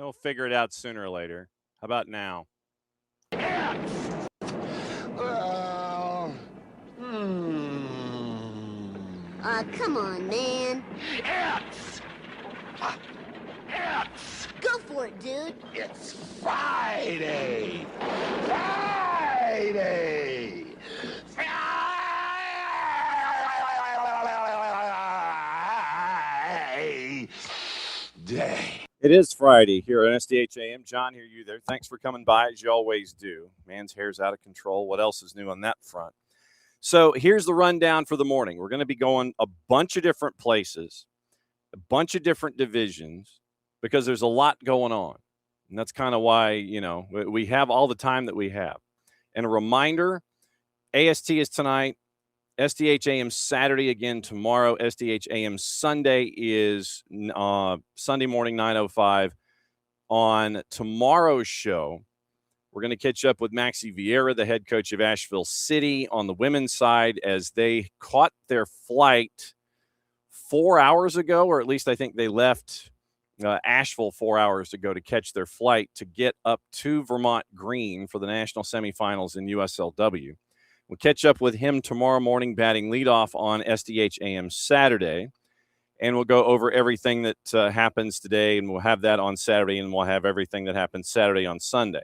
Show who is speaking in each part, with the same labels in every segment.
Speaker 1: We'll figure it out sooner or later. How about now?
Speaker 2: Come on, man. Go for it, dude.
Speaker 3: It's Friday! Friday! Friday!
Speaker 1: It is Friday here on SDH AM. John, hear you there. Thanks for coming by, as you always do. Man's hair's out of control. What else is new on that front? So here's the rundown for the morning. We're going to be going a bunch of different places, a bunch of different divisions, because there's a lot going on. And that's kind of why, we have all the time that we have. And a reminder, AST is tonight, SDH AM Saturday again tomorrow. SDH AM Sunday is Sunday morning, 9:05. On tomorrow's show, we're going to catch up with Maxie Vieira, the head coach of Asheville City, on the women's side, as they caught their flight 4 hours ago, or at least I think they left Asheville 4 hours ago to catch their flight to get up to Vermont Green for the national semifinals in USLW. We'll catch up with him tomorrow morning, batting leadoff on SDH AM Saturday. And we'll go over everything that happens today, and we'll have that on Saturday, and we'll have everything that happens Saturday on Sunday.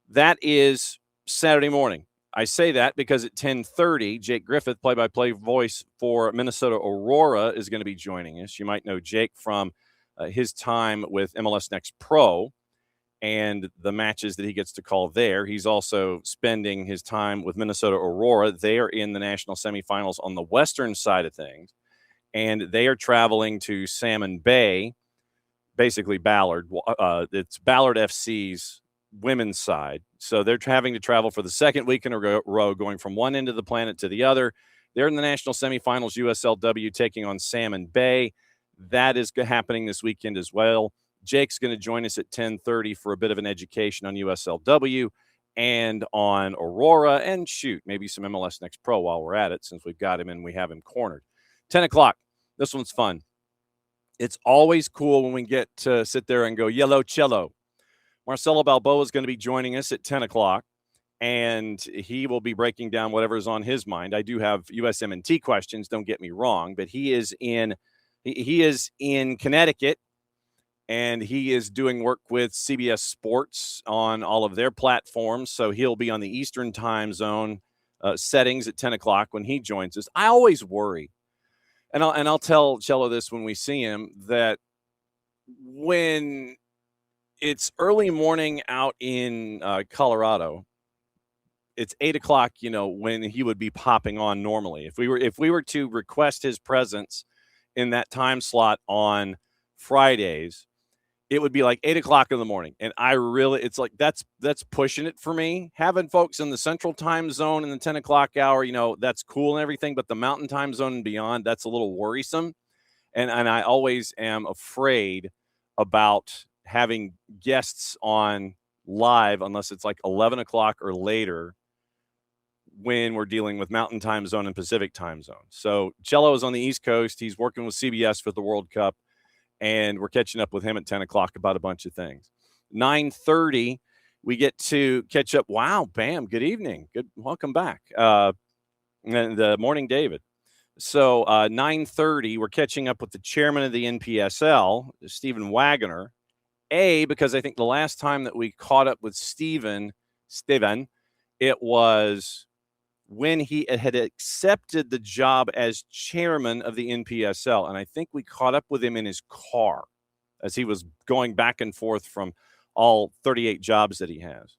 Speaker 1: That is Saturday morning. I say that because at 10:30, Jake Griffith, play-by-play voice for Minnesota Aurora, is going to be joining us. You might know Jake from his time with MLS NEXT Pro and the matches that he gets to call there. He's also spending his time with Minnesota Aurora. They are in the national semifinals on the western side of things, and they are traveling to Salmon Bay, basically Ballard. It's Ballard FC's women's side. So they're having to travel for the second week in a row, going from one end of the planet to the other. They're in the national semifinals, USLW taking on Salmon Bay. That is happening this weekend as well. Jake's going to join us at 10:30 for a bit of an education on USLW and on Aurora, and maybe some MLS NEXT Pro while we're at it, since we've got him and we have him cornered. 10 o'clock. This one's fun. It's always cool when we get to sit there and go yellow cello. Marcelo Balboa is going to be joining us at 10 o'clock, and he will be breaking down whatever is on his mind. I do have USMNT questions, don't get me wrong, but he is in Connecticut, and he is doing work with CBS Sports on all of their platforms, so he'll be on the Eastern time zone settings at 10 o'clock when he joins us. I always worry, and I'll tell Cello this when we see him, that when it's early morning out in Colorado, it's 8 o'clock, when he would be popping on normally. If we were to request his presence in that time slot on Fridays, it would be like 8 o'clock in the morning. And it's like, that's pushing it for me. Having folks in the central time zone in the 10 o'clock hour, that's cool and everything, but the mountain time zone and beyond, that's a little worrisome. And I always am afraid about having guests on live unless it's like 11 o'clock or later when we're dealing with mountain time zone and Pacific time zone. So Cello is on the East Coast. He's working with CBS for the World Cup, and we're catching up with him at 10 o'clock about a bunch of things. 9:30, we get to catch up. Wow, Bam, good evening. Good, welcome back. And morning, David. So 9:30, we're catching up with the chairman of the NPSL, Stephen Wagoner. Because I think the last time that we caught up with Steven, it was when he had accepted the job as chairman of the NPSL. And I think we caught up with him in his car as he was going back and forth from all 38 jobs that he has.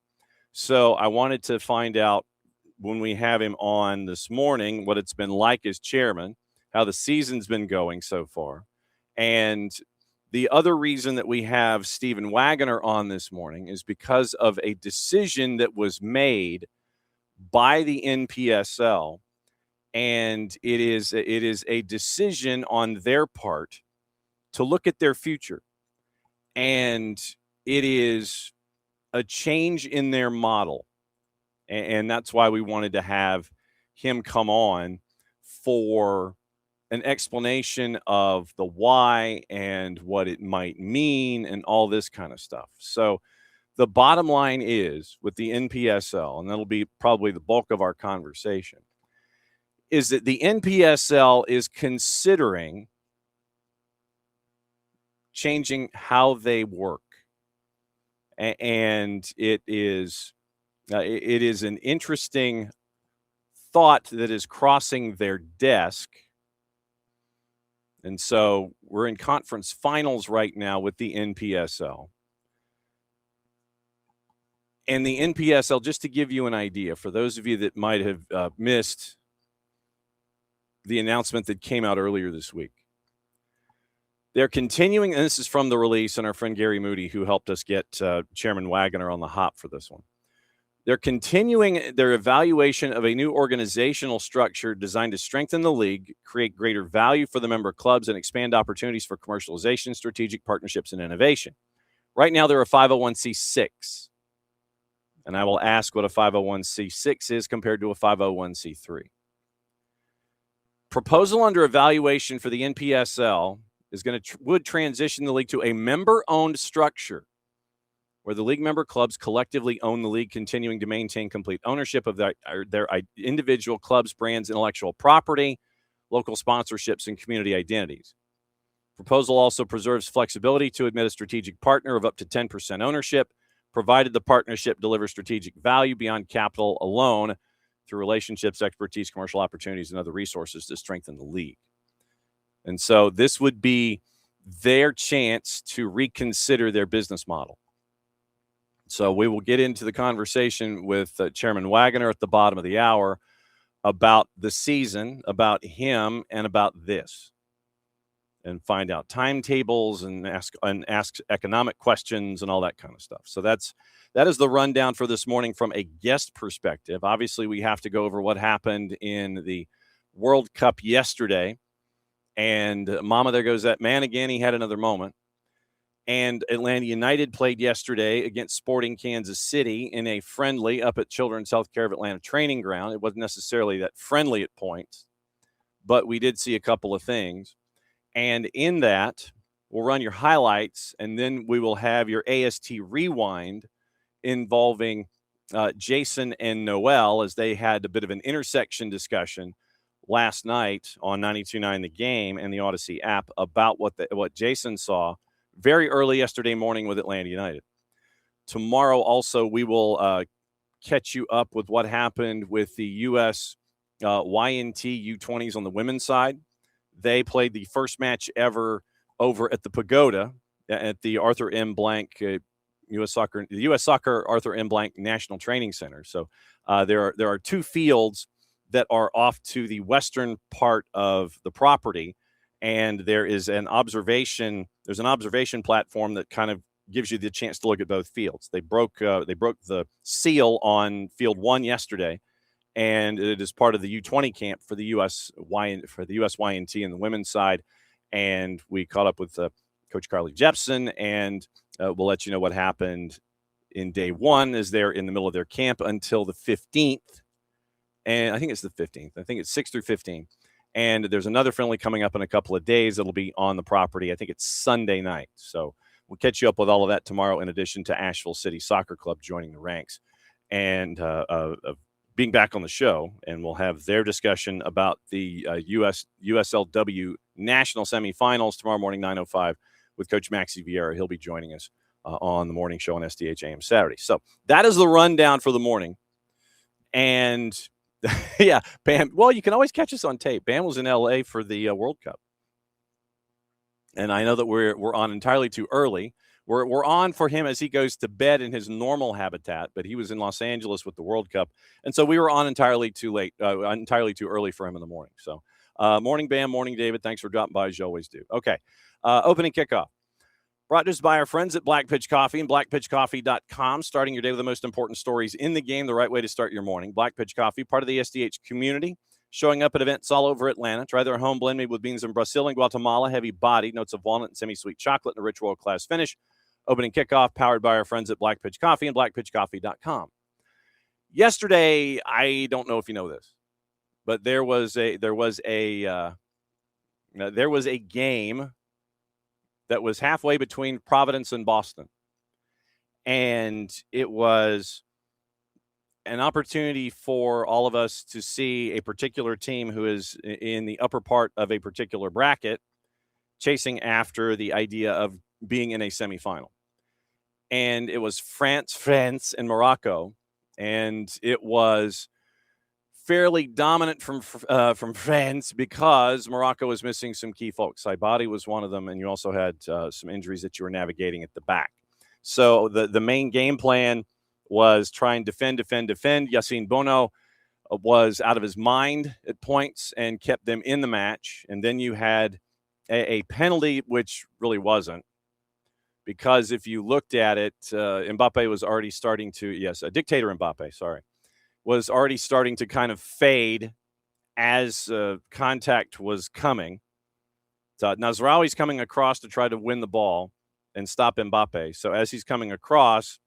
Speaker 1: So I wanted to find out, when we have him on this morning, what it's been like as chairman, how the season's been going so far. And the other reason that we have Stephen Wagoner on this morning is because of a decision that was made by the NPSL, and it is a decision on their part to look at their future. And it is a change in their model. And that's why we wanted to have him come on for an explanation of the why and what it might mean and all this kind of stuff. So the bottom line is with the NPSL, and that'll be probably the bulk of our conversation, is that the NPSL is considering changing how they work. And it is an interesting thought that is crossing their desk. And so we're in conference finals right now with the NPSL. And the NPSL, just to give you an idea, for those of you that might have missed the announcement that came out earlier this week, they're continuing, and this is from the release, and our friend Gary Moody, who helped us get Chairman Wagoner on the hop for this one. They're continuing their evaluation of a new organizational structure designed to strengthen the league, create greater value for the member clubs, and expand opportunities for commercialization, strategic partnerships, and innovation. Right now, they're a 501c6. And I will ask what a 501c6 is compared to a 501c3. Proposal under evaluation for the NPSL is would transition the league to a member-owned structure where the league member clubs collectively own the league, continuing to maintain complete ownership of their individual clubs, brands, intellectual property, local sponsorships, and community identities. Proposal also preserves flexibility to admit a strategic partner of up to 10% ownership, provided the partnership delivers strategic value beyond capital alone through relationships, expertise, commercial opportunities, and other resources to strengthen the league. And so this would be their chance to reconsider their business model. So we will get into the conversation with Chairman Wagoner at the bottom of the hour about the season, about him, and about this, and find out timetables and ask economic questions and all that kind of stuff. So that is the rundown for this morning from a guest perspective. Obviously, we have to go over what happened in the World Cup yesterday. And mama, there goes that man again. He had another moment. And Atlanta United played yesterday against Sporting Kansas City in a friendly up at Children's Healthcare of Atlanta training ground. It wasn't necessarily that friendly at points, but we did see a couple of things. And in that, we'll run your highlights, and then we will have your AST rewind involving Jason and Noel, as they had a bit of an intersection discussion last night on 92.9 The Game and the Odyssey app about what Jason saw very early yesterday morning with Atlanta United. Tomorrow also we will catch you up with what happened with the U.S. YNT U20s on the women's side. They played the first match ever over at the Pagoda at the Arthur M. Blank the U.S. Soccer Arthur M. Blank National Training Center. So there are two fields that are off to the western part of the property, and there's an observation platform that kind of gives you the chance to look at both fields. They broke the seal on field 1 yesterday, and it is part of the U20 camp for the U.S. YNT and the women's side. And we caught up with Coach Carly Jepson, and we'll let you know what happened in day 1 as they're in the middle of their camp until the 15th. And I think it's the 15th. I think it's 6 through 15. And there's another friendly coming up in a couple of days. It'll be on the property. I think it's Sunday night. So we'll catch you up with all of that tomorrow, in addition to Asheville City Soccer Club joining the ranks and being back on the show. And we'll have their discussion about the USLW national semifinals tomorrow morning, 9:05, with Coach Maxie Vieira. He'll be joining us on the morning show on SDH AM Saturday. So that is the rundown for the morning. And yeah, Bam. Well, you can always catch us on tape. Bam was in LA for the World Cup. And I know that we're on entirely too early. We're on for him as he goes to bed in his normal habitat, but he was in Los Angeles with the World Cup. And so we were on entirely too early for him in the morning. So morning, Bam, morning, David. Thanks for dropping by, as you always do. Okay, opening kickoff. Brought to us by our friends at Black Pitch Coffee and blackpitchcoffee.com. Starting your day with the most important stories in the game, the right way to start your morning. Black Pitch Coffee, part of the SDH community, showing up at events all over Atlanta. Try their home blend made with beans from Brazil and Guatemala, heavy body, notes of walnut and semi-sweet chocolate, and a rich world-class finish. Opening kickoff, powered by our friends at Black Pitch Coffee and blackpitchcoffee.com. Yesterday, I don't know if you know this, but there was a there was a game that was halfway between Providence and Boston. And it was an opportunity for all of us to see a particular team who is in the upper part of a particular bracket chasing after the idea of being in a semifinal. And it was France, and Morocco. And it was fairly dominant from France because Morocco was missing some key folks. Saibadi was one of them, and you also had some injuries that you were navigating at the back. So the main game plan was try and defend. Yassine Bono was out of his mind at points and kept them in the match. And then you had a penalty, which really wasn't. Because if you looked at it, Mbappe was already starting to, dictator Mbappe, was already starting to kind of fade as contact was coming. So Nazraoui's coming across to try to win the ball and stop Mbappe. So as he's coming across,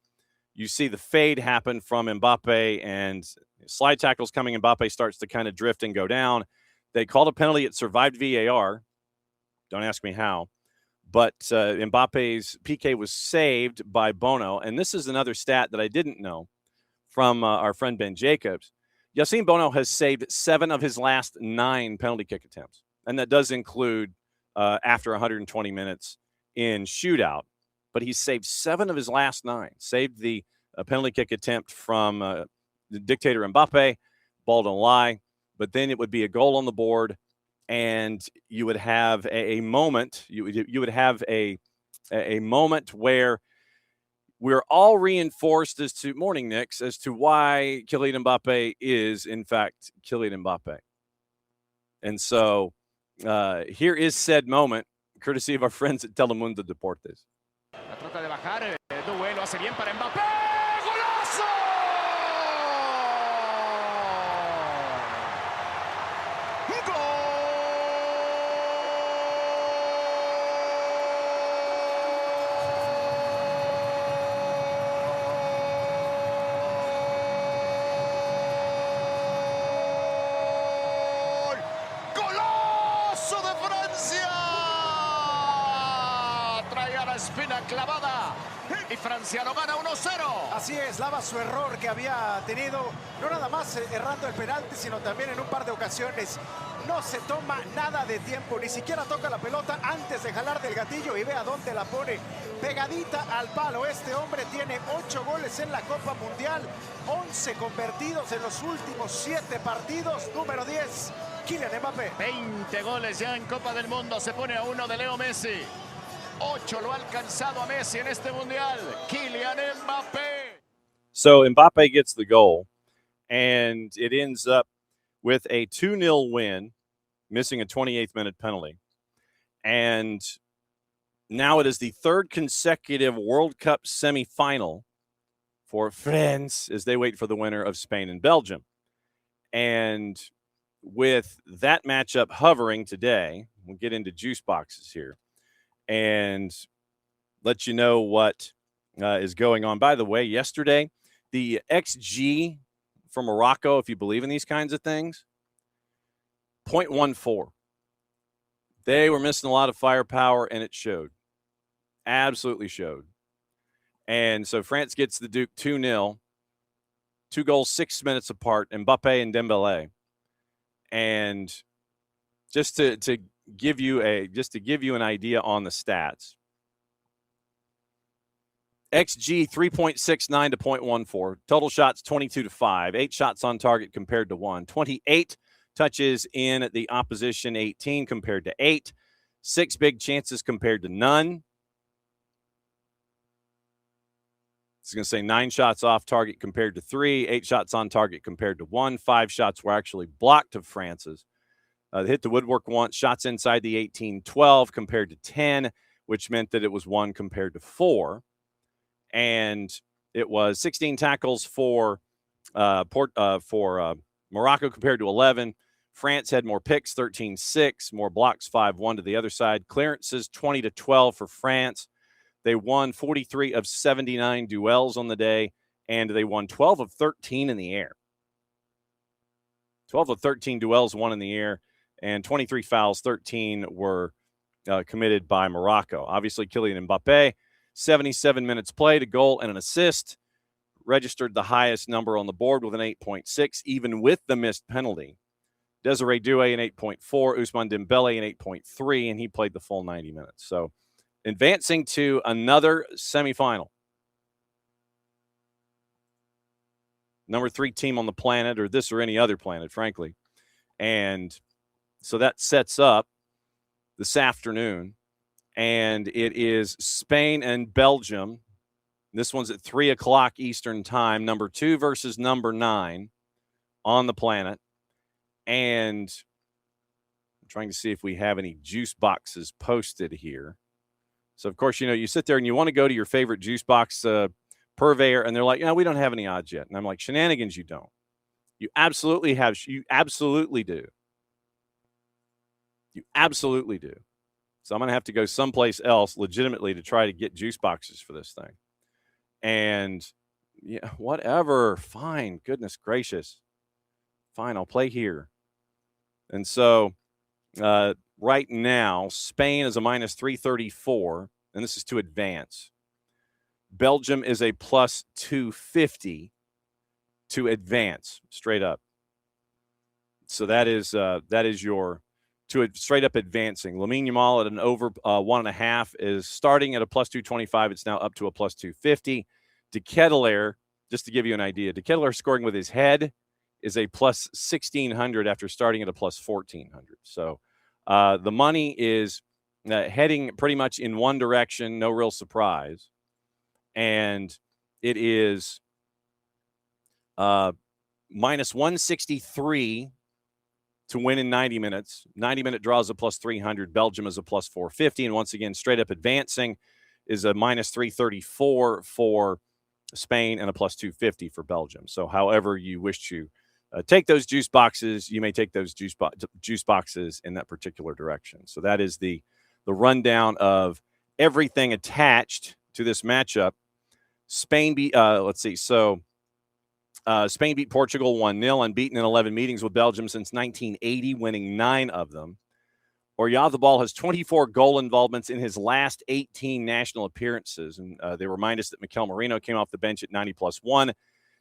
Speaker 1: you see the fade happen from Mbappe and slide tackles coming. Mbappe starts to kind of drift and go down. They called a penalty. It survived VAR. Don't ask me how. But Mbappe's PK was saved by Bono. And this is another stat that I didn't know from our friend Ben Jacobs. Yassine Bono has saved 7 of his last 9 penalty kick attempts. And that does include after 120 minutes in shootout. But he's saved 7 of his last 9. Saved the penalty kick attempt from the dictator Mbappe. Ball don't lie. But then it would be a goal on the board. And you would have a moment. You would have a moment where we're all reinforced as to morning Knicks as to why Kylian Mbappe is in fact Kylian Mbappe. And so here is said moment, courtesy of our friends at Telemundo Deportes.
Speaker 4: La trata de bajar, duelo hace bien para Mbappé. ¡Golazo! Espina clavada y Francia lo gana 1-0.
Speaker 5: Así es, lava su error que había tenido, no nada más errando el penalti, sino también en un par de ocasiones. No se toma nada de tiempo, ni siquiera toca la pelota antes de jalar del gatillo y ve a dónde la pone, pegadita al palo. Este hombre tiene 8 goles en la Copa Mundial, 11 convertidos en los últimos 7 partidos. Número 10, Kylian Mbappé.
Speaker 4: 20 goles ya en Copa del Mundo, se pone a 1 de Leo Messi. 8 lo ha alcanzado a Messi en este mundial. Kylian Mbappé.
Speaker 1: So Mbappe gets the goal, and it ends up with a 2-0 win, missing a 28th minute penalty. And now it is the 3rd consecutive World Cup semifinal for France as they wait for the winner of Spain and Belgium. And with that matchup hovering today, we'll get into juice boxes here and let you know what is going on. By the way, yesterday, the XG for Morocco, if you believe in these kinds of things, 0.14. They were missing a lot of firepower, and it showed. Absolutely showed. And so France gets the Duke 2-0. 2 goals, 6 minutes apart, Mbappe and Dembele. And just to give you an idea on the stats. XG 3.69 to 0.14. Total shots 22 to 5. 8 shots on target compared to 1. 28 touches in the opposition 18 compared to 8. 6 big chances compared to none. I was going to say 9 shots off target compared to 3. 8 shots on target compared to 1. 5 shots were actually blocked of France's. They hit the woodwork once. Shots inside the 18, 12 compared to 10, which meant that it was 1 compared to 4. And it was 16 tackles for Morocco compared to 11. France had more picks, 13-6, more blocks, 5-1 to the other side. Clearances, 20-12 for France. They won 43 of 79 duels on the day, and they won 12 of 13 in the air. 12 of 13 duels won in the air. and 23 fouls, 13 were committed by Morocco. Obviously, Kylian Mbappe, 77 minutes played, a goal and an assist, registered the highest number on the board with an 8.6, even with the missed penalty. Desiree Doué an 8.4, Ousmane Dembele an 8.3, and he played the full 90 minutes. So advancing to another semifinal. Number 3 team on the planet, or this or any other planet, frankly. And so that sets up this afternoon. And it is Spain and Belgium. This one's at 3 o'clock Eastern time. Number 2 versus number 9 on the planet. And I'm trying to see if we have any juice boxes posted here. So, of course, you sit there and you want to go to your favorite juice box purveyor, and they're like, we don't have any odds yet. And I'm like, shenanigans, you don't. You absolutely have. You absolutely do. You absolutely do. So I'm going to have to go someplace else legitimately to try to get juice boxes for this thing. And, yeah, whatever. Fine. Goodness gracious. Fine, I'll play here. And so right now, Spain is a minus 334, and this is to advance. Belgium is a plus 250 to advance, straight up. So that is your straight up advancing. Lamine Yamal at an over 1.5 is starting at a plus 225. It's now up to a plus 250. De Ketelaere, just to give you an idea, De Ketelaere scoring with his head is a plus 1,600 after starting at a plus 1,400. So the money is heading pretty much in one direction, no real surprise. And it is minus 163 to win in 90 minutes. 90-minute draws a plus 300. Belgium is a plus 450. And once again, straight up advancing is a minus 334 for Spain and a plus 250 for Belgium. So however you wish to take those juice boxes, you may take those juice boxes in that particular direction. So that is the rundown of everything attached to this matchup. Spain beat, Spain beat Portugal 1-0, unbeaten in 11 meetings with Belgium since 1980, winning 9 of them. Oyarzabal has 24 goal involvements in his last 18 national appearances. And they remind us that Mikel Merino came off the bench at 90+1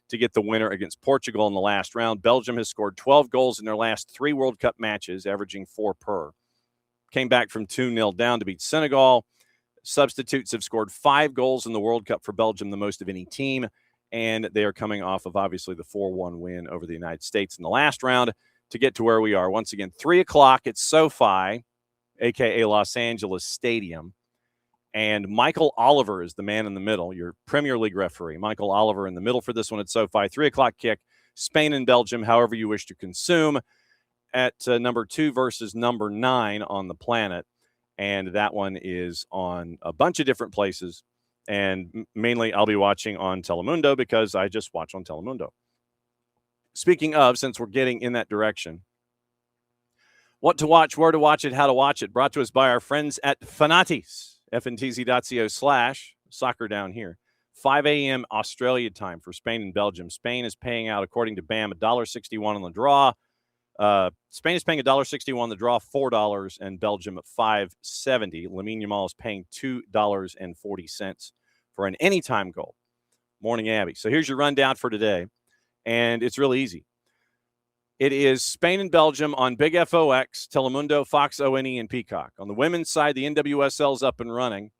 Speaker 1: to get the winner against Portugal in the last round. Belgium has scored 12 goals in their last 3 World Cup matches, averaging 4 per. Came back from 2-0 down to beat Senegal. Substitutes have scored 5 goals in the World Cup for Belgium, the most of any team. And they are coming off of, obviously, the 4-1 win over the United States in the last round to get to where we are. Once again, 3 o'clock at SoFi, a.k.a. Los Angeles Stadium. And Michael Oliver is the man in the middle, your Premier League referee. Michael Oliver in the middle for this one at SoFi. 3 o'clock kick, Spain and Belgium, however you wish to consume, at number 2 versus number 9 on the planet. And that one is on a bunch of different places. And mainly I'll be watching on Telemundo because I just watch on Telemundo. Speaking of, since we're getting in that direction, what to watch, where to watch it, how to watch it, brought to us by our friends at Fanatis, FNTZ.co/soccer down here. 5 a.m. Australia time for Spain and Belgium. Spain is paying out, according to BAM, $1.61 on the draw. Spain is paying $1.61 on the draw, $4, and Belgium at $5.70. Lamine Yamal is paying $2.40 for an anytime goal. Morning, Abby. So here's your rundown for today, and it's really easy. It is Spain and Belgium on Big FOX, Telemundo, Fox ONE, and Peacock. On the women's side, the NWSL is up and running.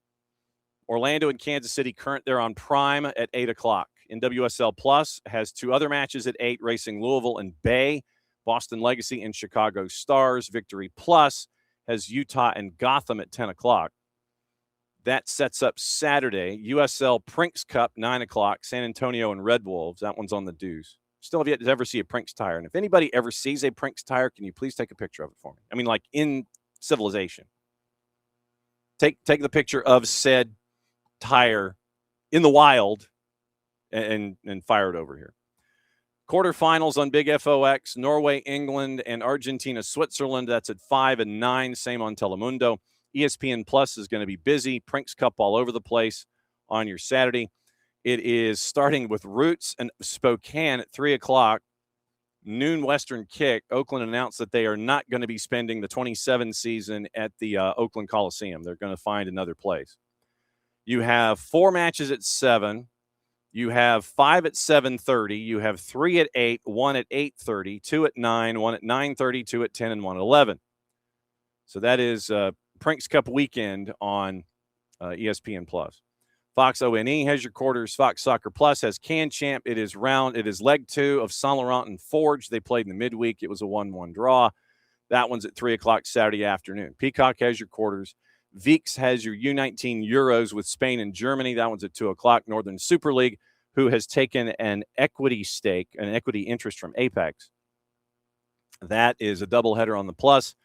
Speaker 1: Orlando and Kansas City current there on Prime at 8 o'clock. NWSL Plus has 2 other matches at 8, racing Louisville and Bay. Boston Legacy and Chicago Stars. Victory Plus has Utah and Gotham at 10 o'clock. That sets up Saturday. USL Prinks Cup, 9 o'clock. San Antonio and Red Wolves. That one's on the Deuce. Still have yet to ever see a Prinks tire. And if anybody ever sees a Prinks tire, can you please take a picture of it for me? I mean, like in civilization. Take the picture of said tire in the wild and fire it over here. Quarterfinals on Big FOX, Norway, England, and Argentina, Switzerland. That's at 5 and 9. Same on Telemundo. ESPN Plus is going to be busy. Prinks Cup all over the place on your Saturday. It is starting with Roots and Spokane at 3 o'clock. noon Western kick, Oakland announced that they are not going to be spending the 27 season at the Oakland Coliseum. They're going to find another place. You have 4 matches at 7. You have 5 at 7:30. You have 3 at 8, 1 at 8:30, 2 at 9, 1 at 9:30, 2 at 10, and 1 at 11. So that is Prinks Cup weekend on ESPN Plus. Fox ONE has your quarters. Fox Soccer Plus has Can Champ. It is leg 2 of Saint Laurent and Forge. They played in the midweek. It was a 1-1 draw. That one's at 3 o'clock Saturday afternoon. Peacock has your quarters. Veeks has your U19 Euros with Spain and Germany. That one's at 2 o'clock. Northern Super League, who has taken an equity stake, an equity interest from Apex. That is a doubleheader on the Plus.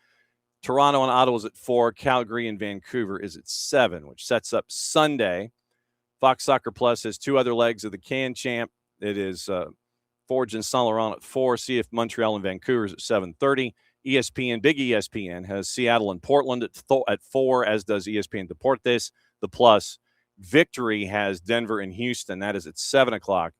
Speaker 1: Toronto and Ottawa is at 4. Calgary and Vancouver is at 7, which sets up Sunday. Fox Soccer Plus has 2 other legs of the Can Champ. It is Forge and Saint Laurent at 4. CF Montreal and Vancouver is at 7:30. ESPN, big ESPN, has Seattle and Portland at 4, as does ESPN Deportes. The Plus, Victory has Denver and Houston. That is at 7 o'clock.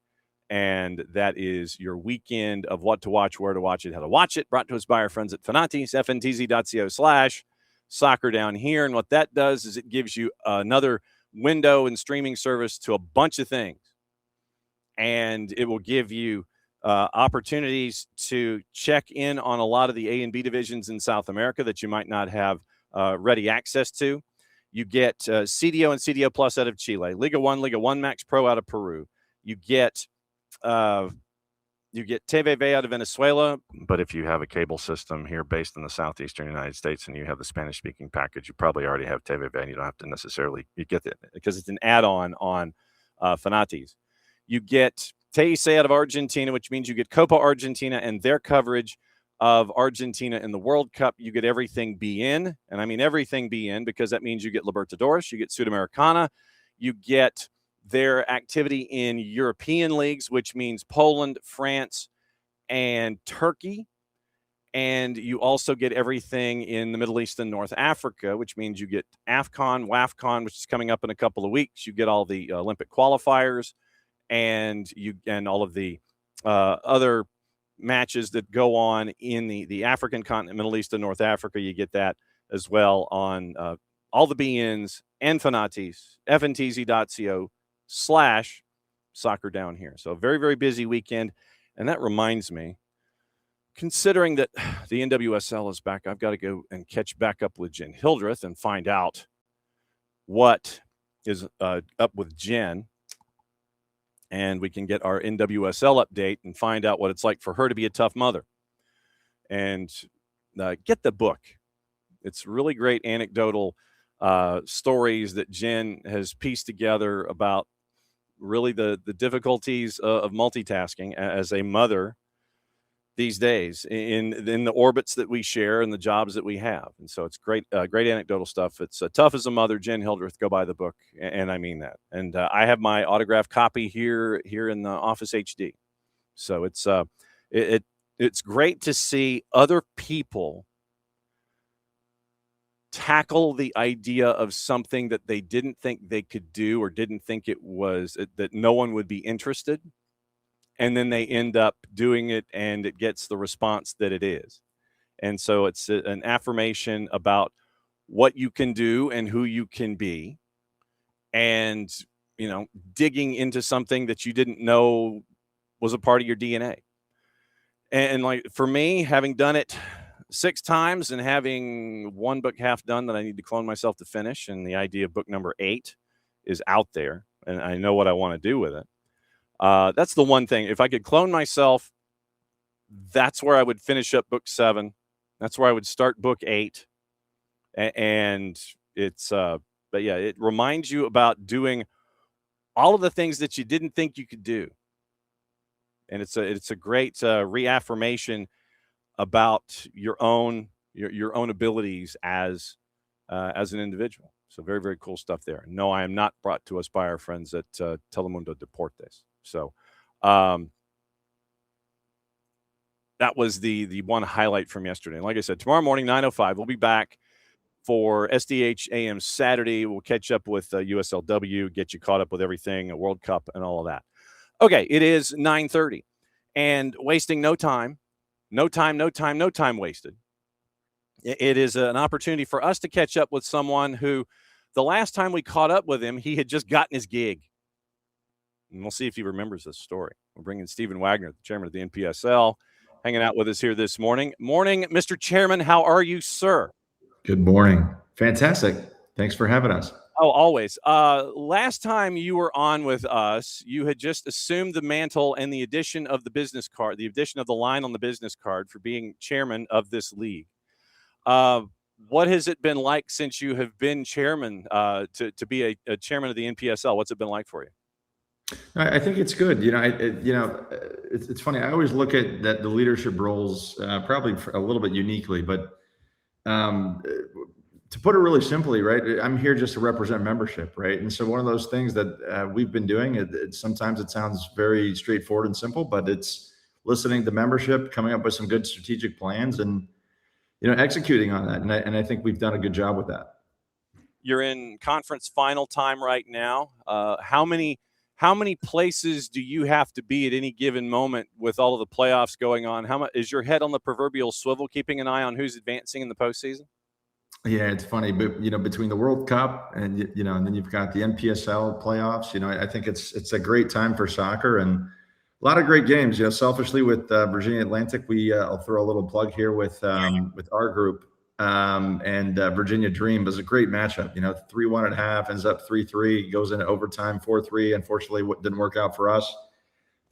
Speaker 1: And that is your weekend of what to watch, where to watch it, how to watch it. Brought to us by our friends at Fanatis, ftz.co/soccer down here. And what that does is it gives you another window and streaming service to a bunch of things. And it will give you opportunities to check in on a lot of the A and B divisions in South America that you might not have ready access to. You get CDO and CDO Plus out of Chile, Liga 1 Max Pro out of Peru. You get TVV out of Venezuela. But if you have a cable system here based in the southeastern United States and you have the Spanish-speaking package, you probably already have TVV, and you don't have to necessarily – you get it because it's an add-on on Fanatis. You get TIC out of Argentina, which means you get Copa Argentina and their coverage of Argentina in the World Cup. You get everything BN, and I mean everything BN because that means you get Libertadores, you get Sudamericana, you get their activity in European leagues, which means Poland, France, and Turkey. And you also get everything in the Middle East and North Africa, which means you get AFCON, WAFCON, which is coming up in a couple of weeks. You get all the Olympic qualifiers and all of the other matches that go on in the African continent, Middle East and North Africa. You get that as well on all the BNs and Fanatis, ftz.co/soccer down here. So very, very busy weekend. And that reminds me, considering that the NWSL is back, I've got to go and catch back up with Jen Hildreth and find out what is up with Jen. And we can get our NWSL update and find out what it's like for her to be a tough mother. And get the book. It's really great anecdotal stories that Jen has pieced together about really the difficulties of multitasking as a mother these days in the orbits that we share and the jobs that we have. And so it's great anecdotal stuff. It's Tough as a Mother, Jen Hildreth. Go buy the book. And I mean that. And I have my autographed copy here in the office HD. So it's great to see other people tackle the idea of something that they didn't think they could do or didn't think that no one would be interested. And then they end up doing it and it gets the response that it is. And so it's an affirmation about what you can do and who you can be. And, digging into something that you didn't know was a part of your DNA. And like for me, having done it 6 times and having one book half done that I need to clone myself to finish, and the idea of book number 8 is out there and I know what I want to do with it. That's the one thing. If I could clone myself, that's where I would finish up book 7. That's where I would start book 8. And it's, but yeah, it reminds you about doing all of the things that you didn't think you could do. And it's a great reaffirmation about your own abilities as an individual. So very, very cool stuff there. No, I am not brought to us by our friends at Telemundo Deportes. So that was the one highlight from yesterday. And like I said, tomorrow morning, 9:05, we'll be back for SDH AM Saturday. We'll catch up with USLW, get you caught up with everything, a World Cup and all of that. Okay, it is 9:30. And wasting no time, No time wasted. It is an opportunity for us to catch up with someone who the last time we caught up with him, he had just gotten his gig. And we'll see if he remembers this story. We're bringing Stephen Wagoner, the chairman of the NPSL, hanging out with us here this morning. Morning, Mr. Chairman. How are you, sir?
Speaker 6: Good morning. Fantastic. Thanks for having us.
Speaker 1: Oh, always. Last time you were on with us, you had just assumed the mantle and the addition of the business card, the addition of the line on the business card for being chairman of this league. What has it been like since you have been chairman to be a chairman of the NPSL? What's it been like for you?
Speaker 6: I think it's good. It's funny. I always look at the leadership roles probably a little bit uniquely, but to put it really simply, right, I'm here just to represent membership, right? And so one of those things that we've been doing, sometimes it sounds very straightforward and simple, but it's listening to membership, coming up with some good strategic plans, and executing on that. And I think we've done a good job with that.
Speaker 1: You're in conference final time right now. How many places do you have to be at any given moment with all of the playoffs going on? How much is your head on the proverbial swivel, keeping an eye on who's advancing in the postseason?
Speaker 6: Yeah, it's funny, but between the World Cup and and then you've got the NPSL playoffs, I think it's a great time for soccer and a lot of great games. Selfishly with Virginia Atlantic, I'll throw a little plug here with our group and Virginia Dream was a great matchup. 3-1 at half, ends up 3-3, goes into overtime 4-3. Unfortunately, what didn't work out for us,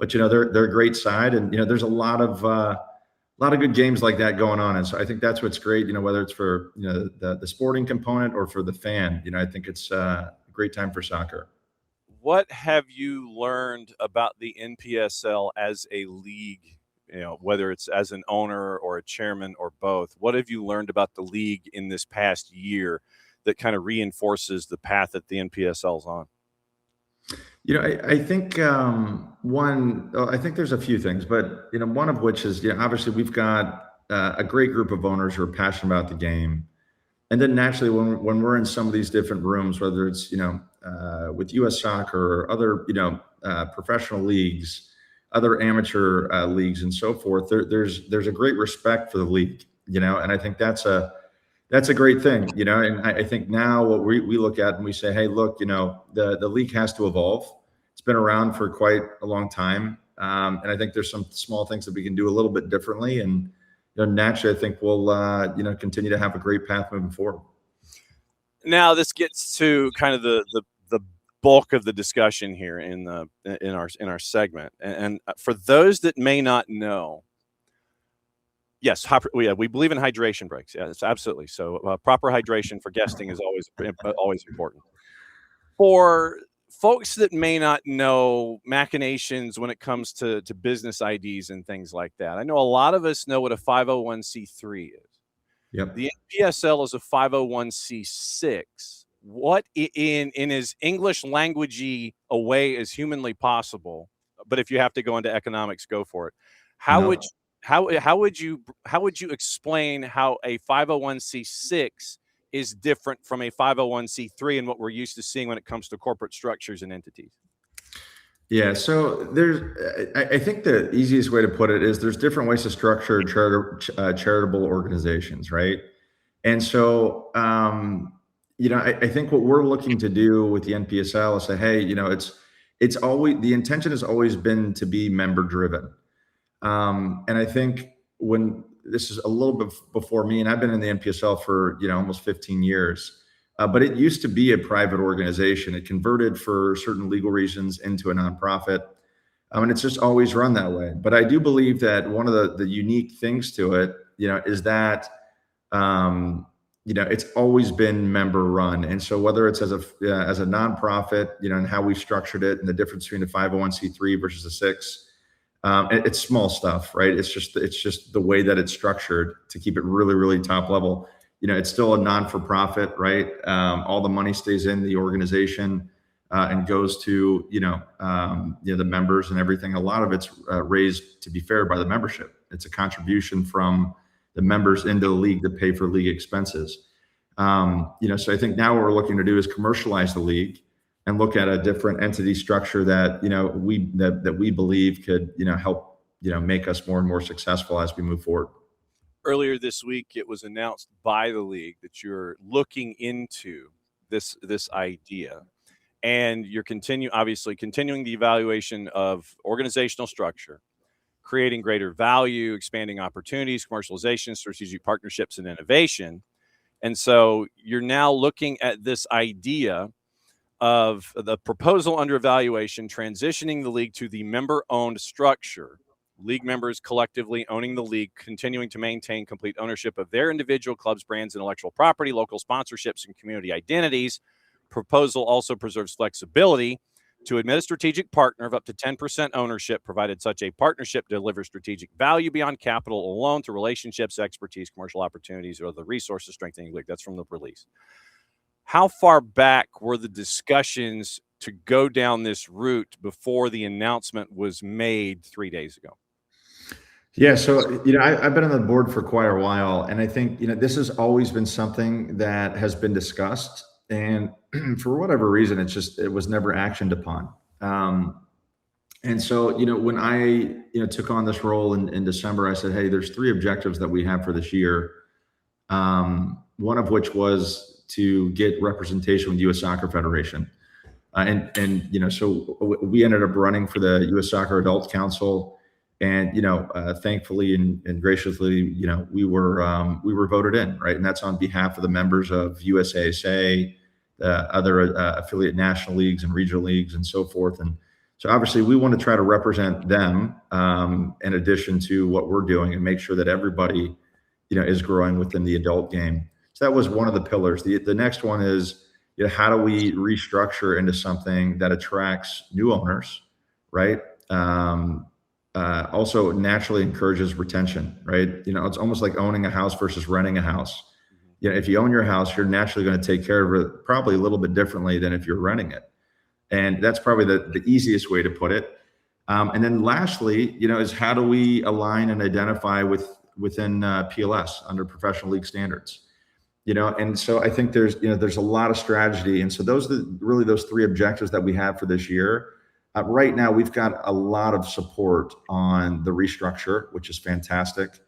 Speaker 6: but they're a great side, and there's a lot of good games like that going on. And so I think that's what's great, whether it's for, the sporting component or for the fan, I think it's a great time for soccer.
Speaker 1: What have you learned about the NPSL as a league, whether it's as an owner or a chairman or both? What have you learned about the league in this past year that kind of reinforces the path that the NPSL is on?
Speaker 6: I think I think there's a few things, but one of which is obviously we've got a great group of owners who are passionate about the game, and then naturally when we're in some of these different rooms, whether it's with U.S. Soccer or other professional leagues, other amateur leagues, and so forth, there's a great respect for the league, and I think that's a great thing, and I think now what we look at and we say, hey, look, the league has to evolve. It's been around for quite a long time. And I think there's some small things that we can do a little bit differently. And naturally, I think we'll, continue to have a great path moving forward.
Speaker 1: Now, this gets to kind of the bulk of the discussion here in our segment. And for those that may not know, yes, we believe in hydration breaks. Yes, absolutely. So proper hydration for guesting is always important. For folks that may not know machinations when it comes to business IDs and things like that, I know a lot of us know what a 501c3 is.
Speaker 6: Yep.
Speaker 1: The NPSL is a 501c6. What in as English languagey a way as humanly possible, but if you have to go into economics, go for it. How would you explain how a 501c6 is different from a 501c3 and what we're used to seeing when it comes to corporate structures and entities?
Speaker 6: Yeah, so I think the easiest way to put it is there's different ways to structure charitable organizations, right? And so, I think what we're looking to do with the NPSL is say, hey, it's always, the intention has always been to be member driven. And I think when this is a little bit before me, and I've been in the NPSL for, almost 15 years, but it used to be a private organization. It converted for certain legal reasons into a nonprofit. And it's just always run that way. But I do believe that one of the unique things to it, is that, it's always been member run. And so whether it's as a nonprofit, and how we've structured it and the difference between a 501c3 versus a 6, it's small stuff, right? It's just the way that it's structured to keep it really, really top level. It's still a non-for-profit, right? All the money stays in the organization and goes to, the members and everything. A lot of it's raised, to be fair, by the membership. It's a contribution from the members into the league that pay for league expenses. So I think now what we're looking to do is commercialize the league and look at a different entity structure that, we believe could, help make us more and more successful as we move forward.
Speaker 1: Earlier this week, it was announced by the league that you're looking into this idea, and you're continuing the evaluation of organizational structure, creating greater value, expanding opportunities, commercialization, strategic partnerships, and innovation. And so you're now looking at this idea of the proposal under evaluation, transitioning the league to the member-owned structure. League members collectively owning the league, continuing to maintain complete ownership of their individual clubs, brands, intellectual property, local sponsorships, and community identities. Proposal also preserves flexibility to admit a strategic partner of up to 10% ownership, provided such a partnership delivers strategic value beyond capital alone to relationships, expertise, commercial opportunities, or the resources strengthening the league. That's from the release. How far back were the discussions to go down this route before the announcement was made 3 days ago?
Speaker 6: Yeah, so I've been on the board for quite a while, and I think this has always been something that has been discussed, and for whatever reason, it was never actioned upon. And so when I took on this role in December, I said, hey, there's 3 objectives that we have for this year. One of which was to get representation with the U.S. Soccer Federation, so we ended up running for the U.S. Soccer Adult Council. And thankfully and graciously, we were voted in, right? And that's on behalf of the members of USASA, other affiliate national leagues and regional leagues, and so forth. And so obviously, we want to try to represent them in addition to what we're doing, and make sure that everybody, is growing within the adult game. So that was one of the pillars. The next one is, how do we restructure into something that attracts new owners, right? Also naturally encourages retention, right? It's almost like owning a house versus renting a house. If you own your house, you're naturally going to take care of it probably a little bit differently than if you're renting it. And that's probably the easiest way to put it. And then lastly, is how do we align and identify within PLS under professional league standards? And so I think there's a lot of strategy. And so those are really those 3 objectives that we have for this year. Right now, we've got a lot of support on the restructure, which is fantastic.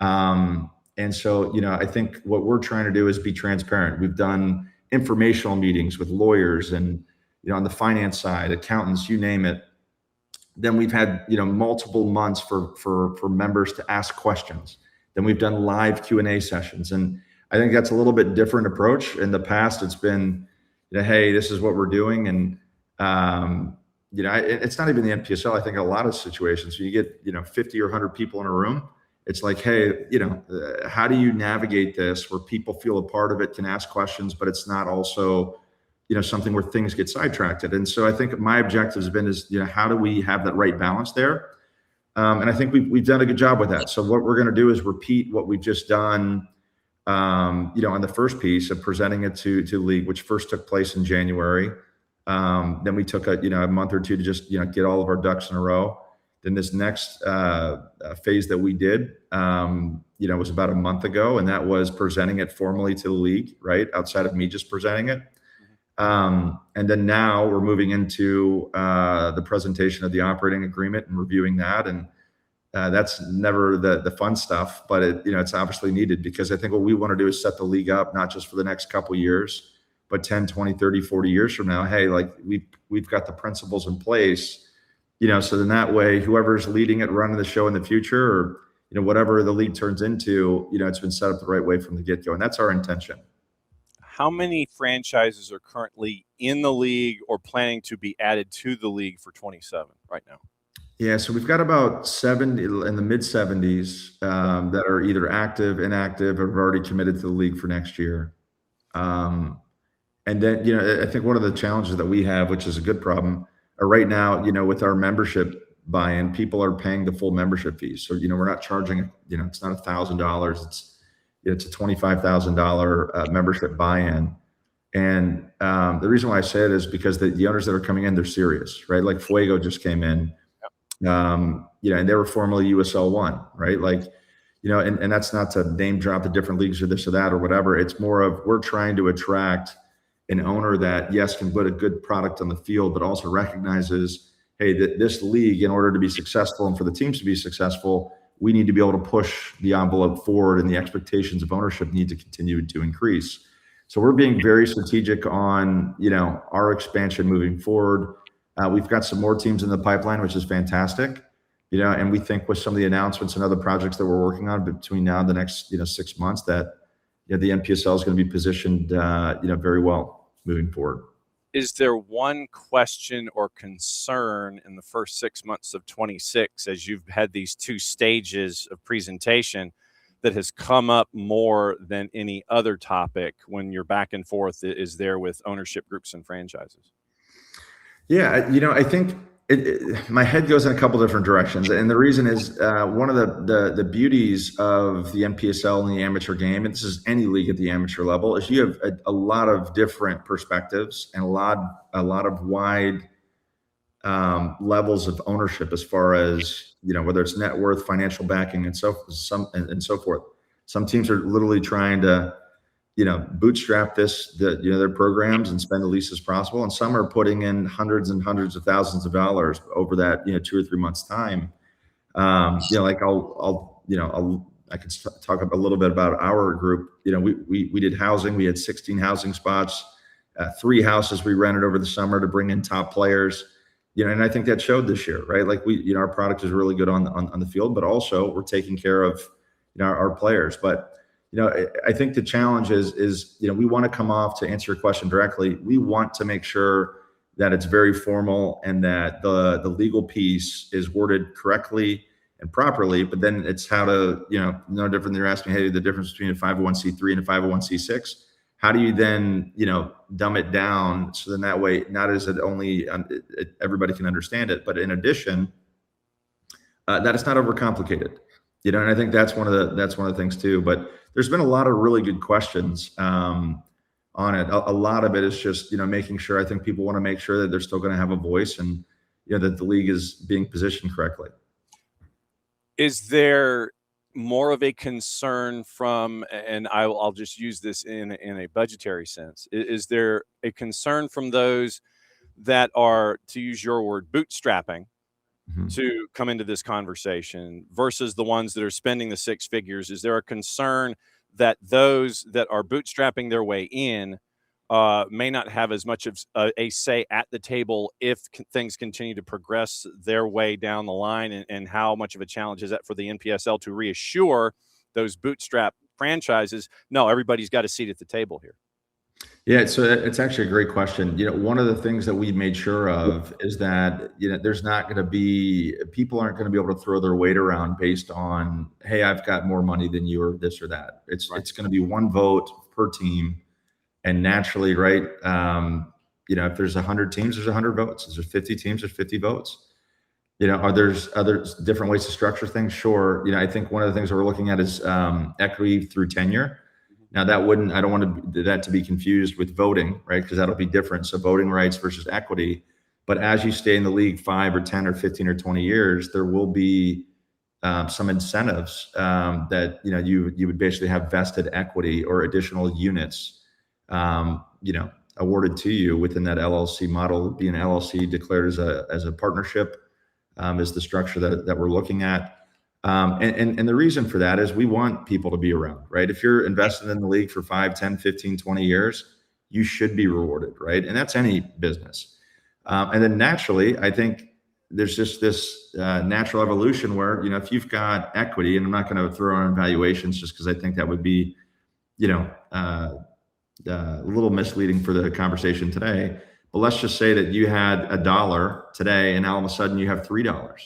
Speaker 6: And so, I think what we're trying to do is be transparent. We've done informational meetings with lawyers and, on the finance side, accountants, you name it. Then we've had, multiple months for members to ask questions. Then we've done live Q&A sessions. And I think that's a little bit different approach. In the past, it's been, hey, this is what we're doing. And, it's not even the NPSL. I think in a lot of situations, you get, 50 or 100 people in a room. It's like, hey, how do you navigate this where people feel a part of it, can ask questions, but it's not also, something where things get sidetracked. And so I think my objective has been how do we have that right balance there? And I think we've done a good job with that. So what we're going to do is repeat what we've just done, on the first piece of presenting it to the league, which first took place in January. Then we took a month or two to just, get all of our ducks in a row. Then this next phase that we did, was about a month ago, and that was presenting it formally to the league, right? Outside of me just presenting it. And then now we're moving into the presentation of the operating agreement and reviewing that. And that's never the fun stuff, but it's obviously needed, because I think what we want to do is set the league up, not just for the next couple of years, but 10, 20, 30, 40 years from now. Hey, like we've got the principles in place, so then that way, whoever's leading it, running the show in the future, or, whatever the league turns into, it's been set up the right way from the get-go. And that's our intention.
Speaker 1: How many franchises are currently in the league or planning to be added to the league for 27 right now?
Speaker 6: Yeah, so we've got about 70 in the mid 70s that are either active, inactive, or have already committed to the league for next year. And then, I think one of the challenges that we have, which is a good problem, right now, with our membership buy-in, people are paying the full membership fees. So, we're not charging, it's not $1,000. It's a $25,000 membership buy-in. And the reason why I say it is because the owners that are coming in, they're serious, right? Like Fuego just came in, and they were formerly USL 1, right? Like, and that's not to name drop the different leagues or this or that or whatever. It's more of, we're trying to attract an owner that, yes, can put a good product on the field, but also recognizes, hey, this league, in order to be successful and for the teams to be successful, we need to be able to push the envelope forward, and the expectations of ownership need to continue to increase. So we're being very strategic on, our expansion moving forward. We've got some more teams in the pipeline, which is fantastic, and we think with some of the announcements and other projects that we're working on between now and the next, 6 months, that the NPSL is going to be positioned, very well moving forward.
Speaker 1: Is there one question or concern in the first 6 months of 26, as you've had these two stages of presentation, that has come up more than any other topic when you're back and forth is there with ownership groups and franchises?
Speaker 6: Yeah, I think my head goes in a couple different directions, and the reason is one of the beauties of the NPSL and the amateur game, and this is any league at the amateur level, is you have a lot of different perspectives and a lot of wide levels of ownership, as far as whether it's net worth, financial backing, and so forth. Some teams are literally trying to bootstrap their programs and spend the least as possible. And some are putting in hundreds and hundreds of thousands of dollars over that, 2 or 3 months time. I could talk a little bit about our group. We did housing. We had 16 housing spots, 3 houses we rented over the summer to bring in top players. And I think that showed this year, right? Like our product is really good on the field, but also we're taking care of, our players. But I think the challenge is we want to come off, to answer your question directly, we want to make sure that it's very formal and that the legal piece is worded correctly and properly, but then it's how to, no different than you're asking, hey, the difference between a 501c3 and a 501c6, how do you then, dumb it down so then that way, not as it only everybody can understand it, but in addition, that it's not overcomplicated. And I think that's one of the things too. But there's been a lot of really good questions on it. A lot of it is just making sure. I think people want to make sure that they're still going to have a voice, and that the league is being positioned correctly.
Speaker 1: Is there more of a concern from, and I'll just use this in a budgetary sense, is there a concern from those that are, to use your word, bootstrapping, to come into this conversation versus the ones that are spending the 6 figures? Is there a concern that those that are bootstrapping their way in may not have as much of a say at the table if things continue to progress their way down the line? And how much of a challenge is that for the NPSL to reassure those bootstrap franchises, no, everybody's got a seat at the table here?
Speaker 6: Yeah, so it's actually a great question. One of the things that we made sure of is that, there's not going to be, people aren't going to be able to throw their weight around based on, hey, I've got more money than you, or this or that. It's going to be one vote per team. And naturally, right, if there's 100 teams, there's 100 votes. If there's 50 teams, there's 50 votes. Are there's other different ways to structure things? Sure. I think one of the things that we're looking at is equity through tenure. Now I don't want that to be confused with voting, right? Because that'll be different. So voting rights versus equity. But as you stay in the league 5 or 10 or 15 or 20 years, there will be some incentives that, you would basically have vested equity or additional units, awarded to you within that LLC model. Being an LLC declared as a partnership is the structure that we're looking at. And the reason for that is we want people to be around, right? If you're invested in the league for 5, 10, 15, 20 years, you should be rewarded, right? And that's any business. And then naturally, I think there's just this natural evolution where, if you've got equity, and I'm not going to throw on valuations just because I think that would be, a little misleading for the conversation today. But let's just say that you had $1 today, and now all of a sudden you have $3.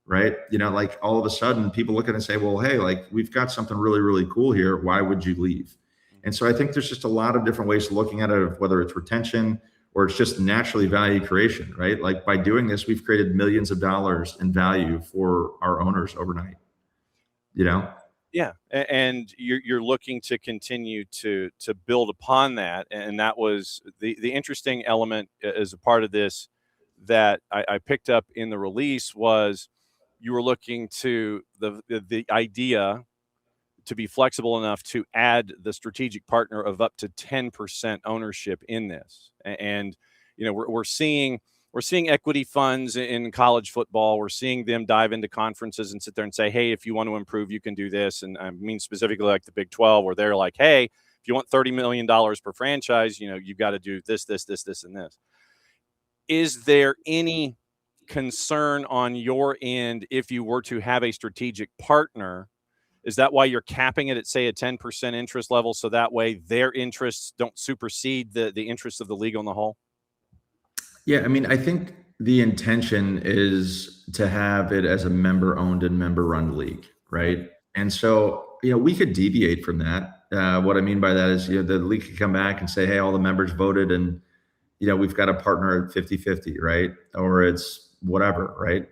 Speaker 6: Right. Like all of a sudden people look at it and say, well, hey, like we've got something really, really cool here. Why would you leave? And so I think there's just a lot of different ways of looking at it, of whether it's retention or it's just naturally value creation, right? Like by doing this, we've created millions of dollars in value for our owners overnight,
Speaker 1: Yeah. And you're looking to continue to build upon that. And that was the interesting element as a part of this that I picked up in the release was, you were looking to the idea to be flexible enough to add the strategic partner of up to 10% ownership in this. And, we're seeing we're seeing equity funds in college football. We're seeing them dive into conferences and sit there and say, hey, if you want to improve, you can do this. And I mean, specifically like the Big 12, where they're like, hey, if you want $30 million per franchise, you've got to do this, and this. Is there any concern on your end if you were to have a strategic partner? Is that why you're capping it at, say, a 10% interest level, so that way their interests don't supersede the interests of the league on the whole?
Speaker 6: Yeah, I mean, I think the intention is to have it as a member-owned and member-run league, right? And so, we could deviate from that. What I mean by that is, the league could come back and say, hey, all the members voted and, we've got a partner at 50-50, right? Or it's whatever, right?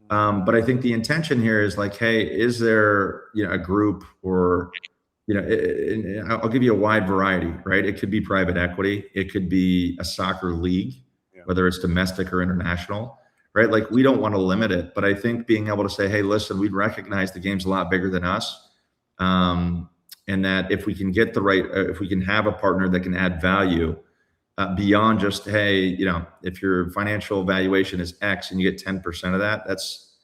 Speaker 6: But I think the intention here is like, hey, is there, a group or, I'll give you a wide variety, right? It could be private equity. It could be a soccer league, whether it's domestic or international, right? Like, we don't want to limit it, but I think being able to say, hey, listen, we recognize the game's a lot bigger than us. And that if we can get if we can have a partner that can add value beyond just, hey, if your financial valuation is X and you get 10% of that, that's,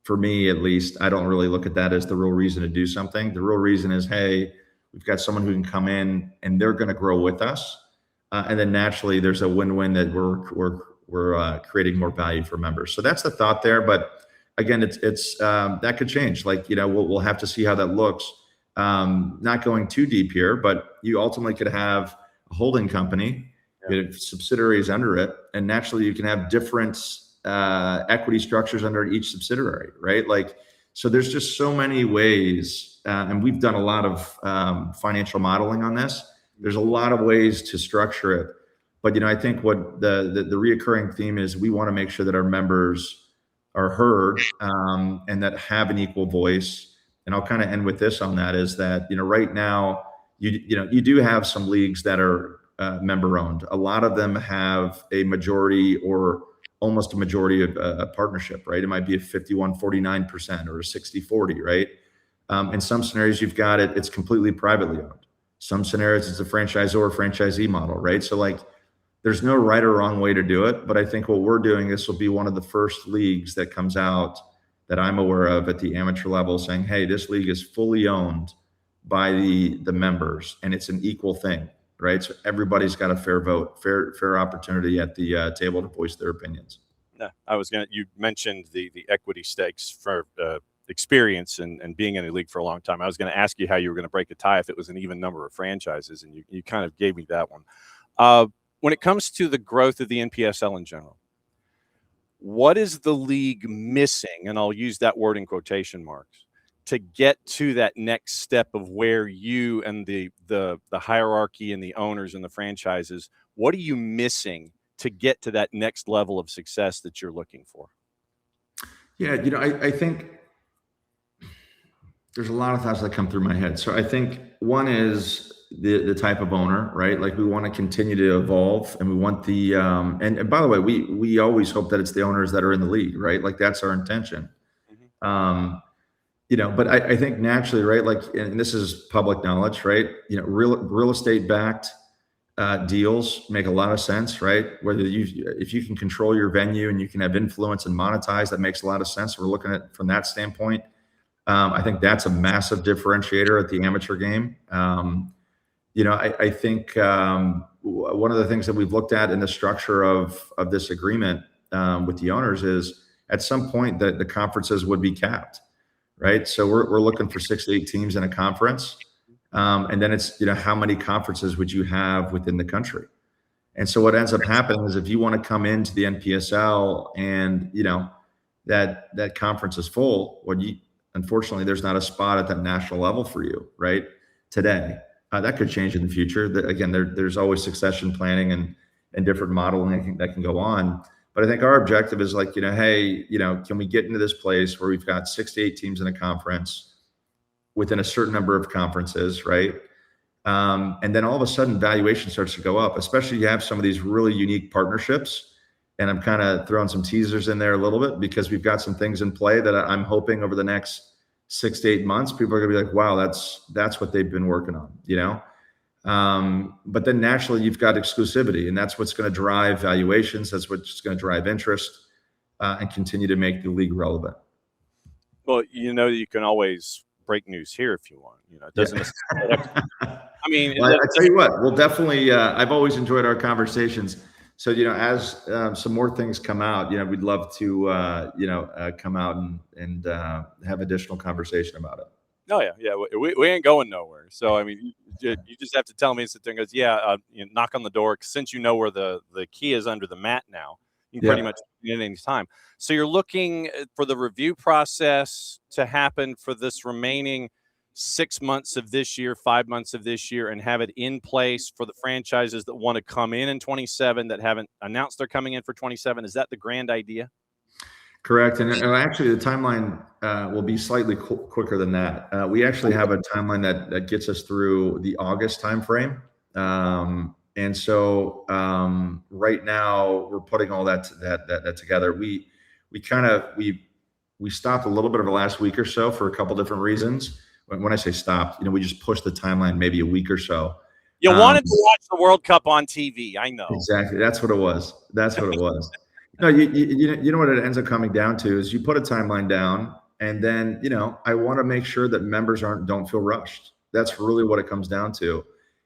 Speaker 6: for me at least, I don't really look at that as the real reason to do something. The real reason is, hey, we've got someone who can come in and they're going to grow with us. And then naturally there's a win-win that we're creating more value for members. So that's the thought there. But again, it's that could change. Like, we'll have to see how that looks. Not going too deep here, but you ultimately could have a holding company, subsidiaries under it, and naturally you can have different equity structures under each subsidiary, right? Like, so there's just so many ways, and we've done a lot of financial modeling on this. There's a lot of ways to structure it, but I think what the reoccurring theme is, we want to make sure that our members are heard and that have an equal voice. And I'll kind of end with this on that, is that right now you do have some leagues that are member owned. A lot of them have a majority or almost a majority of a partnership, right? It might be a 51-49% or a 60-40, right? In some scenarios, you've got it's completely privately owned. Some scenarios, it's a franchisor franchisee model, right? So like, there's no right or wrong way to do it. But I think what we're doing, this will be one of the first leagues that comes out that I'm aware of at the amateur level, saying, hey, this league is fully owned by the members, and it's an equal thing, right? So everybody's got a fair vote, fair opportunity at the table to voice their opinions.
Speaker 1: Yeah, you mentioned the equity stakes for experience and being in a league for a long time. I was going to ask you how you were going to break a tie if it was an even number of franchises, and you kind of gave me that one. When it comes to the growth of the NPSL in general, what is the league missing? And I'll use that word in quotation marks, to get to that next step of where you and the hierarchy and the owners and the franchises, what are you missing to get to that next level of success that you're looking for?
Speaker 6: Yeah, I think there's a lot of thoughts that come through my head. So I think one is the type of owner, right? Like, we want to continue to evolve, and we want the and by the way, we always hope that it's the owners that are in the league, right? Like, that's our intention. But I think naturally, right? Like, and this is public knowledge, right? Real estate backed deals make a lot of sense, right? If you can control your venue and you can have influence and monetize, that makes a lot of sense. We're looking at it from that standpoint. I think that's a massive differentiator at the amateur game. I think one of the things that we've looked at in the structure of this agreement with the owners is, at some point, that the conferences would be capped, right? So we're looking for 6 to 8 teams in a conference. And then it's, how many conferences would you have within the country? And so what ends up happening is, if you want to come into the NPSL and, that conference is full, unfortunately, there's not a spot at that national level for you, right? Today. That could change in the future. Again, there's always succession planning and different modeling that can go on. But I think our objective is like, hey, can we get into this place where we've got 6 to 8 teams in a conference within a certain number of conferences, right? And then all of a sudden, valuation starts to go up, especially you have some of these really unique partnerships. And I'm kind of throwing some teasers in there a little bit, because we've got some things in play that I'm hoping over the next 6 to 8 months, people are gonna be like, wow, that's what they've been working on, But then naturally you've got exclusivity, and that's what's going to drive valuations. That's what's going to drive interest and continue to make the league relevant.
Speaker 1: Well, you can always break news here if you want. It doesn't necessarily have to, I mean,
Speaker 6: well, I tell you what, we'll definitely, I've always enjoyed our conversations. So, as some more things come out, we'd love to, come out and have additional conversation about it.
Speaker 1: Oh, yeah. We ain't going nowhere. So, I mean, you just have to tell me, sit there and goes, knock on the door. Since where the key is under the mat now, you can pretty much get in any time. So you're looking for the review process to happen for this remaining 6 months of this year, 5 months of this year, and have it in place for the franchises that want to come in 27 that haven't announced they're coming in for 27. Is that the grand idea?
Speaker 6: Correct. And actually the timeline will be slightly quicker than that. We actually have a timeline that gets us through the August timeframe. And so right now we're putting all that together. We stopped a little bit over the last week or so for a couple different reasons. When I say stopped, we just pushed the timeline maybe a week or so.
Speaker 1: You wanted to watch the World Cup on TV. I know.
Speaker 6: Exactly. That's what it was. No, you know what it ends up coming down to is you put a timeline down, and then, I want to make sure that members don't feel rushed. That's really what it comes down to.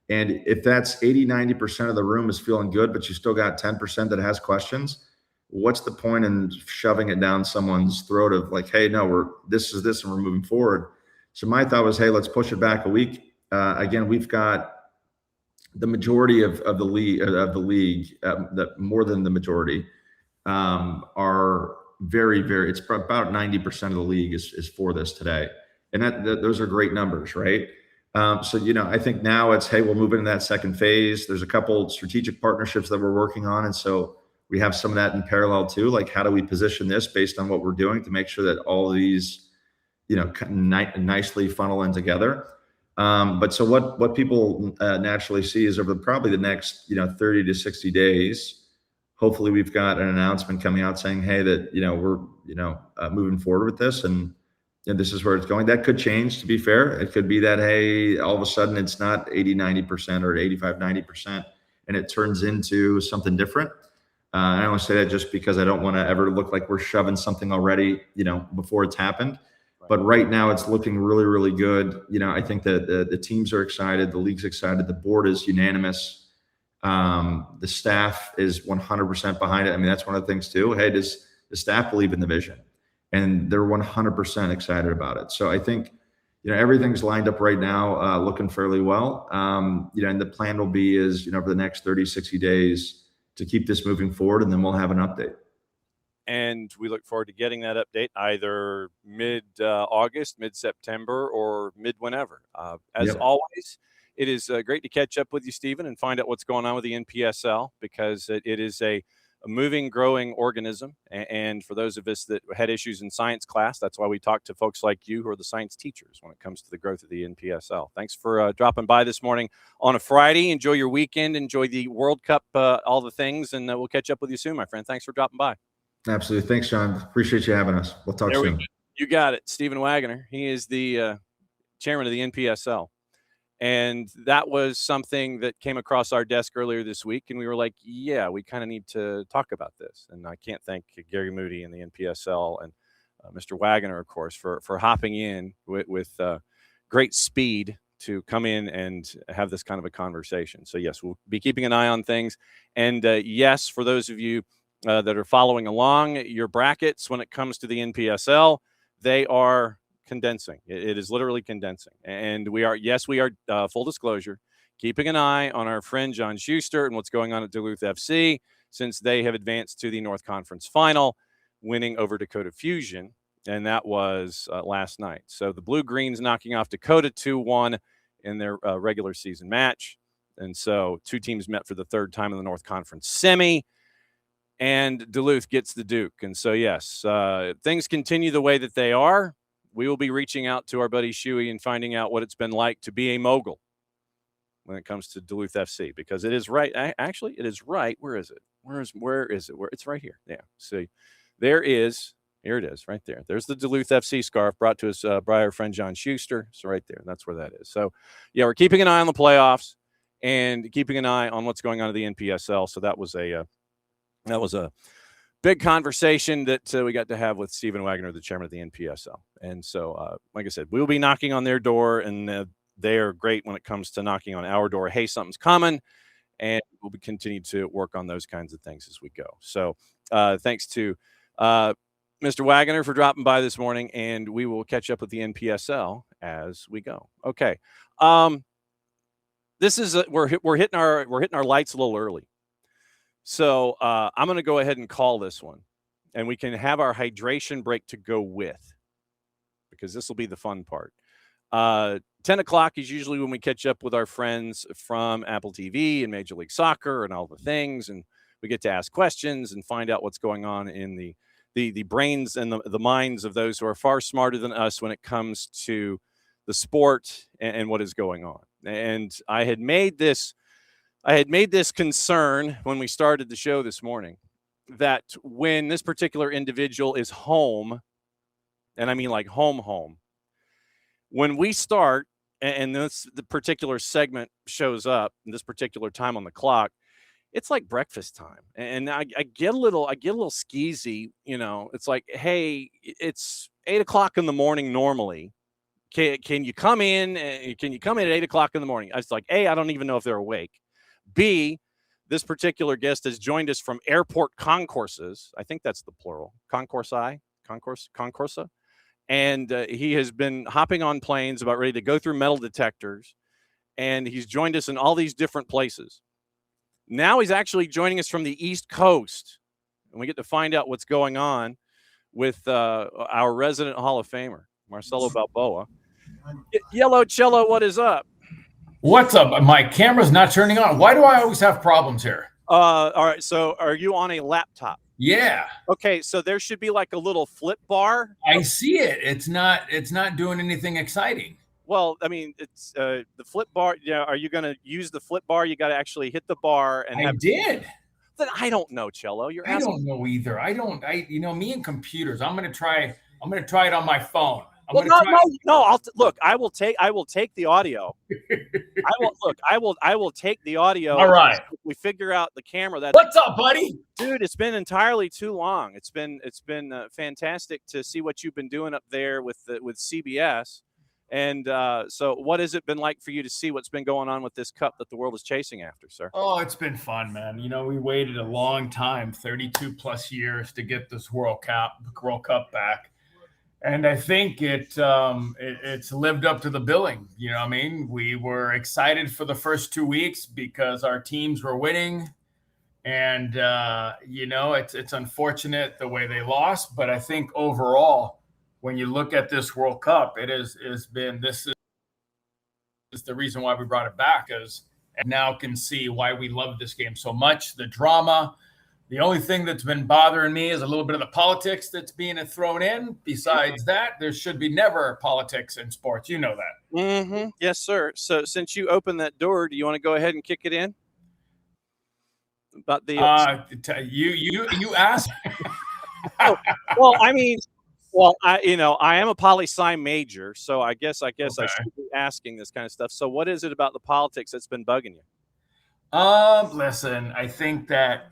Speaker 6: And if that's 80-90% of the room is feeling good, but you still got 10% that has questions, what's the point in shoving it down someone's throat of like, hey, no, this is this and we're moving forward. So my thought was, hey, let's push it back a week. Again, we've got the majority of the league, more than the majority, are very, very. It's about 90% of the league is for this today, and those are great numbers, right? So I think now it's, hey, we'll move into that second phase. There's a couple strategic partnerships that we're working on, and so we have some of that in parallel too. Like, how do we position this based on what we're doing to make sure that all of these nicely funnel in together. But so what people naturally see is over probably the next 30 to 60 days, hopefully we've got an announcement coming out saying, hey, that we're moving forward with this, and this is where it's going. That could change, to be fair. It could be that, hey, all of a sudden it's not 80-90% or 85-90%, and it turns into something different. I don't want to say that just because I don't want to ever look like we're shoving something already before it's happened. But right now it's looking really, really good. I think that the teams are excited. The league's excited. The board is unanimous. The staff is 100% behind it. I mean, that's one of the things too. Hey, does the staff believe in the vision? And they're 100% excited about it. So I think, everything's lined up right now, looking fairly well. And the plan will be over the next 30, 60 days to keep this moving forward, and then we'll have an update.
Speaker 1: And we look forward to getting that update either mid-August, mid-September, or mid-whenever. As always, it is great to catch up with you, Stephen, and find out what's going on with the NPSL, because it is a moving, growing organism. And for those of us that had issues in science class, that's why we talk to folks like you who are the science teachers when it comes to the growth of the NPSL. Thanks for dropping by this morning on a Friday. Enjoy your weekend. Enjoy the World Cup, all the things, and we'll catch up with you soon, my friend. Thanks for dropping by.
Speaker 6: Absolutely. Thanks, John. Appreciate you having us. We'll talk soon.
Speaker 1: You got it. Stephen Wagoner. He is the chairman of the NPSL. And that was something that came across our desk earlier this week. And we were like, yeah, we kind of need to talk about this. And I can't thank Gary Moody and the NPSL and Mr. Wagoner, of course, for hopping in with great speed to come in and have this kind of a conversation. So, yes, we'll be keeping an eye on things. And yes, for those of you that are following along, your brackets when it comes to the NPSL, they are condensing. It is literally condensing. And we are full disclosure, keeping an eye on our friend John Schuster and what's going on at Duluth FC, since they have advanced to the North Conference Final, winning over Dakota Fusion. And that was last night. So the Blue Greens knocking off Dakota 2-1 in their regular season match. And so two teams met for the third time in the North Conference semi. And Duluth gets the Duke. And so, yes, things continue the way that they are. We will be reaching out to our buddy Shuey and finding out what it's been like to be a mogul when it comes to Duluth FC, because it is right. Actually, it is right. Where is it? Where is it? It's right here. Yeah. See, here it is right there. There's the Duluth FC scarf brought to us by our friend John Schuster. So right there, that's where that is. So, yeah, we're keeping an eye on the playoffs. and keeping an eye on what's going on at the NPSL. So that was a big conversation that we got to have with Stephen Wagoner, the chairman of the NPSL. And so, like I said, we'll be knocking on their door, and they are great when it comes to knocking on our door. Hey, something's coming, and we'll be continue to work on those kinds of things as we go. So thanks to Mr. Wagoner for dropping by this morning, and we will catch up with the NPSL as we go. Okay. This is we're hitting our lights a little early. So I'm going to go ahead and call this one, and we can have our hydration break to go with, because this will be the fun part. 10 o'clock is usually when we catch up with our friends from Apple TV and Major League Soccer and all the things, and we get to ask questions and find out what's going on in the brains and the minds of those who are far smarter than us when it comes to the sport and what is going on. And I had made this concern when we started the show this morning, that when this particular individual is home, and I mean like home, when we start and the particular segment shows up in this particular time on the clock, it's like breakfast time. And I get a little skeezy, it's like, hey, it's 8 o'clock in the morning normally. Can you come in? Can you come in at 8 o'clock in the morning? I was like, A, I don't even know if they're awake. B, this particular guest has joined us from Airport Concourses. I think that's the plural. Concorsa. And he has been hopping on planes about ready to go through metal detectors. And he's joined us in all these different places. Now he's actually joining us from the East Coast. And we get to find out what's going on with our resident Hall of Famer, Marcelo Balboa. Yellow Cello, what is up?
Speaker 7: What's up? My camera's not turning on. Why do I always have problems here?
Speaker 1: All right. So are you on a laptop?
Speaker 7: Yeah.
Speaker 1: Okay. So there should be like a little flip bar.
Speaker 7: I see it. It's not doing anything exciting.
Speaker 1: Well, I mean, it's the flip bar. Yeah. Are you going to use the flip bar? You got to actually hit the bar and
Speaker 7: I did.
Speaker 1: Then I don't know, Cello.
Speaker 7: I don't know either. Me and computers. I'm going to try it on my phone.
Speaker 1: Look, I will take the audio. I will take the audio.
Speaker 7: All right.
Speaker 1: We figure out the camera.
Speaker 7: What's up, buddy?
Speaker 1: Dude, it's been entirely too long. It's been fantastic to see what you've been doing up there with CBS. And so what has it been like for you to see what's been going on with this cup that the world is chasing after, sir?
Speaker 7: Oh, it's been fun, man. We waited a long time, 32 plus years, to get this World Cup back. And I think it's lived up to the billing. We were excited for the first 2 weeks because our teams were winning. And, it's unfortunate the way they lost. But I think overall, when you look at this World Cup, this is the reason why we brought it back, because now can see why we love this game so much, the drama. The only thing that's been bothering me is a little bit of the politics that's being thrown in. Besides that, there should be never politics in sports. You know that.
Speaker 1: Mm-hmm. Yes, sir. So since you opened that door, do you want to go ahead and kick it in? About the
Speaker 7: you asked.
Speaker 1: I am a poli-sci major, so I guess I should be asking this kind of stuff. So what is it about the politics that's been bugging you?
Speaker 7: Listen, I think that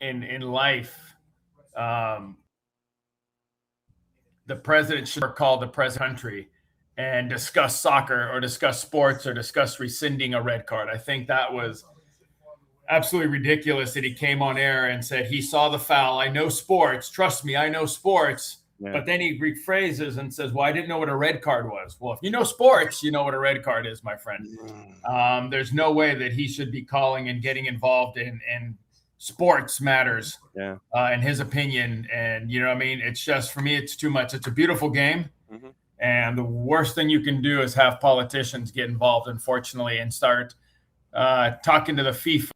Speaker 7: in life, the president should call the president country and discuss soccer or discuss sports or discuss rescinding a red card. I think that was absolutely ridiculous that he came on air and said he saw the foul. I know sports. Trust me, I know sports. Yeah. But then he rephrases and says, well, I didn't know what a red card was. Well, if you know sports, you know what a red card is, my friend. There's no way that he should be calling and getting involved in sports matters, in his opinion. And, it's just, for me, it's too much. It's a beautiful game. Mm-hmm. And the worst thing you can do is have politicians get involved, unfortunately, and start talking to the FIFA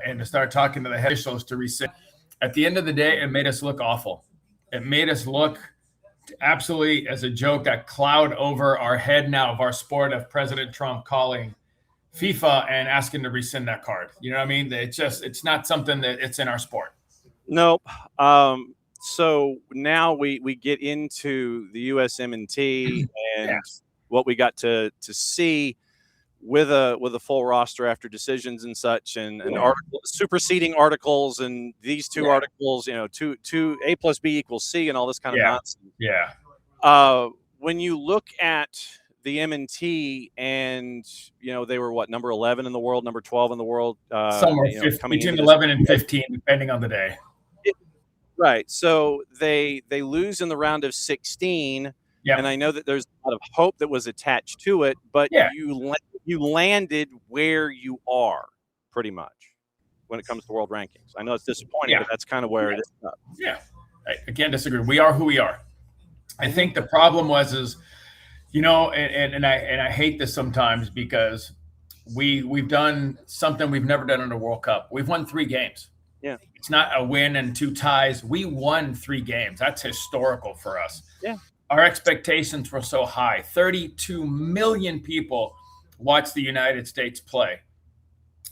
Speaker 7: and to start talking to the head officials to rescind. At the end of the day, it made us look awful. It made us look absolutely as a joke, a cloud over our head now of our sport, of President Trump calling FIFA and asking to rescind that card. You know what I mean? It's not something that it's in our sport.
Speaker 1: Nope. So now we get into the USMNT and what we got to see with a full roster after decisions and such, and superseding articles, and these two articles, two A plus B equals C, and all this kind of nonsense.
Speaker 7: Yeah.
Speaker 1: When you look at the MNT, and they were number 11 in the world, number 12 in the world,
Speaker 7: somewhere between 11 and 15, depending on the day.
Speaker 1: Right. So they lose in the round of 16.
Speaker 7: Yeah.
Speaker 1: And I know that there's a lot of hope that was attached to it, but you landed where you are pretty much when it comes to world rankings. I know it's disappointing, but that's kind of where it is.
Speaker 7: Yeah. I can't disagree. We are who we are. I think the problem is and I hate this sometimes because we've done something we've never done in the World Cup. We've won 3 games.
Speaker 1: Yeah.
Speaker 7: It's not a win and 2 ties. We won 3 games. That's historical for us.
Speaker 1: Yeah.
Speaker 7: Our expectations were so high. 32 million people watched the United States play.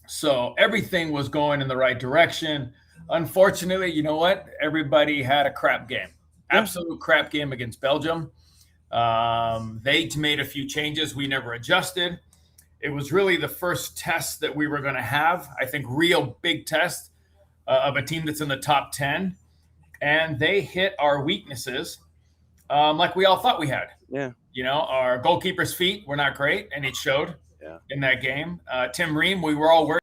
Speaker 7: So everything was going in the right direction. Unfortunately, you know what? Everybody had a crap game. Absolute crap game against Belgium. They made a few changes. We never adjusted. It was really the first test that we were going to have. I think real big test of a team that's in the top 10. And they hit our weaknesses like we all thought we had.
Speaker 1: Yeah.
Speaker 7: Our goalkeeper's feet were not great, and it showed in that game. Tim Ream, we were all worried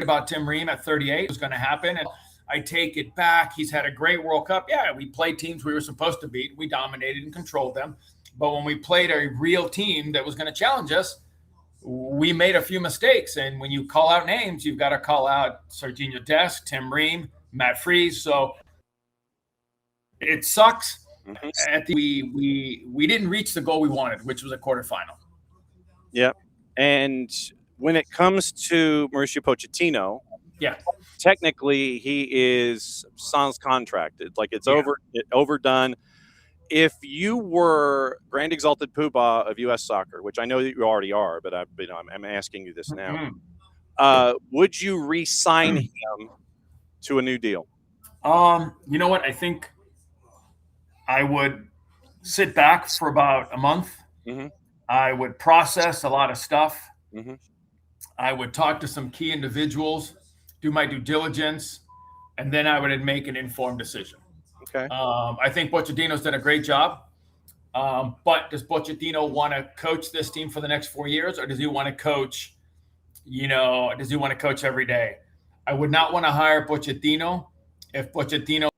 Speaker 7: about Tim Ream at 38. It was going to happen. And I take it back. He's had a great World Cup. Yeah, we played teams we were supposed to beat. We dominated and controlled them. But when we played a real team that was going to challenge us, we made a few mistakes. And when you call out names, you've got to call out Serginho Dest, Tim Ream, Matt Freese. So it sucks. Mm-hmm. We didn't reach the goal we wanted, which was a quarterfinal.
Speaker 1: Yeah. And when it comes to Mauricio Pochettino, technically he is sans contracted. Like it's overdone. If you were Grand Exalted Poobah of U.S. Soccer, which I know that you already are, but I'm asking you this now, would you re-sign him to a new deal?
Speaker 7: You know what? I think I would sit back for about a month.
Speaker 1: Mm-hmm.
Speaker 7: I would process a lot of stuff.
Speaker 1: Mm-hmm.
Speaker 7: I would talk to some key individuals, do my due diligence, and then I would make an informed decision.
Speaker 1: Okay.
Speaker 7: I think Pochettino's done a great job. But does Pochettino want to coach this team for the next 4 years, or does he want to coach, every day? I would not want to hire Pochettino if Pochettino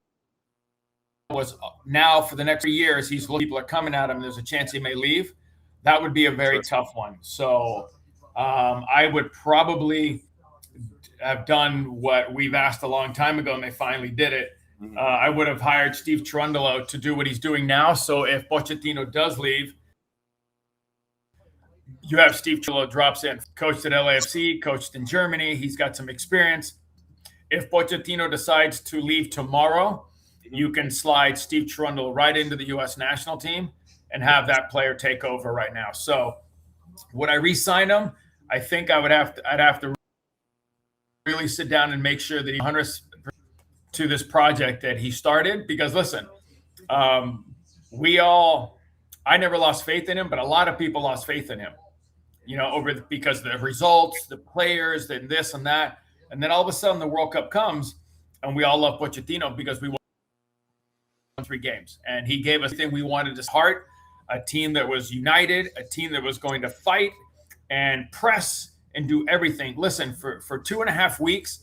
Speaker 7: was now for the next 3 years, people are coming at him. There's a chance he may leave. That would be a very tough one. So I would probably have done what we've asked a long time ago, and they finally did it. I would have hired Steve Cherundolo to do what he's doing now. So if Pochettino does leave, you have Steve Cherundolo drops in, coached at LAFC, coached in Germany. He's got some experience. If Pochettino decides to leave tomorrow, you can slide Steve Cherundolo right into the U.S. national team and have that player take over right now. So would I re-sign him? I think I'd have to really sit down and make sure that he 100% to this project that he started. Because listen, I never lost faith in him, but a lot of people lost faith in him, because the results, the players, and this and that. And then all of a sudden the World Cup comes and we all love Pochettino because we won 3 games. And he gave us everything we wanted, his heart, a team that was united, a team that was going to fight and press and do everything. Listen, for 2.5 weeks,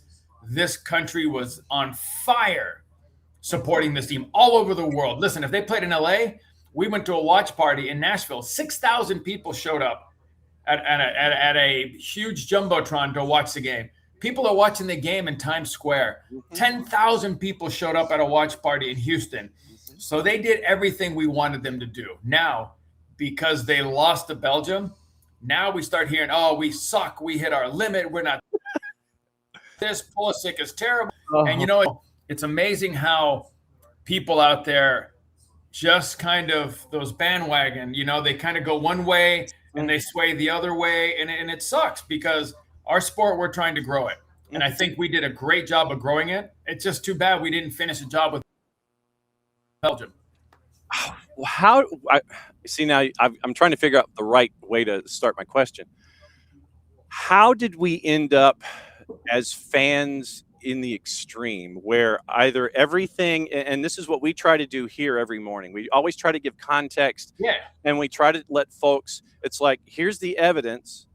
Speaker 7: this country was on fire supporting this team all over the world. Listen, if they played in LA, we went to a watch party in Nashville. 6,000 people showed up at a huge jumbotron to watch the game. People are watching the game in Times Square. 10,000 people showed up at a watch party in Houston. So they did everything we wanted them to do. Now, because they lost to Belgium, now we start hearing, oh, we suck. We hit our limit. We're not. This Pulisic is terrible. And, it's amazing how people out there just kind of those bandwagon, they kind of go one way and they sway the other way. And it sucks because our sport, we're trying to grow it. And I think we did a great job of growing it. It's just too bad we didn't finish the job with Belgium.
Speaker 1: how I see now I'm trying to figure out the right way to start my question. How did we end up as fans in the extreme where either everything, and this is what we try to do here every morning, we always try to give context,
Speaker 7: Yeah.
Speaker 1: and we try to let folks, it's like, here's the evidence,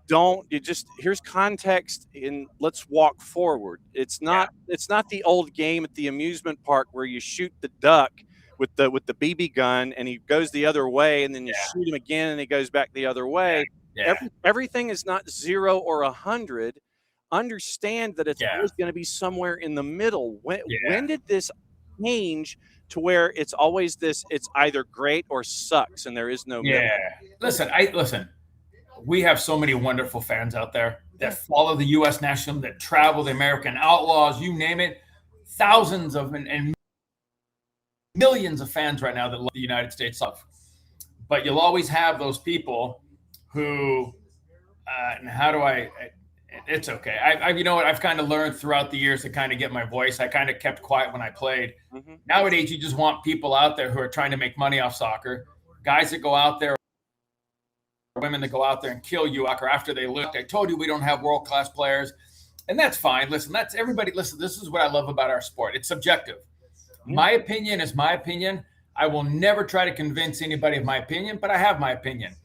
Speaker 1: don't you just, here's context, and let's walk forward. It's not the old game at the amusement park where you shoot the duck with the BB gun and he goes the other way, and then you shoot him again and he goes back the other way. Everything is not 0 or 100. Understand that it's always going to be somewhere in the middle. When did this change to where it's always this, it's either great or sucks and there is no middle?
Speaker 7: Listen, we have so many wonderful fans out there that follow the U.S. national, that travel, the American Outlaws, you name it. Thousands of and millions of fans right now that love the United States love. But you'll always have those people who, and how do it's okay. You know what? I've kind of learned throughout the years to kind of get my voice. I kind of kept quiet when I played.
Speaker 1: Mm-hmm.
Speaker 7: Nowadays, you just want people out there who are trying to make money off soccer, guys that go out there, women that go out there and kill you after they look. I told you we don't have world-class players, and that's fine. Listen, that's everybody. Listen, this is what I love about our sport. It's subjective. My opinion is my opinion. I will never try to convince anybody of my opinion, but I have my opinion.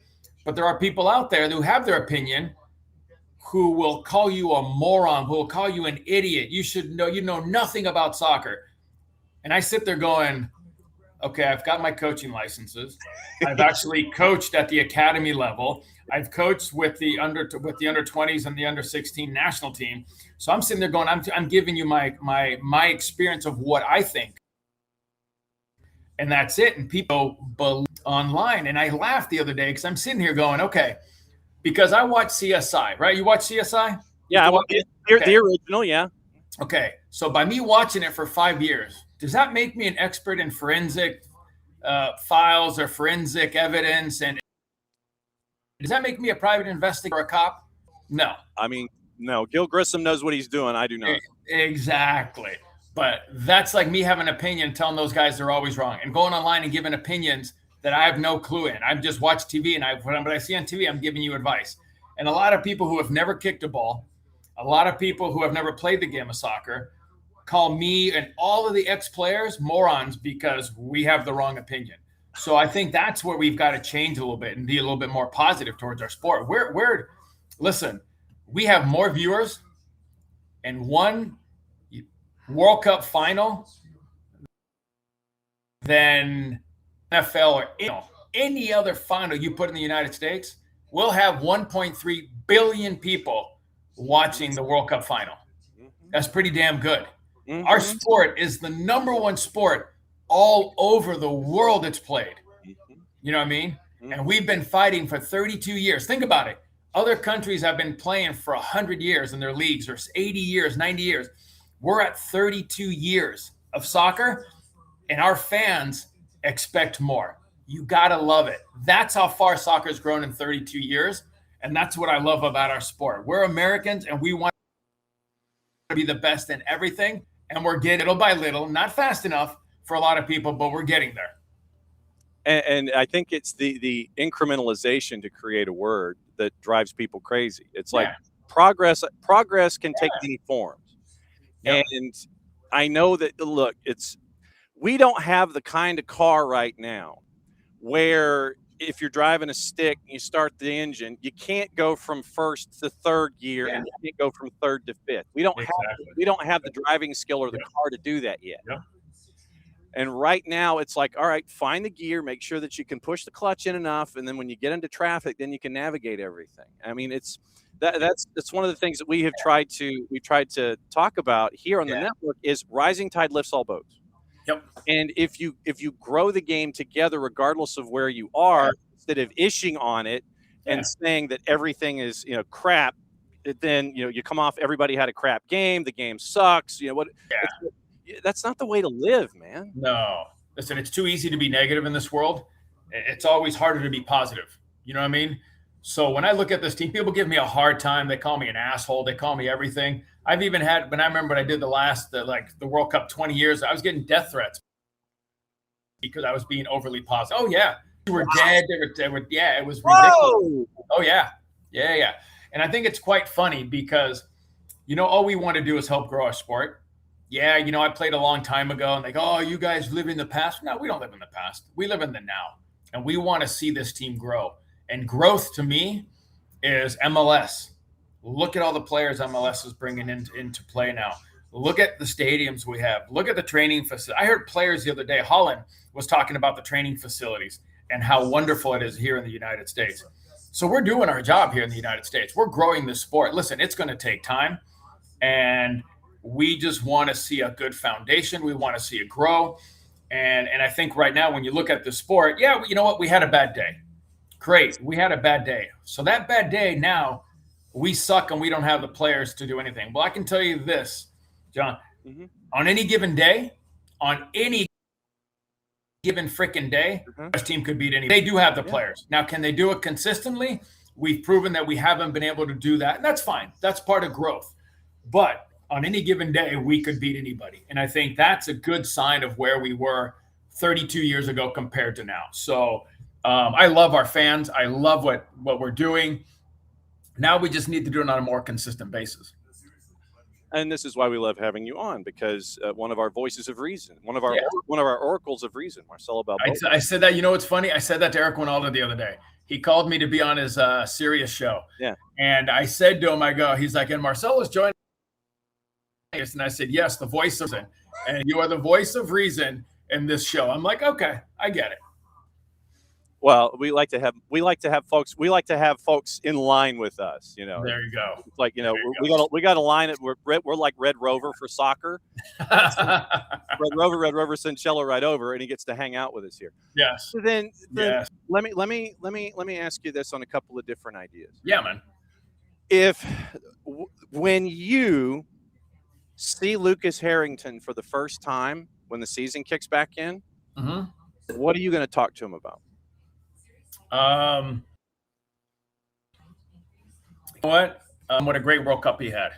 Speaker 7: But there are people out there who have their opinion who will call you a moron, who will call you an idiot. You know nothing about soccer. And I sit there going, okay, I've got my coaching licenses. I've actually coached at the academy level. I've coached with the under 20s and the under 16 national team. So I'm sitting there going, I'm giving you my experience of what I think. And that's it. And people believe online. And I laughed the other day because I'm sitting here going, okay, because I watch CSI, right? You watch CSI?
Speaker 1: Yeah, the original, yeah.
Speaker 7: Okay, so by me watching it for 5 years, does that make me an expert in forensic files or forensic evidence? And does that make me a private investigator or a cop? No.
Speaker 1: I mean, no. Gil Grissom knows what he's doing. I do not.
Speaker 7: Exactly. But that's like me having an opinion, telling those guys they're always wrong, and going online and giving opinions that I have no clue in. I've just watched TV, and what I see on TV, I'm giving you advice. And a lot of people who have never kicked a ball, a lot of people who have never played the game of soccer, call me and all of the ex-players morons because we have the wrong opinion. So I think that's where we've got to change a little bit and be a little bit more positive towards our sport. Listen, we have more viewers in one World Cup final than NFL or any other final you put in the United States. We'll have 1.3 billion people watching the World Cup final. That's pretty damn good. Mm-hmm. Our sport is the number one sport all over the world it's played. You know what I mean? Mm-hmm. And we've been fighting for 32 years. Think about it. Other countries have been playing for 100 years in their leagues, or 80 years, 90 years. We're at 32 years of soccer, and our fans expect more. You got to love it. That's how far soccer's grown in 32 years, and that's what I love about our sport. We're Americans, and we want to be the best in everything, and we're getting little by little, not fast enough for a lot of people, but we're getting there.
Speaker 1: And I think it's the incrementalization to create a word that drives people crazy. It's like progress can take many forms. Yep. And I know that, look, we don't have the kind of car right now where if you're driving a stick and you start the engine, you can't go from first to third gear and you can't go from third to fifth. We don't have the driving skill or the car to do that yet.
Speaker 7: Yeah.
Speaker 1: And right now it's like, all right, find the gear, make sure that you can push the clutch in enough, and then when you get into traffic, then you can navigate everything. I mean, that's one of the things that we tried to talk about here on the network is rising tide lifts all boats.
Speaker 7: Yep.
Speaker 1: And if you grow the game together, regardless of where you are, instead of ishing on it and saying that everything is crap, then you come off. Everybody had a crap game. The game sucks. That's not the way to live, man.
Speaker 7: No, listen, it's too easy to be negative in this world. It's always harder to be positive. You know what I mean? So when I look at this team, people give me a hard time. They call me an asshole. They call me everything. I've even had, when I remember when I did the World Cup 20 years, I was getting death threats. because I was being overly positive. Oh yeah, they were dead. They were. Yeah, it was ridiculous.
Speaker 1: Whoa!
Speaker 7: Oh yeah. And I think it's quite funny because, all we want to do is help grow our sport. Yeah, I played a long time ago, and they go, "Oh, you guys live in the past." No, we don't live in the past. We live in the now, and we want to see this team grow. And growth to me is MLS. Look at all the players MLS is bringing into play now. Look at the stadiums we have. Look at the training facility. I heard players the other day, Holland was talking about the training facilities and how wonderful it is here in the United States. So we're doing our job here in the United States. We're growing this sport. Listen, it's going to take time, and we just want to see a good foundation. We want to see it grow. And I think right now, when you look at the sport, yeah, you know what? We had a bad day. Great. We had a bad day. So that bad day, now we suck and we don't have the players to do anything. Well, I can tell you this, John, on any given day, on any given freaking day, this team could beat any. They do have the players. Now, can they do it consistently? We've proven that we haven't been able to do that. And that's fine. That's part of growth. But on any given day, we could beat anybody. And I think that's a good sign of where we were 32 years ago compared to now. So I love our fans. I love what we're doing. Now we just need to do it on a more consistent basis.
Speaker 1: And this is why we love having you on, because one of our voices of reason, one of our oracles of reason, Marcelo Balboa.
Speaker 7: I said that. What's funny? I said that to Eric Winalda the other day. He called me to be on his Sirius show. Yeah. And I said to him, he's like, and Marcelo's joining us. And I said, yes, the voice of reason. And you are the voice of reason in this show. I'm like, okay, I get it.
Speaker 1: Well, we like to have folks in line with us,
Speaker 7: There you go.
Speaker 1: It's like, we got a line at we're like Red Rover for soccer. Red Rover sends Cello right over, and he gets to hang out with us here.
Speaker 7: Yes.
Speaker 1: So then let me ask you this on a couple of different ideas.
Speaker 7: Yeah, man.
Speaker 1: When you see Lucas Harrington for the first time when the season kicks back in, what are you going to talk to him about?
Speaker 7: What a great World Cup he had.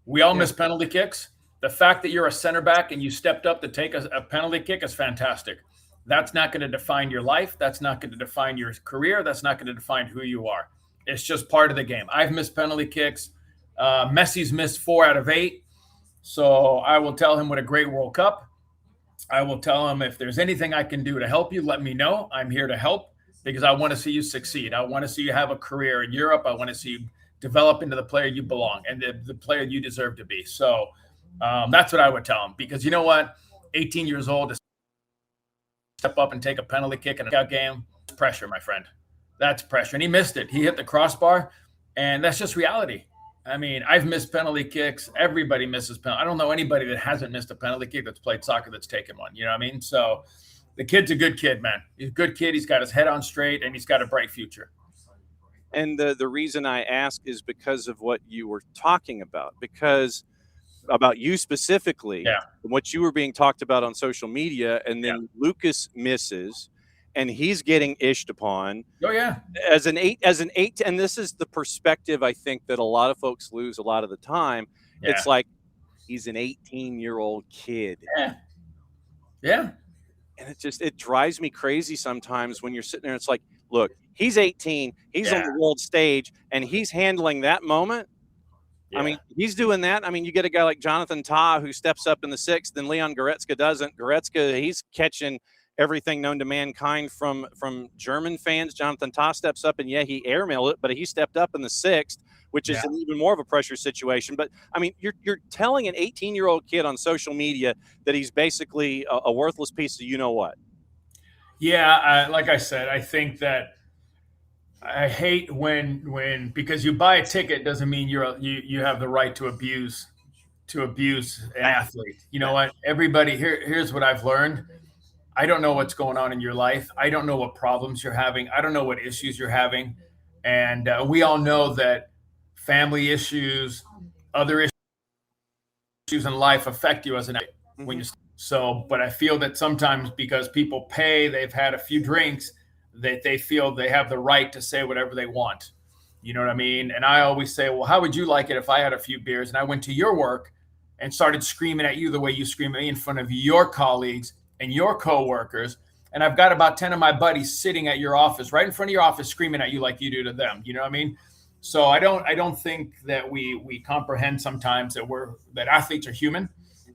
Speaker 7: We all miss penalty kicks. The fact that you're a center back and you stepped up to take a penalty kick is fantastic. That's not going to define your life. That's not going to define your career. That's not going to define who you are. It's just part of the game. I've missed penalty kicks. Messi's missed 4 out of 8. So I will tell him what a great World Cup. I will tell him, if there's anything I can do to help you, let me know. I'm here to help, because I want to see you succeed. I want to see you have a career in Europe. I want to see you develop into the player you belong and the player you deserve to be. So that's what I would tell him, because you know what? 18 years old to step up and take a penalty kick in a knockout game, it's pressure, my friend. That's pressure. And he missed it. He hit the crossbar, and that's just reality. I mean, I've missed penalty kicks. Everybody misses penalty. I don't know anybody that hasn't missed a penalty kick that's played soccer that's taken one. You know what I mean? So the kid's a good kid, man. He's a good kid. He's got his head on straight, and he's got a bright future.
Speaker 1: And the reason I ask is because of what you were talking about, because about you specifically, what you were being talked about on social media, and then Lucas misses, and he's getting ished upon.
Speaker 7: Oh yeah,
Speaker 1: as an eight, and this is the perspective I think that a lot of folks lose a lot of the time. Yeah. It's like he's an 18-year-old kid.
Speaker 7: Yeah.
Speaker 1: And it drives me crazy sometimes when you're sitting there. It's like, look, he's 18, he's on the world stage, and he's handling that moment. I mean, he's doing that. I mean, you get a guy like Jonathan Tah who steps up in the 6th, then Leon Goretzka doesn't. Goretzka, he's catching everything known to mankind from German fans. Jonathan Tah steps up, and he airmailed it, but he stepped up in the 6th, which is even more of a pressure situation. But I mean, you're telling an 18-year-old kid on social media that he's basically a worthless piece of you-know-what.
Speaker 7: Yeah, like I said, I think that I hate when because you buy a ticket doesn't mean you have the right to abuse an athlete. You know what? Everybody here's what I've learned. I don't know what's going on in your life. I don't know what problems you're having. I don't know what issues you're having. And we all know that family issues, other issues in life affect you as an athlete. But I feel that sometimes because people pay, they've had a few drinks, that they feel they have the right to say whatever they want. You know what I mean? And I always say, well, how would you like it if I had a few beers and I went to your work and started screaming at you the way you scream at me in front of your colleagues and your coworkers, and I've got about 10 of my buddies sitting at your office, right in front of your office, screaming at you like you do to them. You know what I mean? So I don't think that we comprehend sometimes that athletes are human.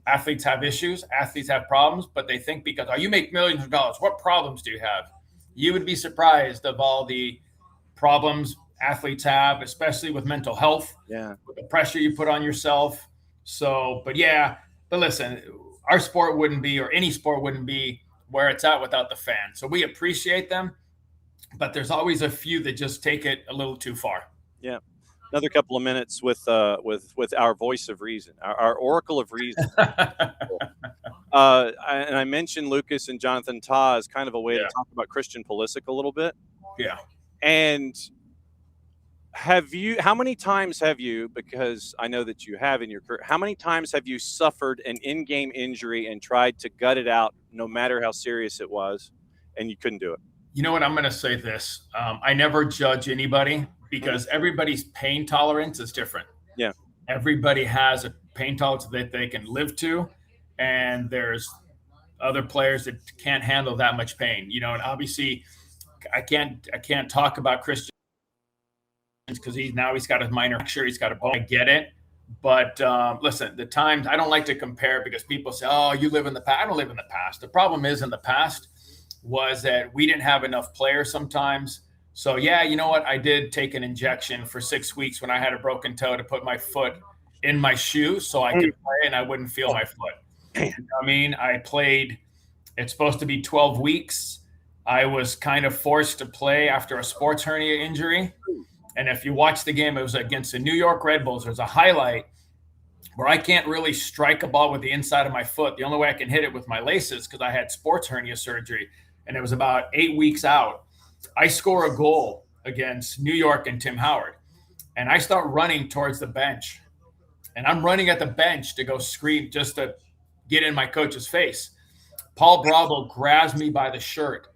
Speaker 7: Athletes have issues. Athletes have problems, but they think because you make millions of dollars, what problems do you have? You would be surprised of all the problems athletes have, especially with mental health.
Speaker 1: Yeah.
Speaker 7: With the pressure you put on yourself. So, but listen, our sport wouldn't be, or any sport wouldn't be where it's at without the fans. So we appreciate them, but there's always a few that just take it a little too far.
Speaker 1: Yeah. Another couple of minutes with our voice of reason, our oracle of reason. And I mentioned Lucas and Jonathan Tah as kind of a way to talk about Christian Pulisic a little bit.
Speaker 7: Yeah.
Speaker 1: And how many times have you, because I know that you have in your career, how many times have you suffered an in-game injury and tried to gut it out no matter how serious it was, and you couldn't do it?
Speaker 7: You know what? I'm going to say this. I never judge anybody because everybody's pain tolerance is different.
Speaker 1: Yeah.
Speaker 7: Everybody has a pain tolerance that they can live to. And there's other players that can't handle that much pain, and obviously I can't talk about Christian because he's got a minor fracture. He's got a bone. I get it. But listen, the times I don't like to compare because people say, oh, you live in the past. I don't live in the past. The problem is in the past was that we didn't have enough players sometimes. So, yeah, you know what? I did take an injection for 6 weeks when I had a broken toe to put my foot in my shoe so I could play and I wouldn't feel my foot. You know what I mean? I played. It's supposed to be 12 weeks. I was kind of forced to play after a sports hernia injury. And if you watch the game, it was against the New York Red Bulls. There's a highlight where I can't really strike a ball with the inside of my foot. The only way I can hit it with my laces because I had sports hernia surgery. And it was about 8 weeks out. I score a goal against New York and Tim Howard. And I start running towards the bench. And I'm running at the bench to go scream just to get in my coach's face. Paul Bravo grabs me by the shirt.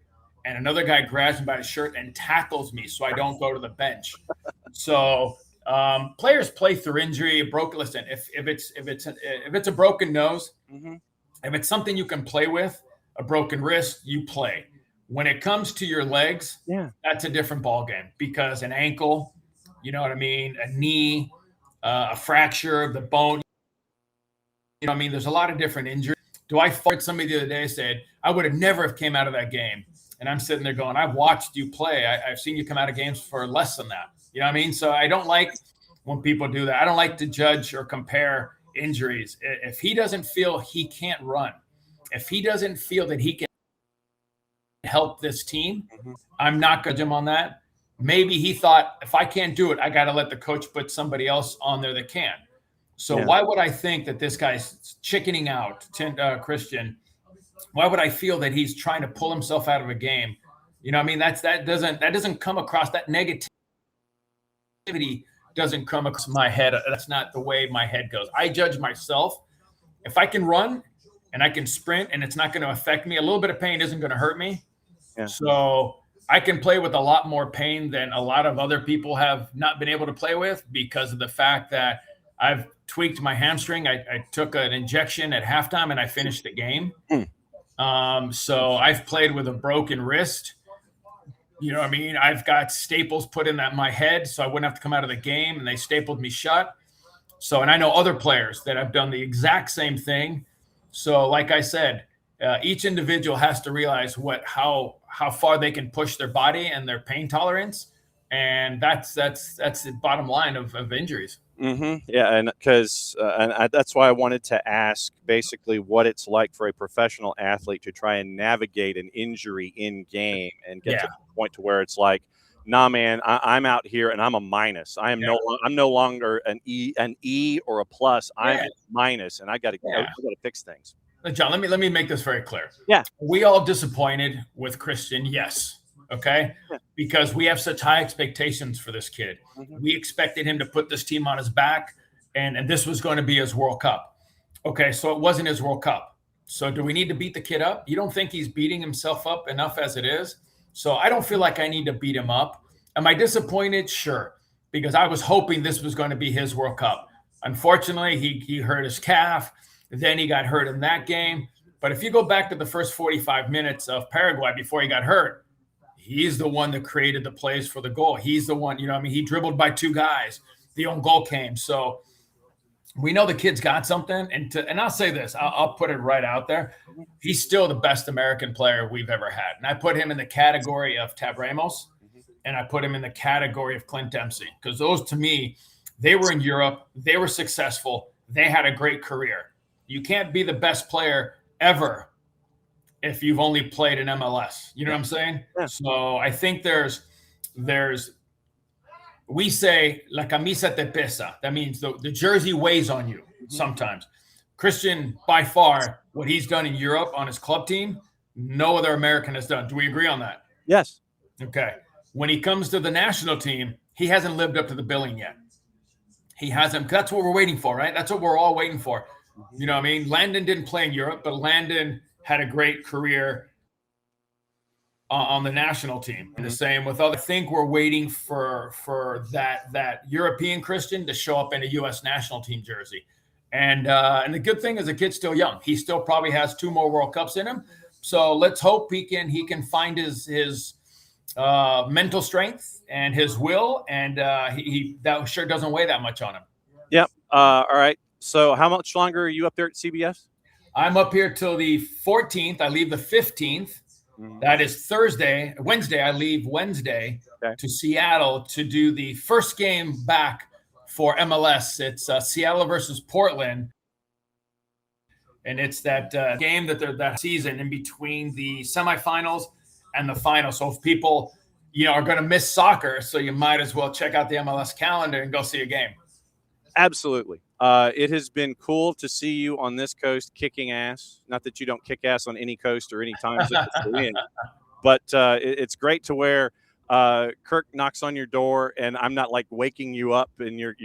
Speaker 7: And another guy grabs me by the shirt and tackles me so I don't go to the bench. So players play through injury. Listen, if it's a broken nose, if it's something you can play with, a broken wrist, you play. When it comes to your legs, that's a different ballgame because an ankle, you know what I mean, a knee, a fracture of the bone. You know what I mean? There's a lot of different injuries. Do I fight somebody the other day said, I would have never have came out of that game. And I'm sitting there going, I've watched you play. I've seen you come out of games for less than that. You know what I mean? So I don't like when people do that. I don't like to judge or compare injuries. If he doesn't feel he can't run, if he doesn't feel that he can help this team, I'm not going to judge him on that. Maybe he thought, if I can't do it, I got to let the coach put somebody else on there that can. So why would I think that this guy's chickening out, Christian? Why would I feel that he's trying to pull himself out of a game? You know what I mean? That doesn't come across, that negativity doesn't come across my head. That's not the way my head goes. I judge myself. If I can run and I can sprint and it's not going to affect me, a little bit of pain isn't going to hurt me. Yeah. So I can play with a lot more pain than a lot of other people have not been able to play with because of the fact that I've tweaked my hamstring. I took an injection at halftime and I finished the game. So I've played with a broken wrist. You know what I mean? I've got staples put in my head so I wouldn't have to come out of the game, and they stapled me shut. So, and I know other players that have done the exact same thing. So like I said, each individual has to realize how far they can push their body and their pain tolerance. And that's the bottom line of injuries.
Speaker 1: Yeah, and because that's why I wanted to ask basically what it's like for a professional athlete to try and navigate an injury in game and get to the point to where it's like, nah, man, I'm out here and I'm a minus. I'm no longer an E or a plus. I'm a minus, and I got to fix things.
Speaker 7: John, let me make this very clear.
Speaker 1: Yeah,
Speaker 7: we all disappointed with Christian. Yes. Okay. Because we have such high expectations for this kid. We expected him to put this team on his back, and this was going to be his World Cup. Okay. So it wasn't his World Cup. So do we need to beat the kid up? You don't think he's beating himself up enough as it is? So I don't feel like I need to beat him up. Am I disappointed? Sure. Because I was hoping this was going to be his World Cup. Unfortunately, he hurt his calf. Then he got hurt in that game. But if you go back to the first 45 minutes of Paraguay before he got hurt, he's the one that created the plays for the goal. He's the one, he dribbled by 2 guys. The own goal came. So we know the kid's got something. And I'll say this, I'll put it right out there. He's still the best American player we've ever had. And I put him in the category of Tab Ramos, and I put him in the category of Clint Dempsey, because those, to me, they were in Europe. They were successful. They had a great career. You can't be the best player ever if you've only played in MLS. You know what I'm saying? Yeah. So I think there's we say la camisa te pesa. That means the jersey weighs on you sometimes. Christian, by far, what he's done in Europe on his club team, no other American has done. Do we agree on that?
Speaker 1: Yes.
Speaker 7: Okay. When he comes to the national team, he hasn't lived up to the billing yet. He hasn't. That's what we're waiting for, right? That's what we're all waiting for. You know what I mean? Landon didn't play in Europe, but Landon had a great career on the national team. And the same with other. I think we're waiting for that European Christian to show up in a U.S. national team jersey. And the good thing is the kid's still young. He still probably has 2 more World Cups in him. So let's hope he can find his mental strength and his will, and he that sure doesn't weigh that much on him.
Speaker 1: Yep. All right. So how much longer are you up there at CBS?
Speaker 7: I'm up here till the 14th. I leave the 15th. That is Wednesday. I leave Wednesday to Seattle to do the first game back for MLS. It's Seattle versus Portland. And it's that game that season in between the semifinals and the final. So if people, are going to miss soccer, so you might as well check out the MLS calendar and go see a game.
Speaker 1: Absolutely. It has been cool to see you on this coast kicking ass. Not that you don't kick ass on any coast or any time zone you're in, but it's great to where Kirk knocks on your door and I'm not like waking you up and you're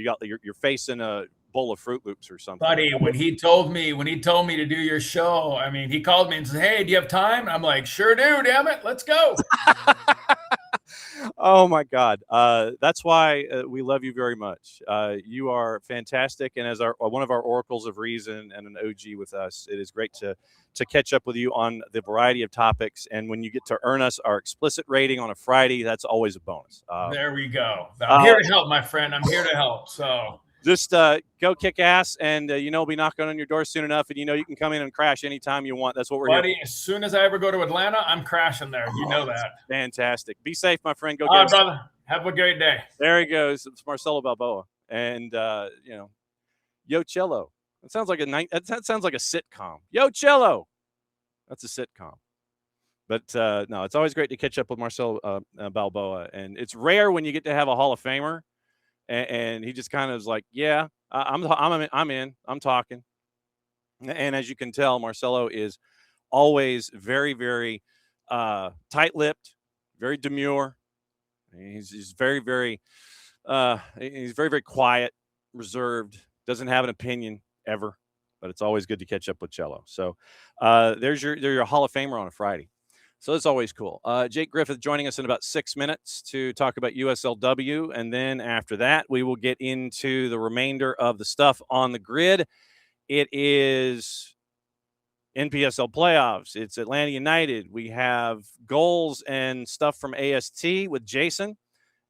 Speaker 1: facing a bowl of Fruit Loops or something.
Speaker 7: Buddy, when he told me to do your show, I mean, he called me and said, "Hey, do you have time?" I'm like, "Sure do, damn it, let's go."
Speaker 1: Oh my God. That's why we love you very much. You are fantastic. And as one of our oracles of reason and an OG with us, it is great to catch up with you on the variety of topics. And when you get to earn us our explicit rating on a Friday, that's always a bonus.
Speaker 7: There we go. I'm here to help, my friend. I'm here to help. So
Speaker 1: just go kick ass, and we'll be knocking on your door soon enough, and you can come in and crash anytime you want. That's what we're
Speaker 7: Buddy,
Speaker 1: here.
Speaker 7: As soon as I ever go to Atlanta, I'm crashing there. You know that.
Speaker 1: Fantastic. Be safe, my friend. Go
Speaker 7: All right, brother. Have a great day.
Speaker 1: There he goes. It's Marcelo Balboa, and Yo Cello. That sounds like that sounds like a sitcom. Yo Cello. That's a sitcom. But no, it's always great to catch up with Marcelo Balboa, and it's rare when you get to have a Hall of Famer. And he just kind of is like, yeah, I'm in, I'm talking. And as you can tell, Marcelo is always very, very tight-lipped, very demure. He's very, very, he's very, very quiet, reserved, doesn't have an opinion ever, but it's always good to catch up with Cello. So there's your Hall of Famer on a Friday. So that's always cool. Jake Griffith joining us in about 6 minutes to talk about USLW. And then after that, we will get into the remainder of the stuff on the grid. It is NPSL playoffs. It's Atlanta United. We have goals and stuff from AST with Jason.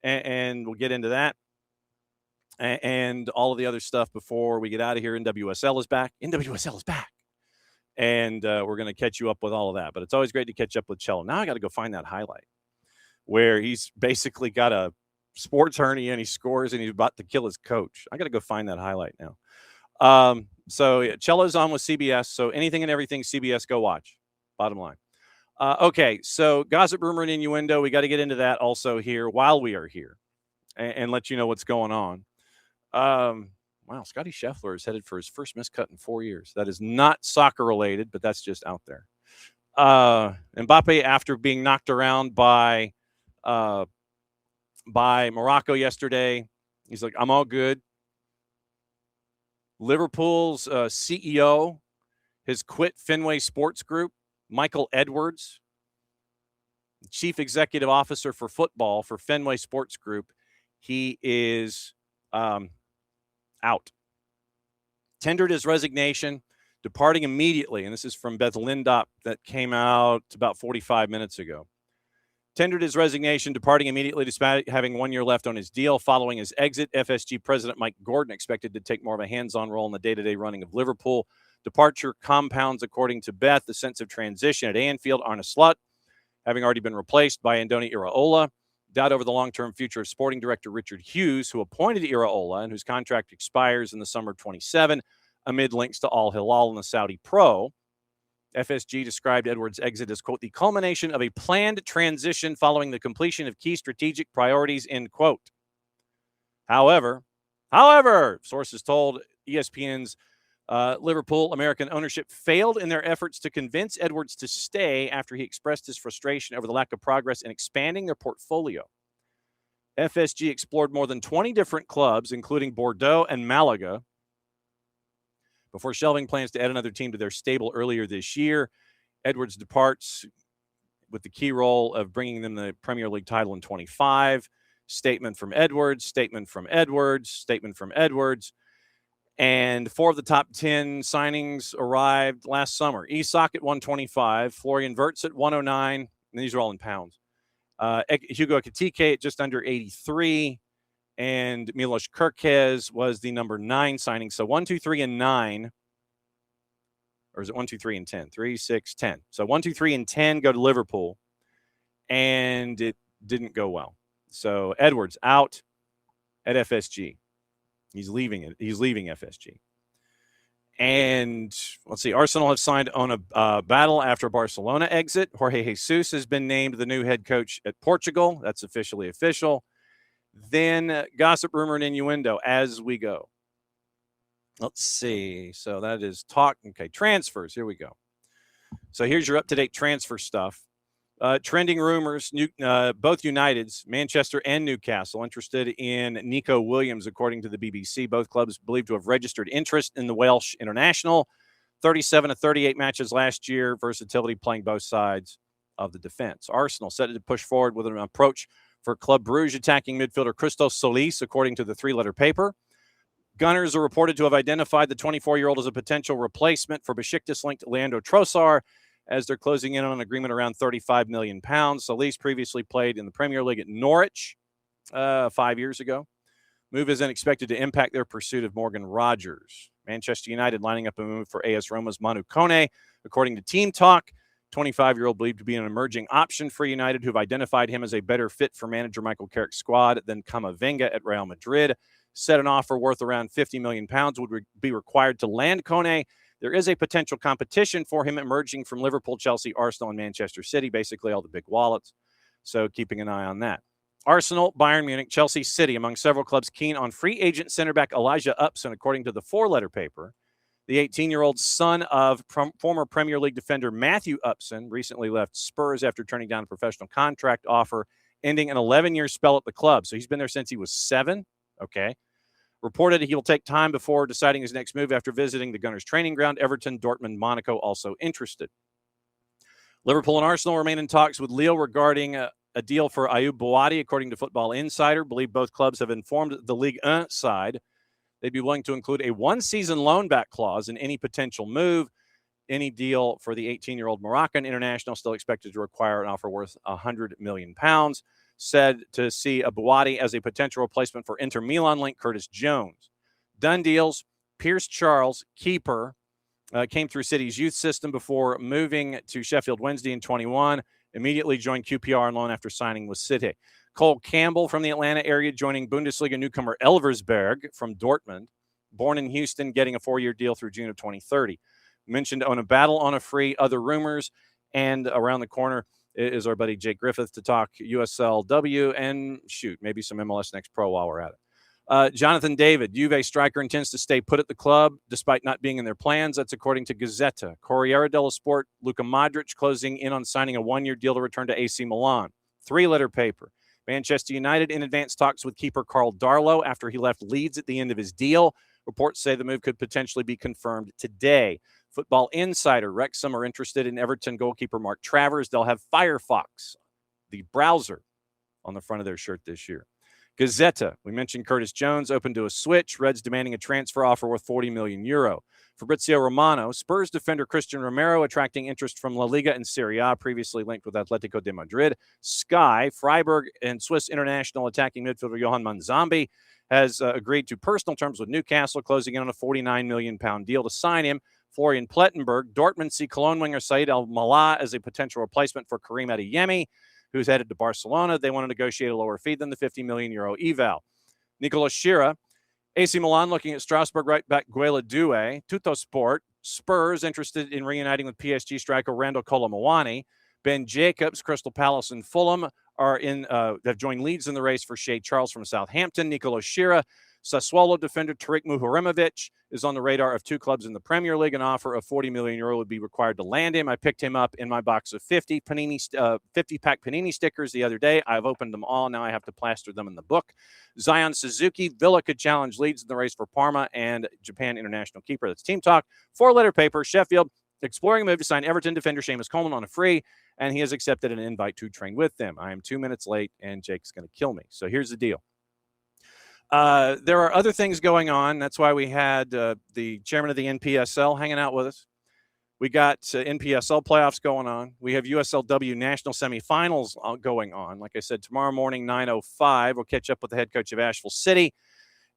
Speaker 1: And we'll get into that. And all of the other stuff before we get out of here. NWSL is back. NWSL is back. And we're going to catch you up with all of that. But it's always great to catch up with Cello. Now I got to go find that highlight where he's basically got a sports hernia and he scores and he's about to kill his coach. I got to go find that highlight now. So yeah, Cello's on with CBS. So anything and everything CBS, go watch. Bottom line. Okay, so gossip, rumor, and innuendo. We got to get into that also here while we are here and let you know what's going on. Wow, Scotty Scheffler is headed for his first miscut in 4 years. That is not soccer related, but that's just out there. Mbappe, after being knocked around by Morocco yesterday, he's like, I'm all good. Liverpool's CEO has quit Fenway Sports Group. Michael Edwards, Chief Executive Officer for football for Fenway Sports Group, he is out. Tendered his resignation departing immediately, and this is from Beth Lindop that came out about 45 minutes ago. Tendered his resignation, departing immediately despite having 1 year left on his deal. Following his exit, FSG President Mike Gordon expected to take more of a hands-on role in the day-to-day running of Liverpool. Departure compounds, according to Beth, the sense of transition at Anfield. Arne Slot, having already been replaced by Andoni Iraola. Doubt over the long-term future of sporting director Richard Hughes, who appointed Iraola and whose contract expires in the summer of 27, amid links to Al Hilal and the Saudi Pro. FSG described Edwards' exit as, quote, the culmination of a planned transition following the completion of key strategic priorities, end quote. However, sources told ESPN's Liverpool American ownership failed in their efforts to convince Edwards to stay after he expressed his frustration over the lack of progress in expanding their portfolio. FSG explored more than 20 different clubs, including Bordeaux and Malaga, before shelving plans to add another team to their stable earlier this year. Edwards departs with the key role of bringing them the Premier League title in 25. Statement from Edwards. And 4 of the top 10 signings arrived last summer. Isak at 125, Florian Wirtz at 109, and these are all in pounds. Hugo Ekitike at just under 83, and Milos Kerkez was the number 9 signing. So 1, 2, 3, and 9. Or is it 1, 2, 3, and 10? 3, 6, 10. So 1, 2, 3, and 10 go to Liverpool, and it didn't go well. So Edwards out at FSG. He's leaving it. He's leaving FSG. And let's see, Arsenal have signed on a battle after Barcelona exit. Jorge Jesus has been named the new head coach at Portugal. That's officially official. Then gossip, rumor, and innuendo as we go. Let's see. So that is talk. Okay, transfers. Here we go. So here's your up-to-date transfer stuff. Trending rumors, both Uniteds, Manchester and Newcastle, interested in Nico Williams, according to the BBC. Both clubs believed to have registered interest in the Welsh international. 37 of 38 matches last year, versatility playing both sides of the defense. Arsenal set to push forward with an approach for Club Brugge attacking midfielder Christos Solis, according to the three-letter paper. Gunners are reported to have identified the 24-year-old as a potential replacement for Besiktas-linked Leandro Trossard, as they're closing in on an agreement around £35 million. Solis previously played in the Premier League at Norwich 5 years ago. Move isn't expected to impact their pursuit of Morgan Rogers. Manchester United lining up a move for AS Roma's Manu Kone. According to Team Talk, 25-year-old believed to be an emerging option for United, who've identified him as a better fit for manager Michael Carrick's squad than Camavinga at Real Madrid. Said an offer worth around £50 million would be required to land Kone. There is a potential competition for him emerging from Liverpool, Chelsea, Arsenal, and Manchester City, basically all the big wallets. So keeping an eye on that. Arsenal, Bayern Munich, Chelsea, City, among several clubs keen on free agent center back Elijah Upson, according to the four-letter paper. The 18-year-old son of former Premier League defender Matthew Upson recently left Spurs after turning down a professional contract offer, ending an 11-year spell at the club. So he's been there since he was 7. Okay. Reported he will take time before deciding his next move after visiting the Gunners' training ground. Everton, Dortmund, Monaco also interested. Liverpool and Arsenal remain in talks with Lille regarding a deal for Ayoub Bouadi, according to Football Insider. Believe both clubs have informed the Ligue 1 side they'd be willing to include a one-season loan-back clause in any potential move. Any deal for the 18-year-old Moroccan international still expected to require an offer worth £100 million. Said to see a Bouadi as a potential replacement for Inter Milan link Curtis Jones. Done deals. Pierce Charles, keeper, came through City's youth system before moving to Sheffield Wednesday in 21. Immediately joined QPR on loan after signing with City. Cole Campbell from the Atlanta area joining Bundesliga newcomer Elversberg from Dortmund. Born in Houston, getting a 4-year deal through June of 2030. Mentioned on a battle on a free, other rumors, and around the corner is our buddy Jake Griffith to talk USLW and maybe some MLS NEXT Pro while we're at it. Jonathan David, Juve striker, intends to stay put at the club despite not being in their plans. That's according to Gazzetta. Corriere dello Sport, Luka Modric closing in on signing a 1-year deal to return to AC Milan. Three-letter paper. Manchester United in advanced talks with keeper Carl Darlow after he left Leeds at the end of his deal. Reports say the move could potentially be confirmed today. Football Insider, Wrexham are interested in Everton goalkeeper Mark Travers. They'll have Firefox, the browser, on the front of their shirt this year. Gazzetta, we mentioned Curtis Jones open to a switch. Reds demanding a transfer offer worth €40 million. Fabrizio Romano, Spurs defender Christian Romero attracting interest from La Liga and Serie A, previously linked with Atletico de Madrid. Sky, Freiburg and Swiss international attacking midfielder Johan Manzambi has agreed to personal terms with Newcastle, closing in on a £49 million deal to sign him. Florian Plettenberg, Dortmund see Cologne winger Said Al-Mallah as a potential replacement for Karim Adeyemi, who's headed to Barcelona. They want to negotiate a lower fee than the €50 million eval. Nicolas Schira, AC Milan looking at Strasbourg right back Guela Due. Tuttosport, Spurs interested in reuniting with PSG striker Randall Colomawani. Ben Jacobs, Crystal Palace and Fulham have joined Leeds in the race for Shea Charles from Southampton. Nicolas Schira, Sassuolo defender Tariq Muharremovich is on the radar of two clubs in the Premier League. An offer of €40 million would be required to land him. I picked him up in my box of 50 50-pack Panini stickers the other day. I've opened them all. Now I have to plaster them in the book. Zion Suzuki, Villa could challenge Leeds in the race for Parma and Japan international keeper. That's Team Talk. 4-letter paper, Sheffield exploring a move to sign Everton defender Seamus Coleman on a free, and he has accepted an invite to train with them. I am 2 minutes late, and Jake's going to kill me. So here's the deal. There are other things going on. That's why we had the chairman of the NPSL hanging out with us. We got NPSL playoffs going on. We have USLW national semifinals going on. Like I said, tomorrow morning, 9:05, we'll catch up with the head coach of Asheville City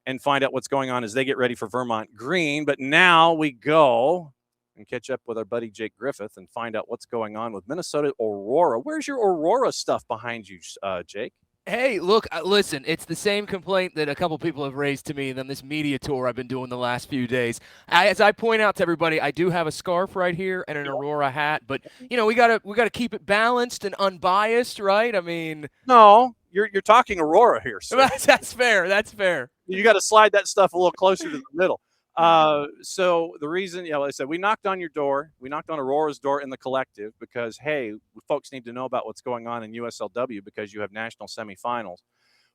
Speaker 1: and find out what's going on as they get ready for Vermont Green. But now we go and catch up with our buddy Jake Griffith and find out what's going on with Minnesota Aurora. Where's your Aurora stuff behind you, Jake?
Speaker 8: Hey, look, listen, it's the same complaint that a couple people have raised to me on this media tour I've been doing the last few days. As I point out to everybody, I do have a scarf right here and an Aurora hat, but you know, we gotta keep it balanced and unbiased, right? I mean,
Speaker 1: no, you're talking Aurora here, sir.
Speaker 8: That's fair. That's fair.
Speaker 1: You got to slide that stuff a little closer to the middle. So the reason, like I said, we knocked on your door. We knocked on Aurora's door in the collective because, hey, folks need to know about what's going on in USLW because you have national semifinals.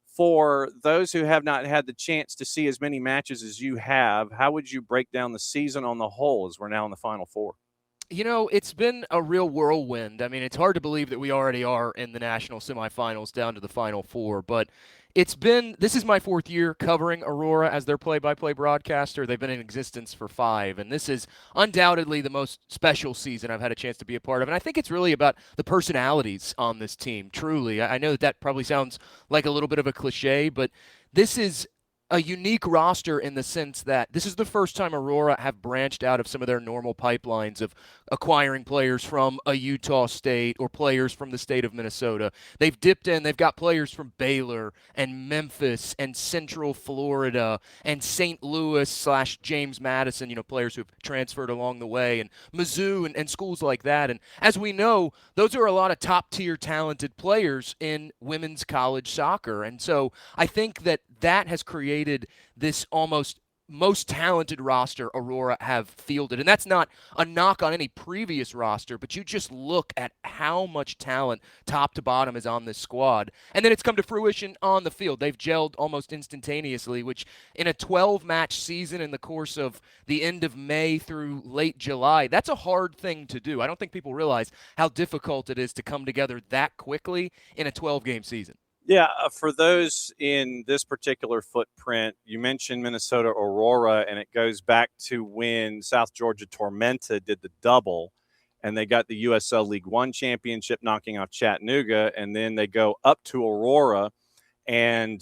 Speaker 1: For those who have not had the chance to see as many matches as you have, how would you break down the season on the whole as we're now in the Final Four?
Speaker 8: You know, it's been a real whirlwind. I mean, it's hard to believe that we already are in the national semifinals down to the Final Four, but this is my 4th year covering Aurora as their play-by-play broadcaster. They've been in existence for 5, and this is undoubtedly the most special season I've had a chance to be a part of. And I think it's really about the personalities on this team, truly. I know that probably sounds like a little bit of a cliche, but this is a unique roster in the sense that this is the first time Aurora have branched out of some of their normal pipelines of acquiring players from a Utah State or players from the state of Minnesota. They've dipped in. They've got players from Baylor and Memphis and Central Florida and St. Louis / James Madison, players who have transferred along the way, and Mizzou and schools like that. And as we know, those are a lot of top-tier talented players in women's college soccer. And so I think that has created this almost most talented roster Aurora have fielded. And that's not a knock on any previous roster, but you just look at how much talent top to bottom is on this squad. And then it's come to fruition on the field. They've gelled almost instantaneously, which in a 12-match season in the course of the end of May through late July, that's a hard thing to do. I don't think people realize how difficult it is to come together that quickly in a 12-game season.
Speaker 1: Yeah, for those in this particular footprint, you mentioned Minnesota Aurora, and it goes back to when South Georgia Tormenta did the double, and they got the USL League One championship, knocking off Chattanooga, and then they go up to Aurora and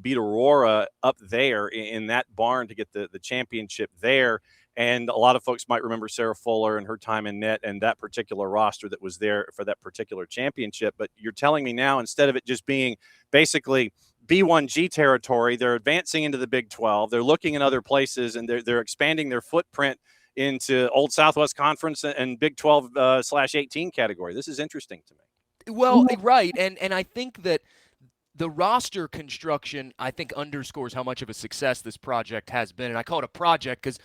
Speaker 1: beat Aurora up there in that barn to get the championship there. And a lot of folks might remember Sarah Fuller and her time in net and that particular roster that was there for that particular championship. But you're telling me now, instead of it just being basically B1G territory, they're advancing into the Big 12. They're looking in other places, and they're expanding their footprint into Old Southwest Conference and Big 12/18 category. This is interesting to me.
Speaker 8: Well, right. And I think that the roster construction, I think, underscores how much of a success this project has been. And I call it a project because,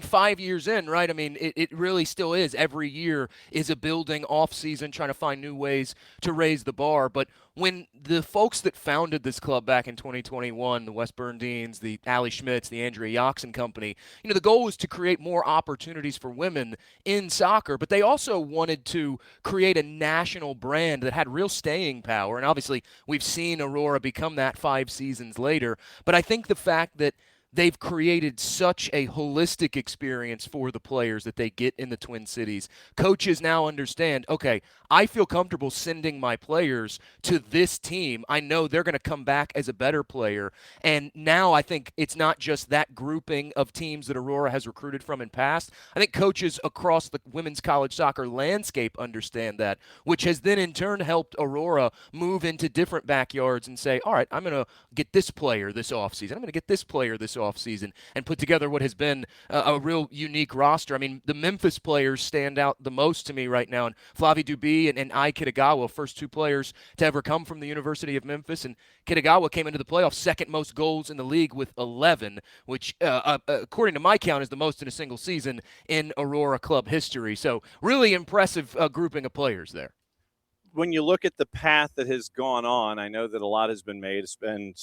Speaker 8: 5 years in, right? I mean, it really still is. Every year is a building off season, trying to find new ways to raise the bar. But when the folks that founded this club back in 2021, the Wes Berndeens, the Allie Schmitz, the Andrea Yox Company, the goal was to create more opportunities for women in soccer, but they also wanted to create a national brand that had real staying power. And obviously, we've seen Aurora become that 5 seasons later. But I think the fact that they've created such a holistic experience for the players that they get in the Twin Cities. Coaches now understand, okay, I feel comfortable sending my players to this team. I know they're going to come back as a better player. And now I think it's not just that grouping of teams that Aurora has recruited from in past. I think coaches across the women's college soccer landscape understand that, which has then in turn helped Aurora move into different backyards and say, all right, I'm going to get this player this offseason. I'm going to get this player this offseason, and put together what has been a real unique roster. I mean, the Memphis players stand out the most to me right now, and Flavie Duby and Ai Kitagawa, first 2 players to ever come from the University of Memphis, and Kitagawa came into the playoffs second most goals in the league with 11, which according to my count is the most in a single season in Aurora club history. So really impressive grouping of players there.
Speaker 1: When you look at the path that has gone on, I know that a lot has been made. It's been,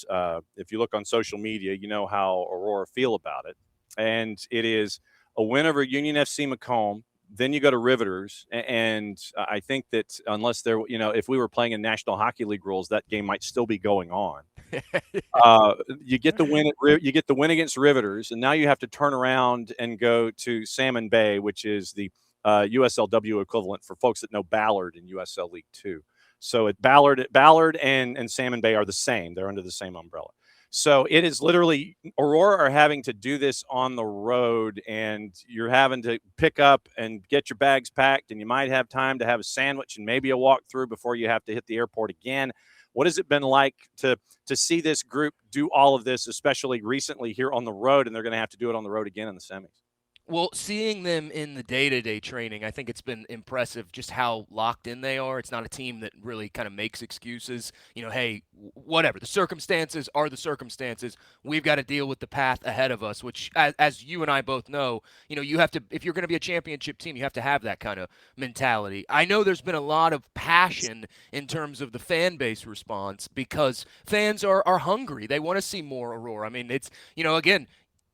Speaker 1: if you look on social media, you know how Aurora feel about it. And it is a win over Union FC Macomb. Then you go to Riveters. And I think that unless there, if we were playing in National Hockey League rules, that game might still be going on. You get the win against Riveters. And now you have to turn around and go to Salmon Bay, which is the USLW equivalent for folks that know Ballard in USL League 2. So Ballard and Salmon Bay are the same. They're under the same umbrella. So it is literally Aurora are having to do this on the road, and you're having to pick up and get your bags packed, and you might have time to have a sandwich and maybe a walkthrough before you have to hit the airport again. What has it been like to see this group do all of this, especially recently here on the road, and they're going to have to do it on the road again in the semis?
Speaker 8: Well, seeing them in the day-to-day training, I think it's been impressive just how locked in they are. It's not a team that really kind of makes excuses. Hey, whatever. The circumstances are the circumstances. We've got to deal with the path ahead of us, which, as you and I both know, you have to, if you're going to be a championship team, you have to have that kind of mentality. I know there's been a lot of passion in terms of the fan base response because fans are hungry. They want to see more Aurora. I mean, it's, again,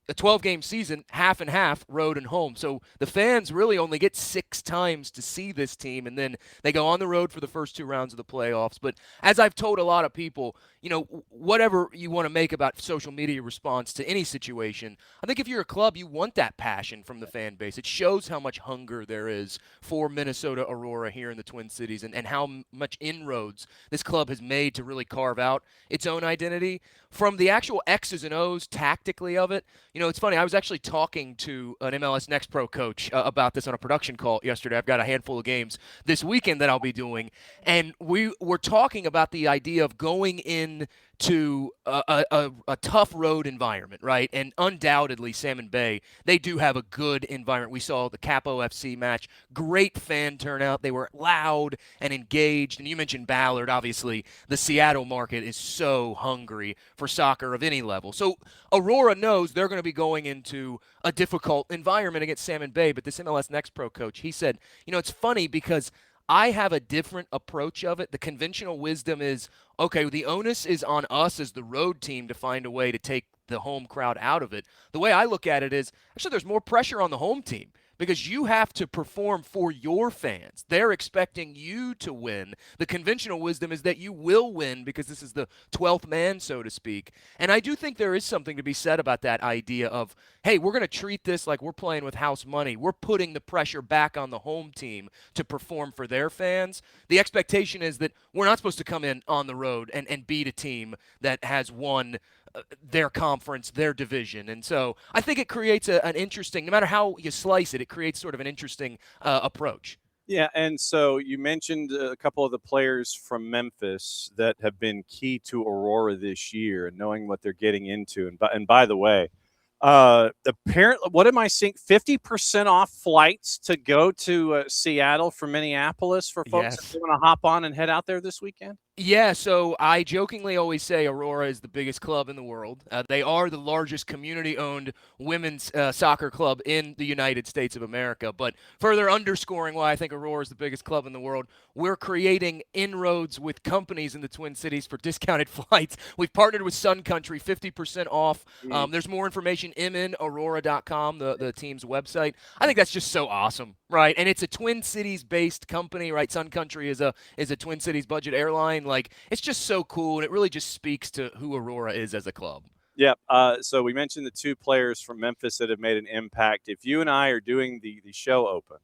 Speaker 8: a 12-game season, half and half, road and home. So the fans really only get 6 times to see this team, and then they go on the road for the first 2 rounds of the playoffs. But as I've told a lot of people, whatever you want to make about social media response to any situation, I think if you're a club, you want that passion from the fan base. It shows how much hunger there is for Minnesota Aurora here in the Twin Cities and how much inroads this club has made to really carve out its own identity. From the actual X's and O's tactically of it, it's funny. I was actually talking to an MLS NEXT Pro coach about this on a production call yesterday. I've got a handful of games this weekend that I'll be doing, and we were talking about the idea of going in to a tough road environment, right? And undoubtedly, Salmon Bay, they do have a good environment. We saw the Capo FC match, great fan turnout. They were loud and engaged. And you mentioned Ballard. Obviously, the Seattle market is so hungry for soccer of any level. So Aurora knows they're going to be going into a difficult environment against Salmon Bay. But this MLS NEXT Pro coach, he said, it's funny because I have a different approach of it. The conventional wisdom is, okay, the onus is on us as the road team to find a way to take the home crowd out of it. The way I look at it is, actually, there's more pressure on the home team because you have to perform for your fans. They're expecting you to win. The conventional wisdom is that you will win because this is the 12th man, so to speak. And I do think there is something to be said about that idea of, hey, we're going to treat this like we're playing with house money. We're putting the pressure back on the home team to perform for their fans. The expectation is that we're not supposed to come in on the road and beat a team that has won their conference, their division. And so I think it creates an interesting, no matter how you slice it, it creates sort of an interesting approach.
Speaker 1: Yeah, and so you mentioned a couple of the players from Memphis that have been key to Aurora this year and knowing what they're getting into. And by the way, apparently, what am I seeing? 50% off flights to go to Seattle from Minneapolis for folks
Speaker 8: Yes.
Speaker 1: that want to hop on and head out there this weekend?
Speaker 8: Yeah, so I jokingly always say Aurora is the biggest club in the world. They are the largest community-owned women's soccer club in the United States of America. But further underscoring why I think Aurora is the biggest club in the world, we're creating inroads with companies in the Twin Cities for discounted flights. We've partnered with Sun Country, 50% off. There's more information, mnaurora.com, the team's website. I think that's just so awesome, right? And it's a Twin Cities-based company, right? Sun Country is a Twin Cities budget airline. Like, it's just so cool, and it really just speaks to who Aurora is as a club.
Speaker 1: Yep. So we mentioned the two players from Memphis that have made an impact. If you and I are doing the show open,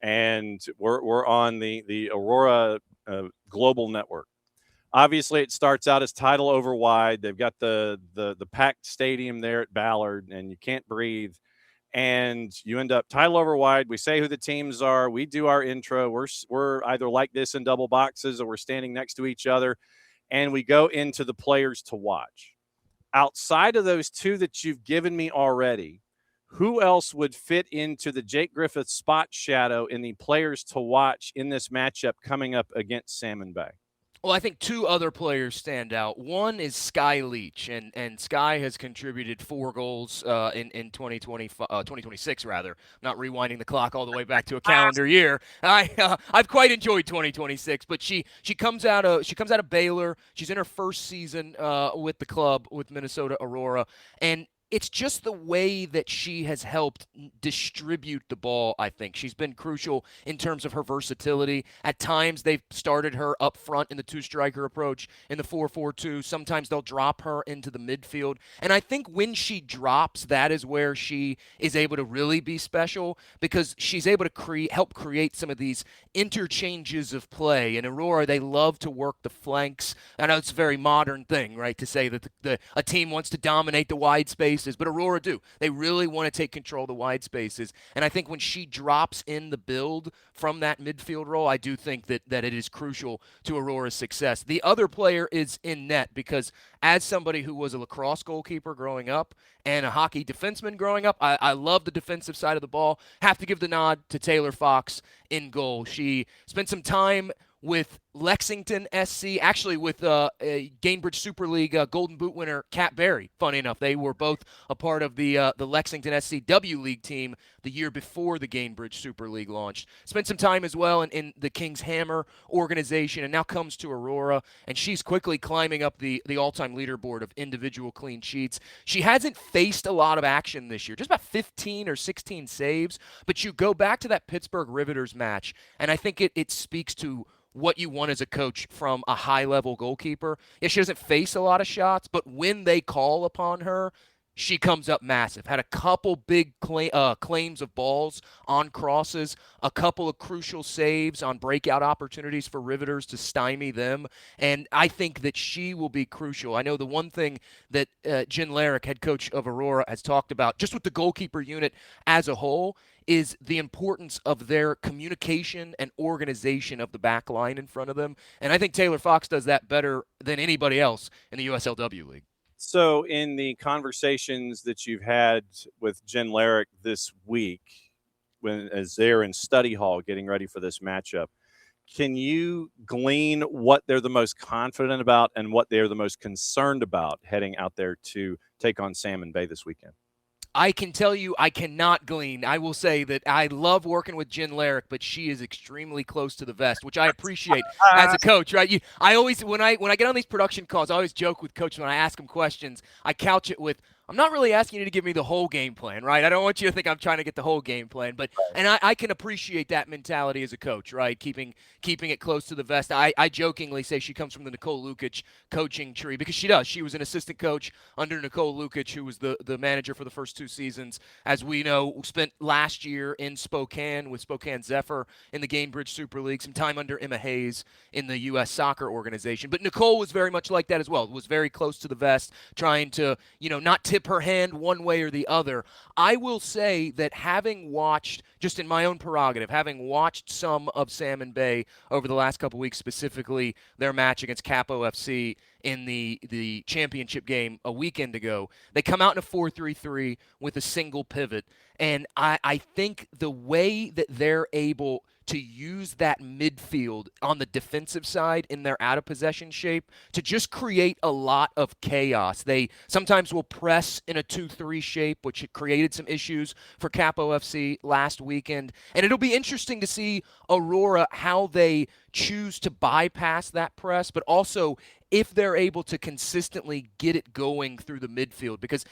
Speaker 1: and we're on the Aurora Global Network, obviously it starts out as title over wide. They've got the packed stadium there at Ballard, and you can't breathe. And you end up title over wide. We say who the teams are. We do our intro. We're either like this in double boxes or we're standing next to each other. And we go into the players to watch. Outside of those two that you've given me already, who else would fit into the Jake Griffith spot shadow in the players to watch in this matchup coming up against Salmon Bay?
Speaker 8: Well, I think two other players stand out. One is Sky Leach, and Sky has contributed 4 goals in 2026 rather. Not rewinding the clock all the way back to a calendar year. I've quite enjoyed 2026, but she comes out of Baylor. She's in her first season with the club with Minnesota Aurora, and it's just the way that she has helped distribute the ball, I think. She's been crucial in terms of her versatility. At times, they've started her up front in the two-striker approach in the 4-4-2. Sometimes they'll drop her into the midfield. And I think when she drops, that is where she is able to really be special because she's able to help create some of these interchanges of play. In Aurora, they love to work the flanks. I know it's a very modern thing, right, to say that a team wants to dominate the wide space. But Aurora do. They really want to take control of the wide spaces. And I think when she drops in the build from that midfield role, I do think that it is crucial to Aurora's success. The other player is in net because as somebody who was a lacrosse goalkeeper growing up and a hockey defenseman growing up, I love the defensive side of the ball. Have to give the nod to Taylor Fox in goal. She spent some time with Lexington SC, actually with Gainbridge Super League Golden Boot winner Kat Berry. Funny enough, they were both a part of the Lexington SC W League team the year before the Gainbridge Super League launched. Spent some time as well in the King's Hammer organization, and now comes to Aurora, and she's quickly climbing up the all-time leaderboard of individual clean sheets. She hasn't faced a lot of action this year, just about 15 or 16 saves, but you go back to that Pittsburgh Riveters match, and I think it speaks to what you want as a coach from a high-level goalkeeper. Yeah, she doesn't face a lot of shots, but when they call upon her, she comes up massive. Had a couple big claims of balls on crosses, a couple of crucial saves on breakout opportunities for Riveters to stymie them, and I think that she will be crucial. I know the one thing that Jen Larrick, head coach of Aurora, has talked about, just with the goalkeeper unit as a whole, is the importance of their communication and organization of the back line in front of them. And I think Taylor Fox does that better than anybody else in the USLW League.
Speaker 1: So in the conversations that you've had with Jen Larrick this week, as they're in study hall getting ready for this matchup, can you glean what they're the most confident about and what they're the most concerned about heading out there to take on Salmon Bay this weekend?
Speaker 8: I can tell you I cannot glean. I will say that I love working with Jen Larrick, but she is extremely close to the vest, which I appreciate as a coach, right? I always, when I get on these production calls, I always joke with coaches when I ask them questions, I couch it with, I'm not really asking you to give me the whole game plan, right? I don't want you to think I'm trying to get the whole game plan, but and I can appreciate that mentality as a coach, right? Keeping it close to the vest. I jokingly say she comes from the Nicole Lukic coaching tree because she does. She was an assistant coach under Nicole Lukic, who was the manager for the first 2 seasons. As we know, spent last year in Spokane with Spokane Zephyr in the Gainbridge Super League, some time under Emma Hayes in the U.S. Soccer organization. But Nicole was very much like that as well. Was very close to the vest, trying to, not tip her hand one way or the other. I will say that having watched, just in my own prerogative, having watched some of Salmon Bay over the last couple weeks, specifically their match against Capo FC in the championship game a weekend ago, they come out in a 4-3-3 with a single pivot. And I think the way that they're able to use that midfield on the defensive side in their out of possession shape to just create a lot of chaos. They sometimes will press in a 2-3 shape, which created some issues for Capo FC last weekend. And it'll be interesting to see Aurora how they choose to bypass that press, but also if they're able to consistently get it going through the midfield. Because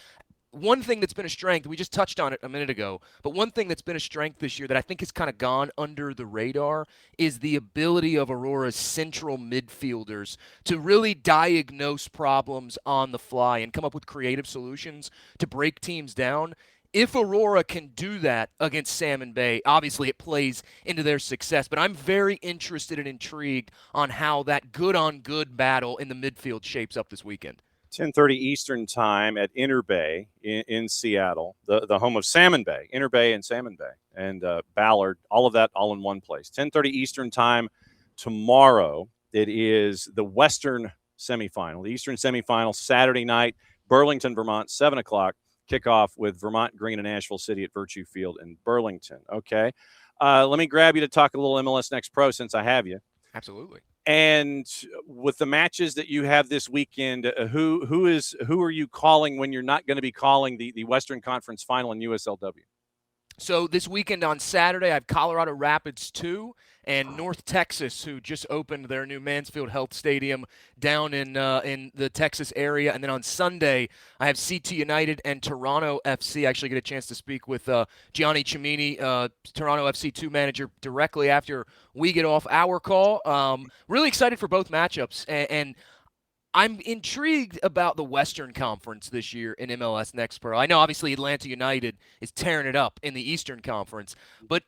Speaker 8: one thing that's been a strength, we just touched on it a minute ago, but one thing that's been a strength this year that I think has kind of gone under the radar is the ability of Aurora's central midfielders to really diagnose problems on the fly and come up with creative solutions to break teams down. If Aurora can do that against Salmon Bay, obviously it plays into their success, but I'm very interested and intrigued on how that good-on-good battle in the midfield shapes up this weekend.
Speaker 1: 10:30 Eastern time at Inter Bay in Seattle, the home of Salmon Bay, Inter Bay and Salmon Bay, and Ballard, all of that all in one place. 10:30 Eastern time tomorrow. It is the Western semifinal, the Eastern semifinal, Saturday night, Burlington, Vermont, 7 o'clock. Kickoff with Vermont Green and Nashville City at Virtue Field in Burlington. Okay. Let me grab you to talk a little MLS Next Pro since I have you.
Speaker 8: Absolutely.
Speaker 1: And with the matches that you have this weekend, who are you calling when you're not going to be calling the Western Conference Final in USLW?
Speaker 8: So this weekend on Saturday, I have Colorado Rapids 2 and North Texas, who just opened their new Mansfield Health Stadium down in the Texas area. And then on Sunday, I have CT United and Toronto FC. I actually get a chance to speak with Gianni Cimini, Toronto FC 2 manager, directly after we get off our call. Really excited for both matchups. And I'm intrigued about the Western Conference this year in MLS Next Pro. I know, obviously, Atlanta United is tearing it up in the Eastern Conference, but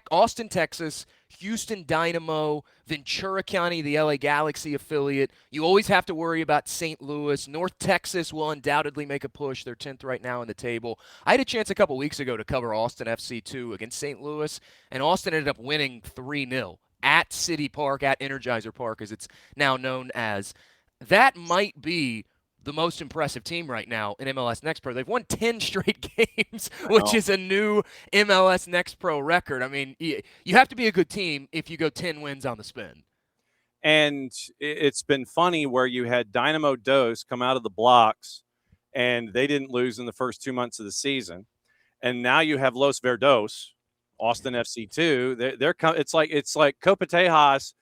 Speaker 8: Austin, Texas, Houston Dynamo, Ventura County, the LA Galaxy affiliate. You always have to worry about St. Louis. North Texas will undoubtedly make a push. They're 10th right now in the table. I had a chance a couple weeks ago to cover Austin FC2 against St. Louis, and Austin ended up winning 3-0 at City Park, at Energizer Park, as it's now known as. That might be the most impressive team right now in MLS Next Pro. They've won 10 straight games, which is a new MLS Next Pro record. I mean, you have to be a good team if you go 10 wins on the spin.
Speaker 1: And it's been funny where you had Dynamo Dos come out of the blocks, and they didn't lose in the first 2 months of the season. And now you have Los Verdos, Austin FC2. It's like Copa Tejas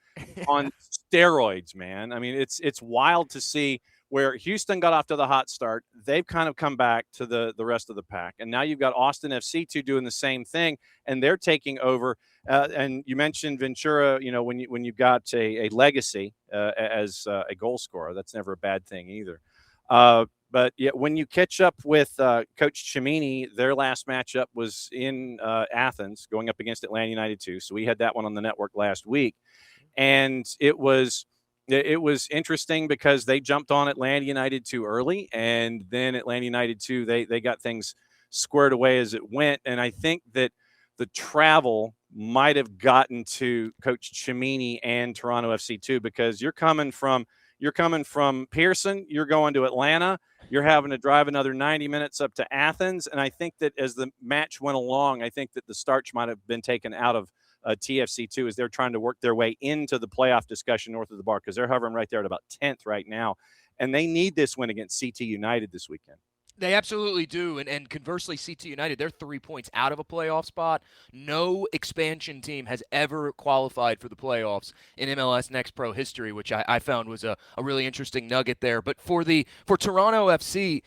Speaker 1: on steroids, man. I mean, it's wild to see where Houston got off to the hot start. They've kind of come back to the rest of the pack. And now you've got Austin FC2 doing the same thing, and they're taking over. And you mentioned Ventura, when you've got a legacy as a goal scorer, that's never a bad thing either. But yeah, when you catch up with Coach Cimini, their last matchup was in Athens, going up against Atlanta United 2. So we had that one on the network last week. And it was interesting because they jumped on Atlanta United too early, and then Atlanta United 2, they got things squared away as it went. And I think that the travel might have gotten to Coach Cimini and Toronto FC 2, because you're coming from Pearson, you're going to Atlanta, you're having to drive another 90 minutes up to Athens. And I think that as the match went along, I think that the starch might have been taken out of TFC2 as they're trying to work their way into the playoff discussion north of the bar, because they're hovering right there at about 10th right now. And they need this win against CT United this weekend.
Speaker 8: They absolutely do. And conversely, CT United, they're 3 points out of a playoff spot. No expansion team has ever qualified for the playoffs in MLS Next Pro history, which I found was a really interesting nugget there. But for Toronto FC,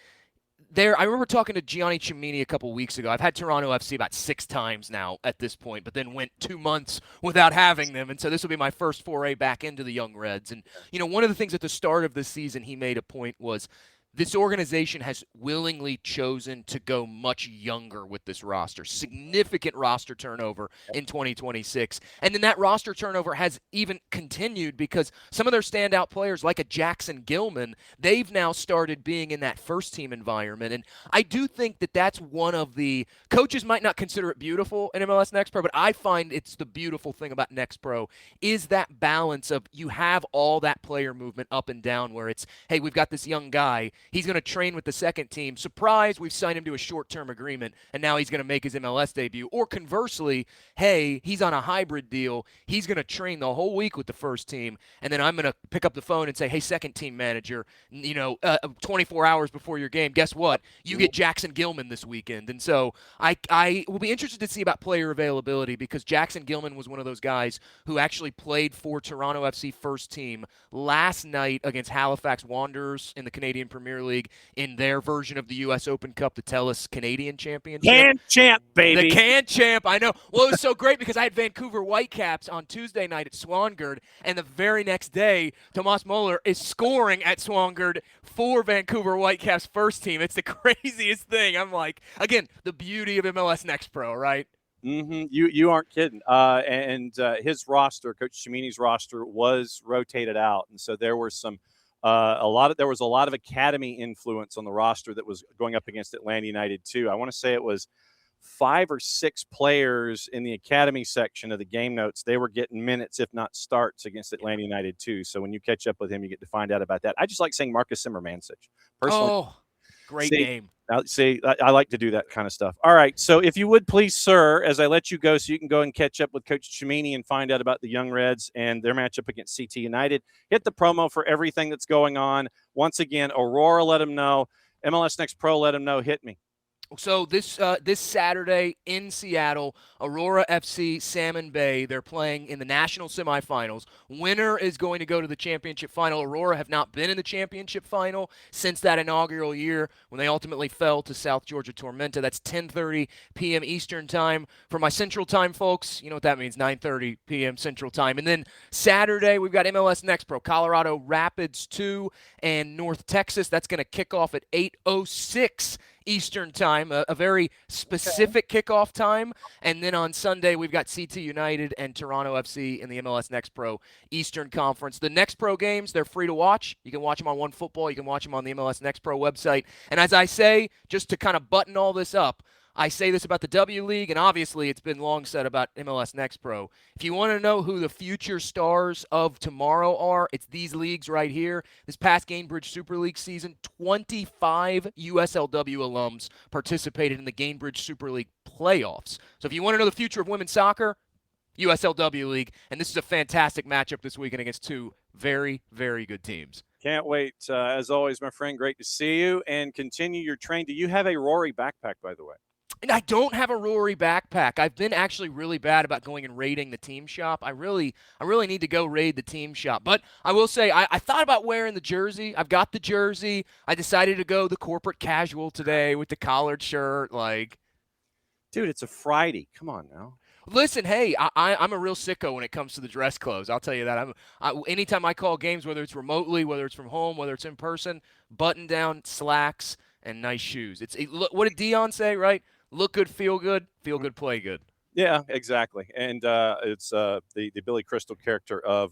Speaker 8: I remember talking to Gianni Cimini a couple weeks ago. I've had Toronto FC about 6 times now at this point, but then went 2 months without having them. And so this will be my first foray back into the Young Reds. And, one of the things at the start of the season he made a point was this organization has willingly chosen to go much younger with this roster. Significant roster turnover in 2026. And then that roster turnover has even continued because some of their standout players, like a Jackson Gilman, they've now started being in that first-team environment. And I do think that that's one of the – coaches might not consider it beautiful in MLS Next Pro, but I find it's the beautiful thing about Next Pro is that balance of you have all that player movement up and down where it's, hey, we've got this young guy – He's going to train with the second team. Surprise, we've signed him to a short-term agreement, and now he's going to make his MLS debut. Or conversely, hey, he's on a hybrid deal. He's going to train the whole week with the first team, and then I'm going to pick up the phone and say, hey, second team manager, 24 hours before your game, guess what? You get Jackson Gilman this weekend. And so I will be interested to see about player availability, because Jackson Gilman was one of those guys who actually played for Toronto FC first team last night against Halifax Wanderers in the Canadian Premier League in their version of the U.S. Open Cup, the TELUS Canadian Championship.
Speaker 1: Can champ, baby.
Speaker 8: The can champ, I know. Well, it was so great because I had Vancouver Whitecaps on Tuesday night at Swangard, and the very next day, Tomas Muller is scoring at Swangard for Vancouver Whitecaps first team. It's the craziest thing. I'm like, again, the beauty of MLS NEXT Pro, right?
Speaker 1: Mm-hmm. You aren't kidding. His roster, Coach Cimini's roster, was rotated out, and so there were there was a lot of academy influence on the roster that was going up against Atlanta United too. I want to say it was 5 or 6 players in the academy section of the game notes. They were getting minutes, if not starts, against Atlanta United too. So when you catch up with him, you get to find out about that. I just like saying Marcus Zimmermancic. Personally,
Speaker 8: oh, great name.
Speaker 1: I like to do that kind of stuff. All right. So if you would please, sir, as I let you go so you can go and catch up with Coach Cimini and find out about the Young Reds and their matchup against CT United, hit the promo for everything that's going on. Once again, Aurora, let them know. MLS NEXT Pro, let them know. Hit me.
Speaker 8: So this Saturday in Seattle, Aurora FC, Salmon Bay, they're playing in the national semifinals. Winner is going to go to the championship final. Aurora have not been in the championship final since that inaugural year when they ultimately fell to South Georgia Tormenta. That's 10:30 p.m. Eastern Time. For my Central Time folks, you know what that means, 9:30 p.m. Central Time. And then Saturday, we've got MLS NEXT Pro, Colorado Rapids 2 and North Texas. That's going to kick off at 8:06 Eastern Time, a very specific kickoff time. And then on Sunday, we've got CT United and Toronto FC in the MLS NEXT Pro Eastern Conference. The NEXT Pro games, they're free to watch. You can watch them on OneFootball. You can watch them on the MLS NEXT Pro website. And as I say, just to kind of button all this up, I say this about the W League, and obviously it's been long said about MLS NEXT Pro. If you want to know who the future stars of tomorrow are, it's these leagues right here. This past Gainbridge Super League season, 25 USLW alums participated in the Gainbridge Super League playoffs. So if you want to know the future of women's soccer, USLW League, and this is a fantastic matchup this weekend against 2 very, very good teams.
Speaker 1: Can't wait. As always, my friend, great to see you, and continue your train. Do you have a Rory backpack, by the way?
Speaker 8: And I don't have a Rory backpack. I've been actually really bad about going and raiding the team shop. I really need to go raid the team shop. But I will say, I thought about wearing the jersey. I've got the jersey. I decided to go the corporate casual today with the collared shirt.
Speaker 1: Dude, it's a Friday. Come on now.
Speaker 8: Listen, hey, I'm a real sicko when it comes to the dress clothes. I'll tell you that. Anytime I call games, whether it's remotely, whether it's from home, whether it's in person, button down, slacks, and nice shoes. What did Dion say, right? Look good, feel good, play good.
Speaker 1: Yeah, exactly. And it's the Billy Crystal character of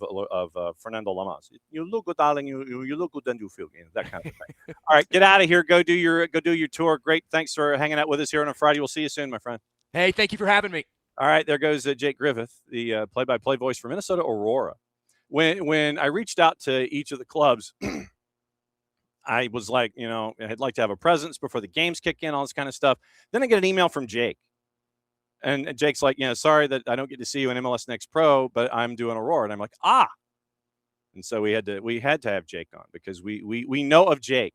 Speaker 1: Fernando Lamas. You look good, darling. You look good, and you feel good. That kind of thing. All right, get out of here. Go do your tour. Great. Thanks for hanging out with us here on a Friday. We'll see you soon, my friend.
Speaker 8: Hey, thank you for having me.
Speaker 1: All right, there goes Jake Griffith, the play-by-play voice for Minnesota Aurora. When I reached out to each of the clubs, I was like, I'd like to have a presence before the games kick in, all this kind of stuff. Then I get an email from Jake. And Jake's like, sorry that I don't get to see you in MLS NEXT Pro, but I'm doing Aurora. And I'm like, And so we had to have Jake on because we know of Jake.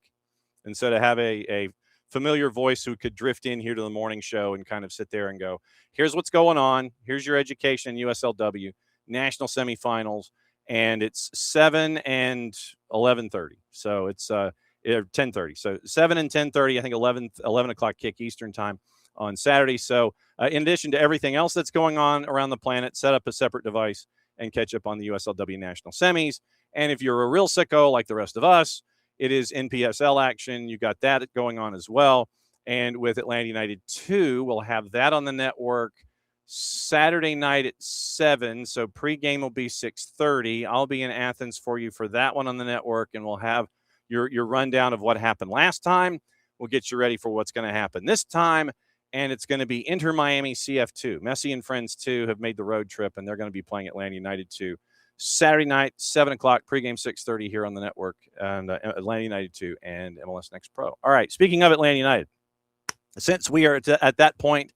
Speaker 1: And so to have a familiar voice who could drift in here to the morning show and kind of sit there and go, here's what's going on. Here's your education in USLW, national semifinals. And it's 7 and 11:30. So it's 10:30. So 7 and 10:30, I think 11 o'clock kick Eastern time on Saturday. So in addition to everything else that's going on around the planet, set up a separate device and catch up on the USLW national semis. And if you're a real sicko like the rest of us, it is NPSL action. You got that going on as well. And with Atlanta United 2, we'll have that on the network Saturday night at 7, so pregame will be 6:30. I'll be in Athens for you for that one on the network, and we'll have your rundown of what happened last time. We'll get you ready for what's going to happen this time, and it's going to be Inter Miami CF2. Messi and Friends 2 have made the road trip, and they're going to be playing Atlanta United 2 Saturday night, 7 o'clock, pregame 6:30 here on the network, and Atlanta United 2 and MLS NEXT Pro. All right, speaking of Atlanta United, since we are at that point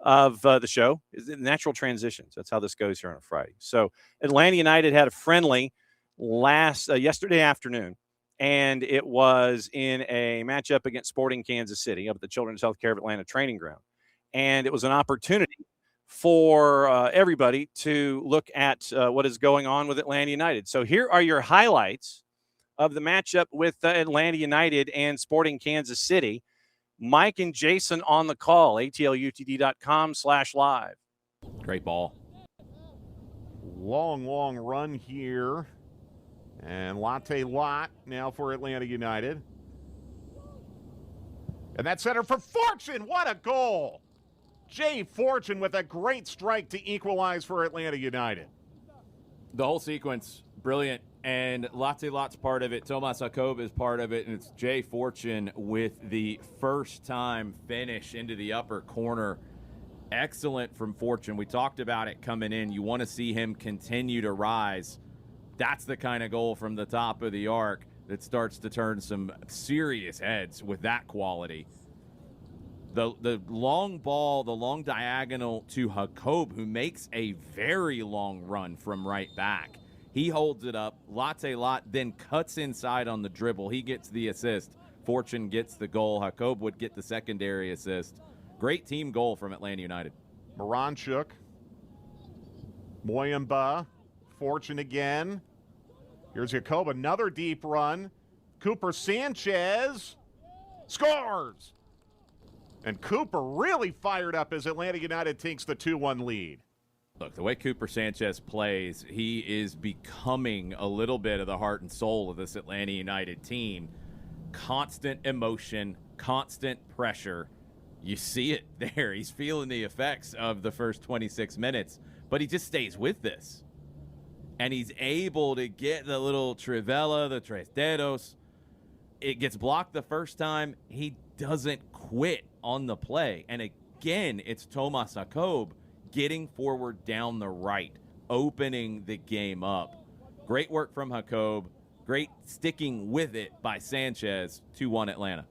Speaker 1: of the show, is natural transitions. That's how this goes here on a Friday. So Atlanta United had a friendly yesterday afternoon, and it was in a matchup against Sporting Kansas City up at the Children's Healthcare of Atlanta training ground. And it was an opportunity for everybody to look at what is going on with Atlanta United. So here are your highlights of the matchup with Atlanta United and Sporting Kansas City. Mike and Jason on the call, atlutd.com/live.
Speaker 9: Great ball.
Speaker 4: Long run here. And Latte Lot now for Atlanta United. And that center for Fortune. What a goal. Jay Fortune with a great strike to equalize for Atlanta United.
Speaker 9: The whole sequence, brilliant. And Latte Lot's part of it. Tomas Jakob is part of it. And it's Jay Fortune with the first-time finish into the upper corner. Excellent from Fortune. We talked about it coming in. You want to see him continue to rise. That's the kind of goal from the top of the arc that starts to turn some serious heads with that quality. The long ball, the long diagonal to Jakob, who makes a very long run from right back. He holds it up. Latte Lot then cuts inside on the dribble. He gets the assist. Fortune gets the goal. Jakob would get the secondary assist. Great team goal from Atlanta United.
Speaker 4: Moranchuk. Moyamba. Fortune again. Here's Jakob, another deep run. Cooper Sanchez scores. And Cooper really fired up as Atlanta United takes the 2-1 lead.
Speaker 9: Look, the way Cooper Sanchez plays, he is becoming a little bit of the heart and soul of this Atlanta United team. Constant emotion, constant pressure. You see it there. He's feeling the effects of the first 26 minutes, but he just stays with this. And he's able to get the little Trivela, the Tres Dedos. It gets blocked the first time. He doesn't quit on the play. And again, it's Tomas Jakob getting forward down the right, opening the game up. Great work from Jakob. Great sticking with it by Sanchez. 2-1 Atlanta.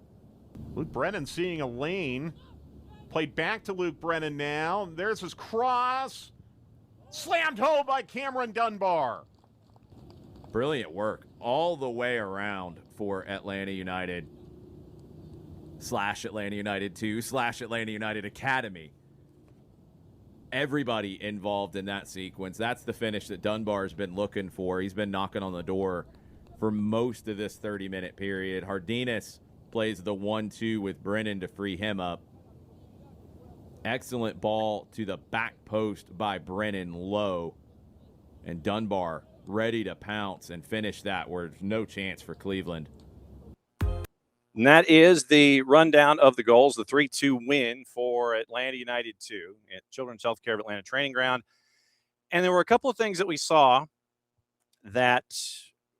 Speaker 4: Luke Brennan seeing a lane. Played back to Luke Brennan now. There's his cross. Slammed home by Cameron Dunbar.
Speaker 9: Brilliant work all the way around for Atlanta United / Atlanta United 2 / Atlanta United Academy. Everybody involved in that sequence. That's the finish that Dunbar's been looking for. He's been knocking on the door for most of this 30-minute period. Hardinas plays the 1-2 with Brennan to free him up. Excellent ball to the back post by Brennan low. And Dunbar ready to pounce and finish that where there's no chance for Cleveland.
Speaker 1: And that is the rundown of the goals, the 3-2 win for Atlanta United 2 at Children's Healthcare of Atlanta Training Ground. And there were a couple of things that we saw that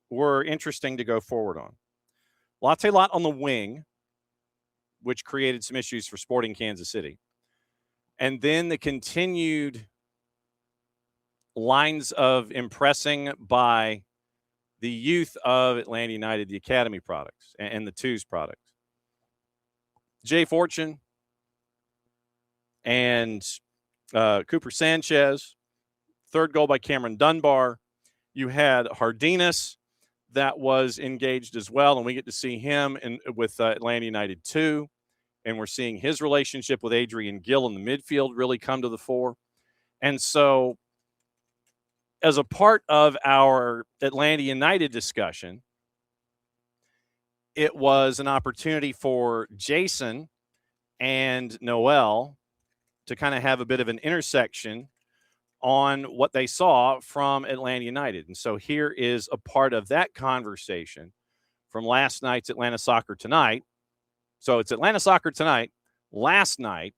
Speaker 1: were interesting to go forward on. Latte Lot on the wing, which created some issues for Sporting Kansas City. And then the continued lines of impressing by the youth of Atlanta United, the academy products and the twos products. Jay Fortune and Cooper Sanchez, third goal by Cameron Dunbar. You had Hardinas that was engaged as well, and we get to see him with Atlanta United 2. And we're seeing his relationship with Adrian Gill in the midfield really come to the fore. And so as a part of our Atlanta United discussion, it was an opportunity for Jason and Noel to kind of have a bit of an intersection on what they saw from Atlanta United. And so here is a part of that conversation from last night's Atlanta Soccer Tonight. So it's Atlanta Soccer Tonight, last night,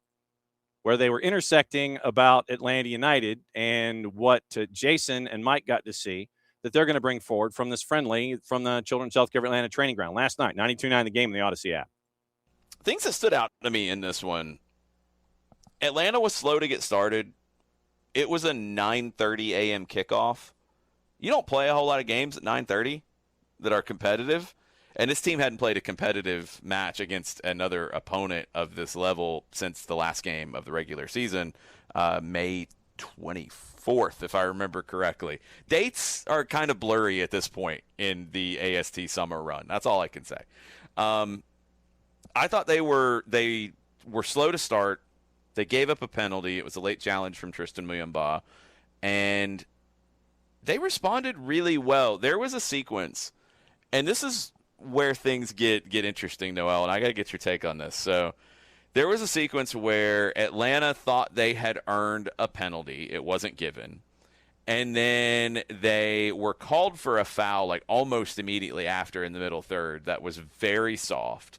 Speaker 1: where they were intersecting about Atlanta United and what Jason and Mike got to see that they're going to bring forward from this friendly from the Children's Healthcare of Atlanta training ground last night, 92.9 the game in the Odyssey app.
Speaker 10: Things that stood out to me in this one, Atlanta was slow to get started. It was a 9:30 a.m. kickoff. you don't play a whole lot of games at 9:30 that are competitive. And this team hadn't played a competitive match against another opponent of this level since the last game of the regular season, May 24th, if I remember correctly. Dates are kind of blurry at this point in the AST summer run. That's all I can say. I thought they were slow to start. They gave up a penalty. It was a late challenge from Tristan Muyumba, and they responded really well. There was a sequence, and this is where things get interesting, Noel, and I got to get your take on this. So there was a sequence where Atlanta thought they had earned a penalty. It wasn't given. And then they were called for a foul like almost immediately after in the middle third that was very soft.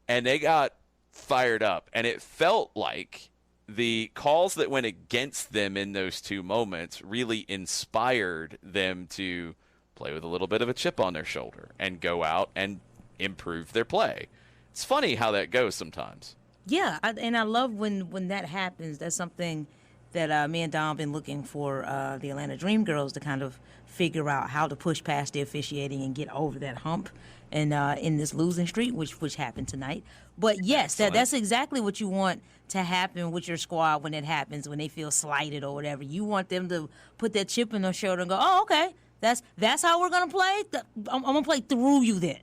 Speaker 10: And they got fired up. And it felt like the calls that went against them in those two moments really inspired them to play with a little bit of a chip on their shoulder and go out and improve their play. It's funny how that goes sometimes.
Speaker 11: Yeah, and I love when that happens. That's something that me and Don have been looking for the Atlanta Dream Girls to kind of figure out how to push past the officiating and get over that hump and in this losing streak, which happened tonight. But yes, that's exactly what you want to happen with your squad when it happens, when they feel slighted or whatever. You want them to put that chip in their shoulder and go, oh, okay, that's how we're going to play? I'm going to play through you then.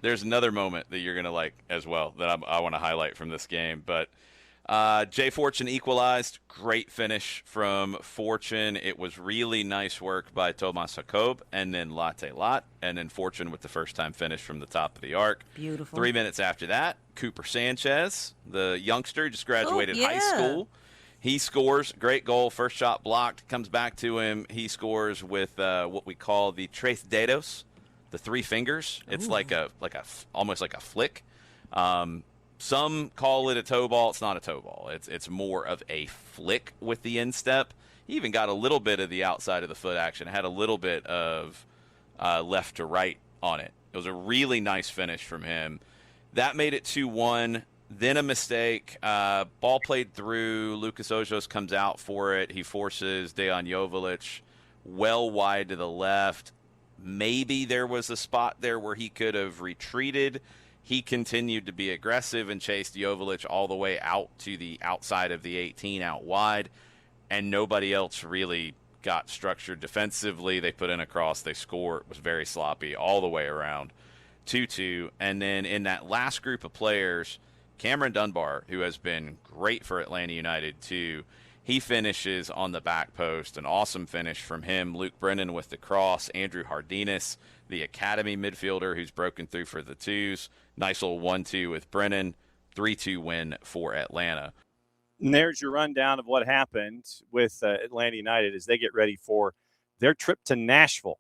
Speaker 10: There's another moment that you're going to like as well that I want to highlight from this game. But Jay Fortune equalized. Great finish from Fortune. It was really nice work by Thomas Jacob and then Latte Lot. And then Fortune with the first-time finish from the top of the arc.
Speaker 11: Beautiful.
Speaker 10: 3 minutes after that, Cooper Sanchez, the youngster, just graduated high school. He scores. Great goal. First shot blocked. Comes back to him. He scores with what we call the tres dedos, the 3 fingers. It's like almost like a flick. Some call it a toe ball. It's not a toe ball. It's more of a flick with the instep. He even got a little bit of the outside of the foot action. It had a little bit of left to right on it. It was a really nice finish from him. That made it 2-1. Then a mistake. Ball played through. Lucas Ojos comes out for it. He forces Dejan Joveljic well wide to the left. Maybe there was a spot there where he could have retreated. He continued to be aggressive and chased Joveljic all the way out to the outside of the 18 out wide, and nobody else really got structured defensively. They put in a cross. They score. It was very sloppy all the way around. 2-2. And then in that last group of players, Cameron Dunbar, who has been great for Atlanta United too, he finishes on the back post. An awesome finish from him. Luke Brennan with the cross. Andrew Hardinas, the academy midfielder who's broken through for the twos. Nice little 1-2 with Brennan. 3-2 win for Atlanta.
Speaker 1: And there's your rundown of what happened with Atlanta United as they get ready for their trip to Nashville.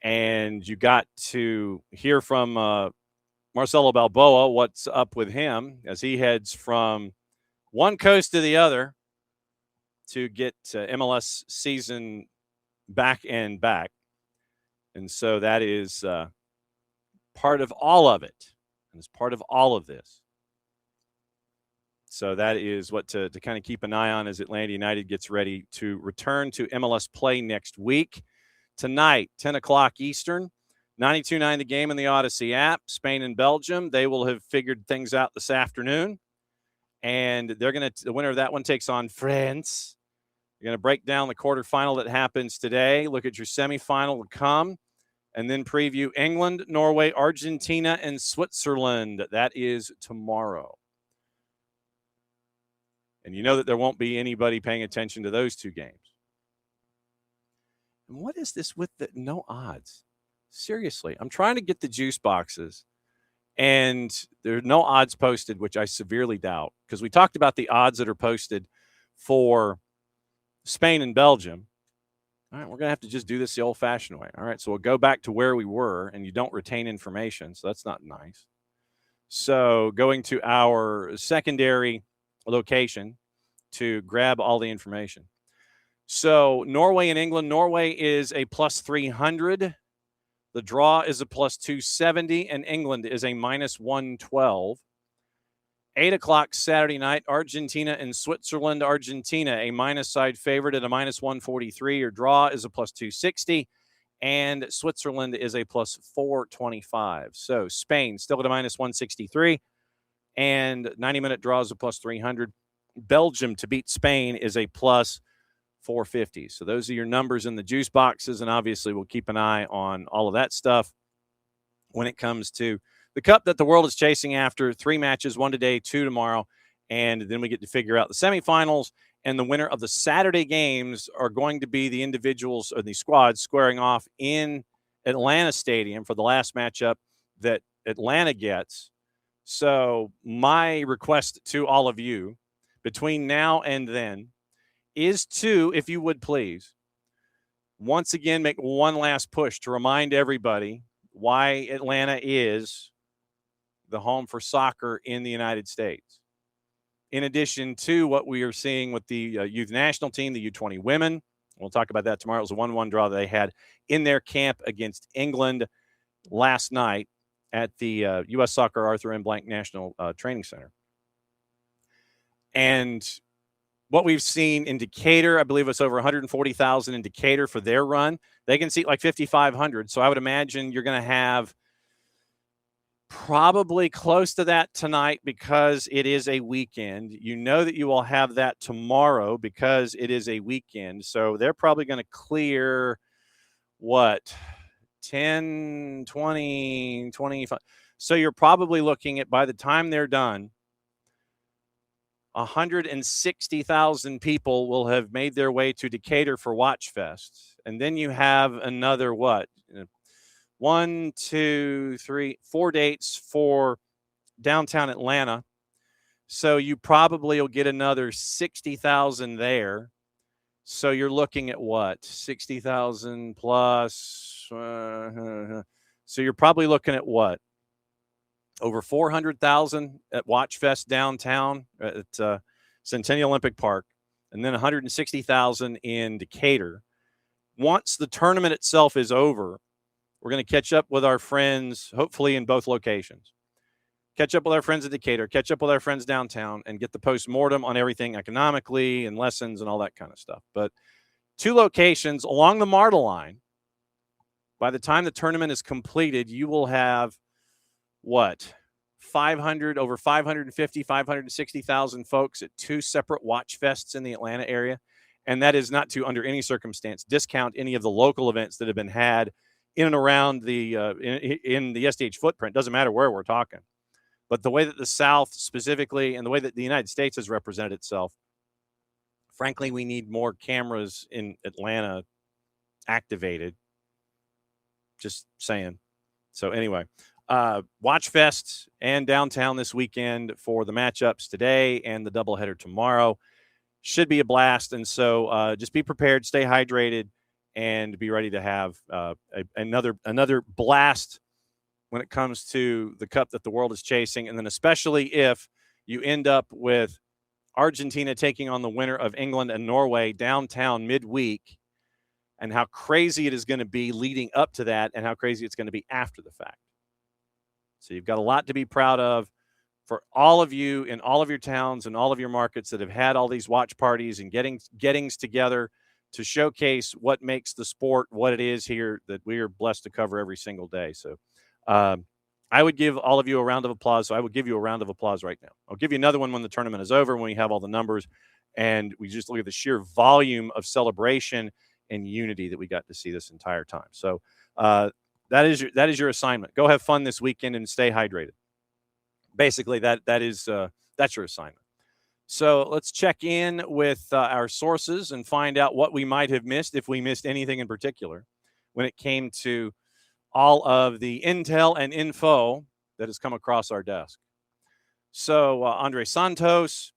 Speaker 1: And you got to hear from Marcelo Balboa what's up with him as he heads from one coast to the other to get MLS season back and back. And so that is part of all of it. And it's part of all of this. So that is what to kind of keep an eye on as Atlanta United gets ready to return to MLS play next week. Tonight, 10 o'clock Eastern, 92.9 The Game in the Odyssey app. Spain and Belgium, they will have figured things out this afternoon. And they're going to, the winner of that one takes on France. You're going to break down the quarterfinal that happens today, look at your semifinal to come, and then preview England, Norway, Argentina, and Switzerland. That is tomorrow. And you know that there won't be anybody paying attention to those two games. And what is this with the no odds? Seriously, I'm trying to get the juice boxes, and there are no odds posted, which I severely doubt, because we talked about the odds that are posted for Spain and Belgium. All right, we're going to have to just do this the old-fashioned way. All right, so we'll go back to where we were, and you don't retain information, so that's not nice. So going to our secondary location to grab all the information. So Norway and England. Norway is a plus 300. The draw is a plus 270, and England is a minus 112. 8 o'clock Saturday night, Argentina and Switzerland. Argentina, a minus side favorite at a minus 143. Your draw is a plus 260. And Switzerland is a plus 425. So Spain still at a minus 163. And 90-minute draw is a plus 300. Belgium to beat Spain is a plus 450. So those are your numbers in the juice boxes. And obviously, we'll keep an eye on all of that stuff when it comes to the cup that the world is chasing after. 3 matches, 1 today, 2 tomorrow. And then we get to figure out the semifinals. And the winner of the Saturday games are going to be the individuals or the squads squaring off in Atlanta Stadium for the last matchup that Atlanta gets. So my request to all of you between now and then is to, if you would please, once again, make one last push to remind everybody why Atlanta is the home for soccer in the United States. In addition to what we are seeing with the youth national team, the U20 women. We'll talk about that tomorrow. It was a 1-1 draw that they had in their camp against England last night at the U.S. Soccer Arthur M. Blank National Training Center. And what we've seen in Decatur, I believe it's over 140,000 in Decatur for their run. They can seat like 5,500. So I would imagine you're going to have probably close to that tonight because it is a weekend. You know that you will have that tomorrow because it is a weekend. So they're probably going to clear, 10, 20, 25. So you're probably looking at, by the time they're done, 160,000 people will have made their way to Decatur for Watch Fest. And then you have another, 1, 2, 3, 4 dates for downtown Atlanta. So you probably will get another 60,000 there. So you're looking at 60,000 plus. So you're probably looking at over 400,000 at Watch Fest downtown at Centennial Olympic Park, and then 160,000 in Decatur. Once the tournament itself is over, we're going to catch up with our friends, hopefully in both locations. Catch up with our friends at Decatur, catch up with our friends downtown, and get the post-mortem on everything economically and lessons and all that kind of stuff. But 2 locations along the MARTA line. By the time the tournament is completed, you will have, 500, over 550, 560,000 folks at 2 separate Watch Fests in the Atlanta area. And that is not to, under any circumstance, discount any of the local events that have been had in and around the in the SDH footprint. Doesn't matter where we're talking. But the way that the South specifically and the way that the United States has represented itself, frankly, we need more cameras in Atlanta activated. Just saying. So anyway, Watch Fest and downtown this weekend for the matchups today and the doubleheader tomorrow. Should be a blast. And so just be prepared, stay hydrated, and be ready to have another blast when it comes to the cup that the world is chasing. And then especially if you end up with Argentina taking on the winner of England and Norway downtown midweek, and how crazy it is going to be leading up to that and how crazy it's going to be after the fact. So you've got a lot to be proud of for all of you in all of your towns and all of your markets that have had all these watch parties and gettings together to showcase what makes the sport what it is here that we are blessed to cover every single day. So I would give all of you a round of applause. So I would give you a round of applause right now. I'll give you another one when the tournament is over, when we have all the numbers and we just look at the sheer volume of celebration and unity that we got to see this entire time. So that is your assignment. Go have fun this weekend and stay hydrated. Basically, that's your assignment. So let's check in with our sources and find out what we might have missed, if we missed anything in particular, when it came to all of the intel and info that has come across our desk. So Andre Santos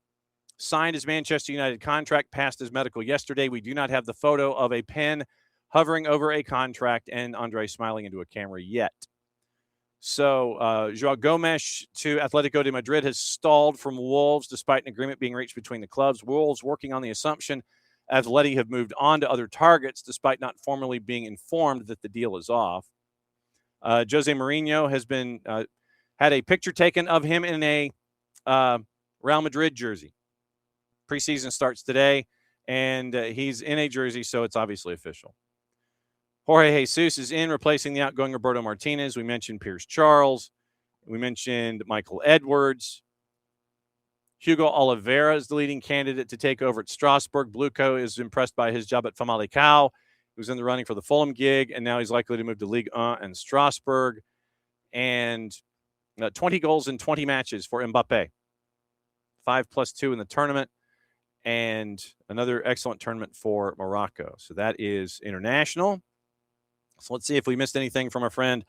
Speaker 1: signed his Manchester United contract, passed his medical yesterday. We do not have the photo of a pen hovering over a contract and Andre smiling into a camera yet. So Joao Gomes to Atletico de Madrid has stalled from Wolves despite an agreement being reached between the clubs. Wolves working on the assumption Atleti have moved on to other targets despite not formally being informed that the deal is off. Jose Mourinho has been had a picture taken of him in a Real Madrid jersey. Preseason starts today, and he's in a jersey, so it's obviously official. Jorge Jesus is in, replacing the outgoing Roberto Martinez. We mentioned Pierce Charles. We mentioned Michael Edwards. Hugo Oliveira is the leading candidate to take over at Strasbourg. Bluco is impressed by his job at Famalicão. He was in the running for the Fulham gig, and now he's likely to move to Ligue 1 and Strasbourg. And 20 goals in 20 matches for Mbappé. 5+2 in the tournament, and another excellent tournament for Morocco. So that is international. So let's see if we missed anything from our friend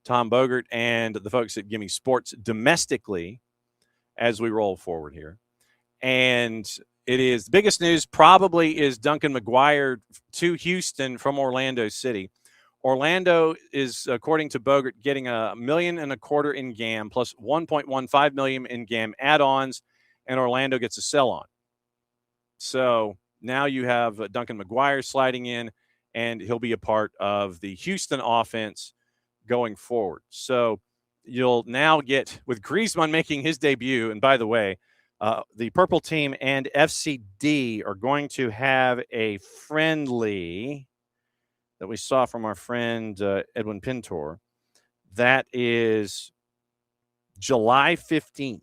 Speaker 1: Tom Bogert and the folks at Gimme Sports domestically as we roll forward here. And it is the biggest news probably is Duncan McGuire to Houston from Orlando City. Orlando is, according to Bogert, getting $1.25 million in GAM plus $1.15 million in GAM add-ons, and Orlando gets a sell-on. So now you have Duncan McGuire sliding in, and he'll be a part of the Houston offense going forward. So you'll now get, with Griezmann making his debut, and by the way, the Purple Team and FCD are going to have a friendly that we saw from our friend Edwin Pintor. That is July 15th.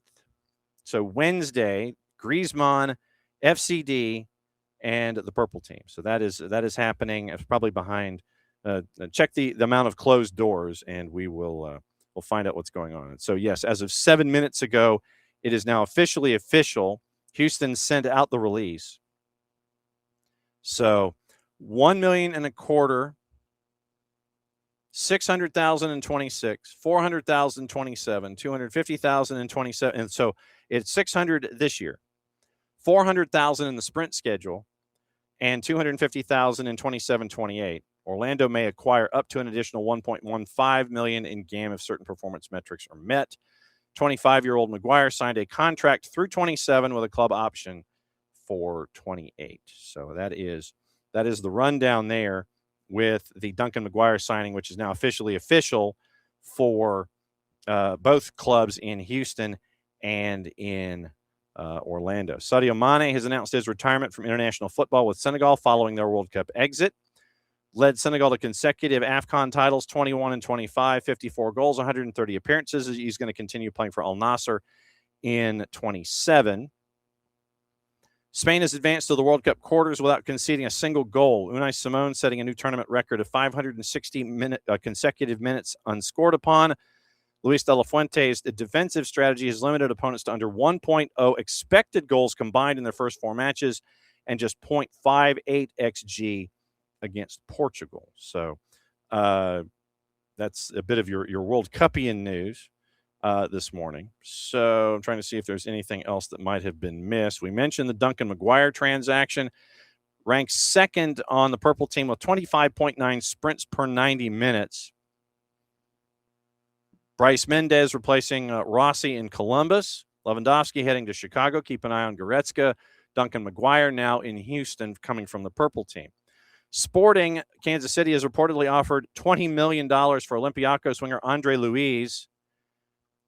Speaker 1: So Wednesday, Griezmann, FCD, and the Purple Team. So that is happening. It's probably behind. Check the amount of closed doors, and we'll find out what's going on. And so yes, as of 7 minutes ago, it is now officially official. Houston sent out the release. So $1.25 million, $600,000 in 26, $400,000 in 27, $250,000 in 27, and so it's $600,000 this year, $400,000 in the sprint schedule, and $250,000 in 27-28. Orlando may acquire up to an additional $1.15 million in GAM if certain performance metrics are met. 25-year-old McGuire signed a contract through 27 with a club option for 28. So that is the rundown there with the Duncan McGuire signing, which is now officially official for both clubs in Houston and in Orlando. Sadio Mane has announced his retirement from international football with Senegal following their World Cup exit. Led Senegal to consecutive AFCON titles, 21 and 25, 54 goals, 130 appearances. He's going to continue playing for Al Nassr in 27. Spain has advanced to the World Cup quarters without conceding a single goal. Unai Simon setting a new tournament record of 560 consecutive minutes unscored upon. Luis de la Fuente's defensive strategy has limited opponents to under 1.0 expected goals combined in their first 4 matches and just 0.58 XG against Portugal. So that's a bit of your World Cupian news this morning. So I'm trying to see if there's anything else that might have been missed. We mentioned the Duncan McGuire transaction, ranked second on the Purple Team with 25.9 sprints per 90 minutes. Bryce Mendez replacing Rossi in Columbus. Lewandowski heading to Chicago. Keep an eye on Goretzka. Duncan McGuire now in Houston coming from the Purple Team. Sporting Kansas City has reportedly offered $20 million for Olympiacos winger Andre Luiz,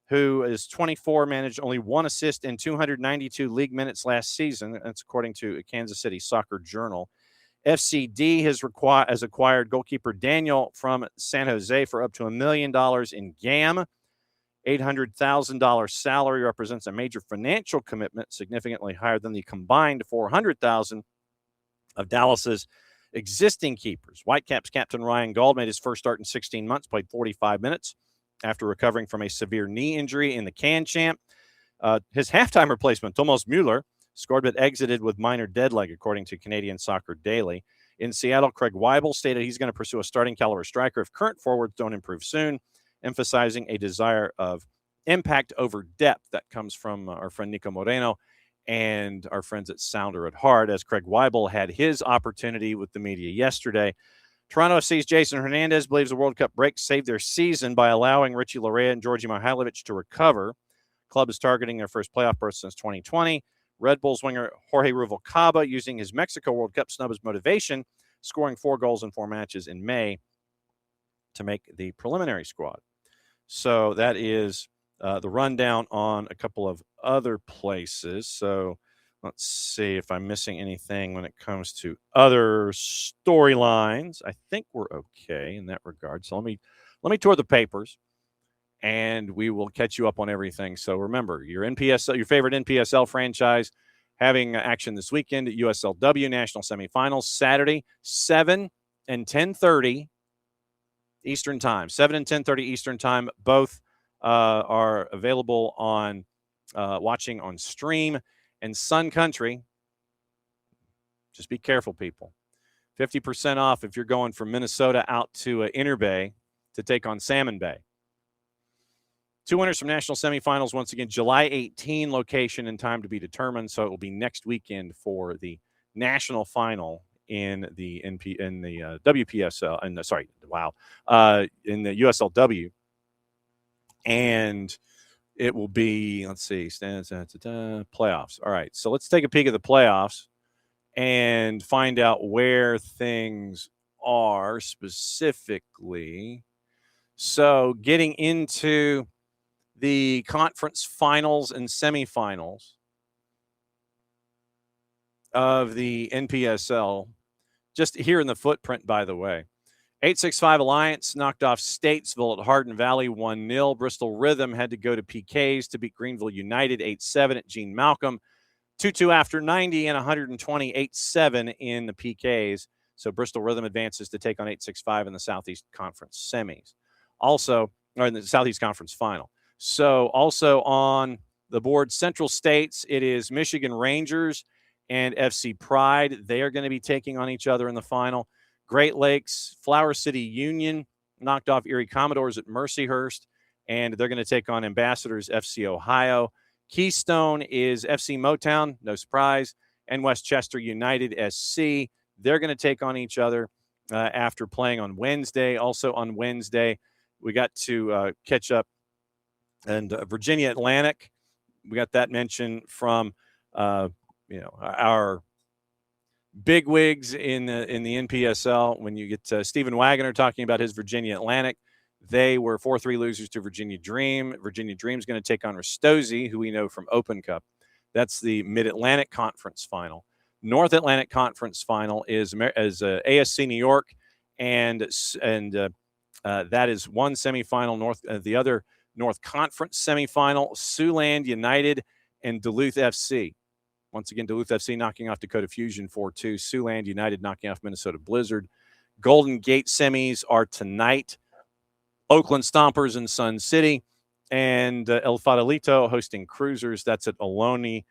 Speaker 1: who is 24, managed only 1 assist in 292 league minutes last season. That's according to Kansas City Soccer Journal. FCD has acquired goalkeeper Daniel from San Jose for up to $1 million in GAM. $800,000 salary represents a major financial commitment, significantly higher than the combined $400,000 of Dallas's existing keepers. Whitecaps captain Ryan Gauld made his first start in 16 months, played 45 minutes after recovering from a severe knee injury in the Can Champ. His halftime replacement, Thomas Müller, scored but exited with minor dead leg, according to Canadian Soccer Daily. In Seattle, Craig Weibel stated he's going to pursue a starting caliber striker if current forwards don't improve soon, emphasizing a desire of impact over depth. That comes from our friend Nico Moreno and our friends at Sounder at Heart, as Craig Weibel had his opportunity with the media yesterday. Toronto FC's Jason Hernandez believes the World Cup break saved their season by allowing Richie Larea and Georgi Mihailovic to recover. Club is targeting their first playoff berth since 2020. Red Bulls winger Jorge Ruvalcaba using his Mexico World Cup snub as motivation, scoring 4 goals in 4 matches in May to make the preliminary squad. So that is the rundown on a couple of other places. So let's see if I'm missing anything when it comes to other storylines. I think we're okay in that regard. So let me tour the papers, and we will catch you up on everything. So remember, your favorite NPSL franchise having action this weekend at USLW National Semifinals Saturday, 7 and 10:30 Eastern Time. 7 and 10:30 Eastern Time. Both are available on watching on stream. And Sun Country, just be careful, people. 50% off if you're going from Minnesota out to Inner Bay to take on Salmon Bay. 2 winners from national semifinals, once again, July 18, location and time to be determined. So it will be next weekend for the national final in the WPSL, in the USLW. And it will be, let's see, playoffs. All right, so let's take a peek at the playoffs and find out where things are specifically. So getting into the conference finals and semifinals of the NPSL, just here in the footprint, by the way. 865 Alliance knocked off Statesville at Hardin Valley 1-0. Bristol Rhythm had to go to PKs to beat Greenville United 8-7 at Gene Malcolm. 2-2 after 90 and 120, 8-7 in the PKs. So Bristol Rhythm advances to take on 865 in the Southeast Conference semis. Also, or in the Southeast Conference final. So also on the board, Central States, it is Michigan Rangers and FC Pride. They are going to be taking on each other in the final. Great Lakes, Flower City Union knocked off Erie Commodores at Mercyhurst, and they're going to take on Ambassadors FC Ohio. Keystone is FC Motown, no surprise, and Westchester United SC. They're going to take on each other after playing on Wednesday. Also on Wednesday, we got to catch up, and Virginia Atlantic. We got that mention from our bigwigs in the NPSL. When you get Stephen Wagoner talking about his Virginia Atlantic, they were 4-3 losers to Virginia Dream. Virginia Dream's going to take on Ristosi, who we know from Open Cup. That's the Mid-Atlantic Conference final. North Atlantic Conference final is ASC New York, and that is one semifinal. The other North Conference semifinal, Siouxland United and Duluth FC. Once again, Duluth FC knocking off Dakota Fusion 4-2. Siouxland United knocking off Minnesota Blizzard. Golden Gate semis are tonight. Oakland Stompers and Sun City. And El Fadelito hosting Cruisers. That's at Ohlone.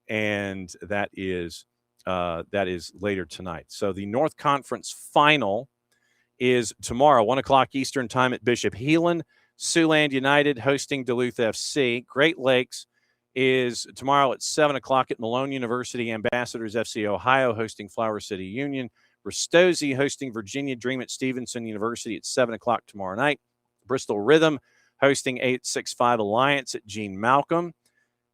Speaker 1: And that is later tonight. So the North Conference final is tomorrow, 1 o'clock Eastern time at Bishop Heelan. Siouxland United hosting Duluth FC. Great Lakes is tomorrow at 7 o'clock at Malone University. Ambassadors FC Ohio hosting Flower City Union. Ristosi hosting Virginia Dream at Stevenson University at 7 o'clock tomorrow night. Bristol Rhythm hosting 865 Alliance at Gene Malcolm.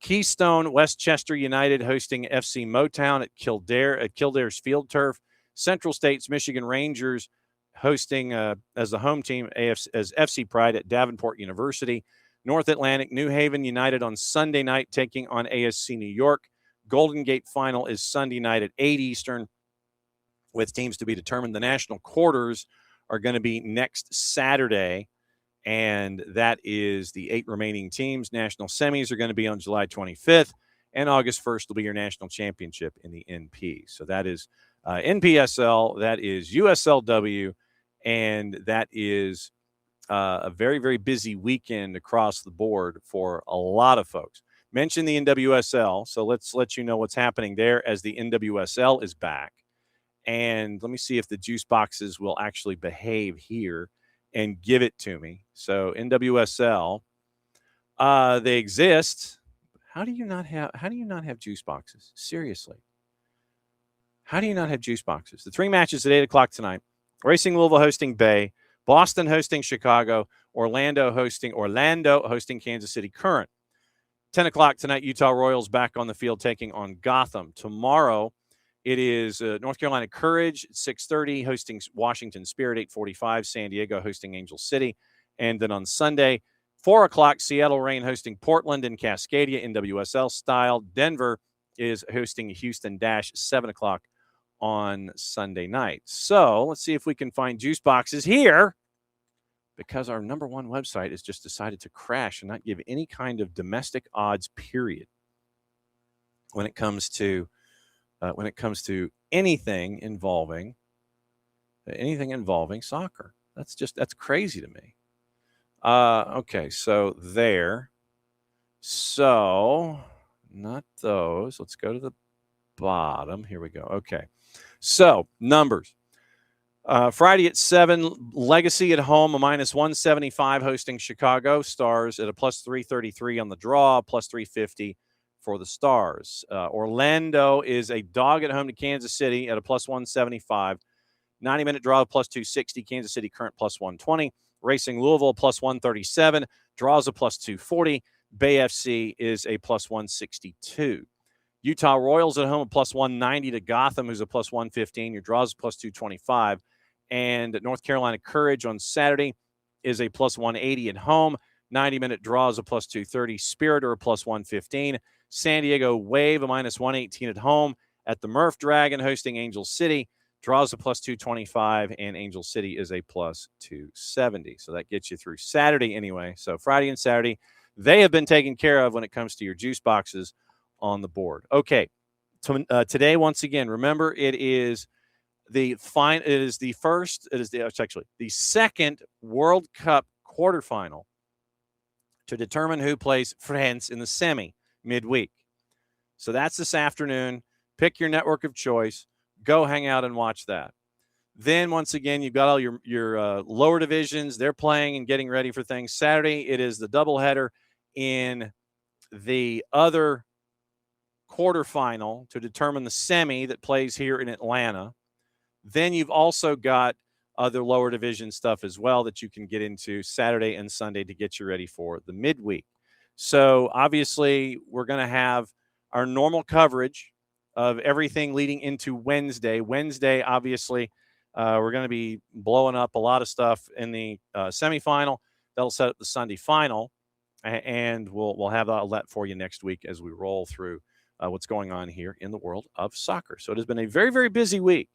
Speaker 1: Keystone Westchester United hosting FC Motown at Kildare's Field Turf. Central States Michigan Rangers hosting as the home team as FC Pride at Davenport University. North Atlantic New Haven United on Sunday night taking on ASC New York. Golden Gate final is Sunday night at 8 Eastern with teams to be determined. The national quarters are going to be next Saturday, and that is the 8 remaining teams. National semis are going to be on July 25th, and August 1st will be your national championship in the NP. So that is NPSL, that is USLW, and that is a very, very busy weekend across the board for a lot of folks. Mention the NWSL, so let's let you know what's happening there as the NWSL is back. And let me see if the juice boxes will actually behave here and give it to me. So NWSL, they exist. How do you not have juice boxes? Seriously. How do you not have juice boxes? The 3 matches at 8 o'clock tonight. Racing Louisville hosting Bay. Boston hosting Chicago. Orlando hosting Kansas City Current. 10 o'clock tonight, Utah Royals back on the field taking on Gotham. Tomorrow, it is North Carolina Courage at 6:30 hosting Washington Spirit, 8:45. San Diego hosting Angel City. And then on Sunday, 4 o'clock, Seattle Reign hosting Portland in Cascadia, NWSL style. Denver is hosting Houston Dash, 7 o'clock on Sunday night. So let's see if we can find juice boxes here, because our number one website has just decided to crash and not give any kind of domestic odds, period, when it comes to anything involving soccer. That's crazy to me. Okay, so there. So not those. Let's go to the bottom. Here we go. Okay. So numbers. Friday at 7, Legacy at home, a -175 hosting Chicago. Stars at a +333 on the draw, +350 for the Stars. Orlando is a dog at home to Kansas City at a +175. 90-minute draw, +260. Kansas City current +120. Racing Louisville +137. Draws a +240. Bay FC is a +162. Utah Royals at home a +190 to Gotham, who's a +115. Your draws +225. And North Carolina Courage on Saturday is a +180 at home. 90-minute draws a +230. Spirit are a +115. San Diego Wave a -118 at home. At the Murph Dragon hosting Angel City. Draws a +225, and Angel City is a +270. So that gets you through Saturday anyway. So Friday and Saturday, they have been taken care of when it comes to your juice boxes on the board. Okay, today, once again, remember, it is the second World Cup quarterfinal to determine who plays France in the semi midweek. So that's this afternoon. Pick your network of choice. Go hang out and watch that. Then, once again, you've got all your lower divisions. They're playing and getting ready for things. Saturday, it is the doubleheader in the other quarterfinal to determine the semi that plays here in Atlanta. Then you've also got other lower division stuff as well that you can get into Saturday and Sunday to get you ready for the midweek. So, obviously, we're going to have our normal coverage of everything leading into Wednesday. Wednesday, obviously, we're going to be blowing up a lot of stuff in the semifinal. That'll set up the Sunday final, and we'll have all that for you next week as we roll through what's going on here in the world of soccer. So it has been a very, very busy week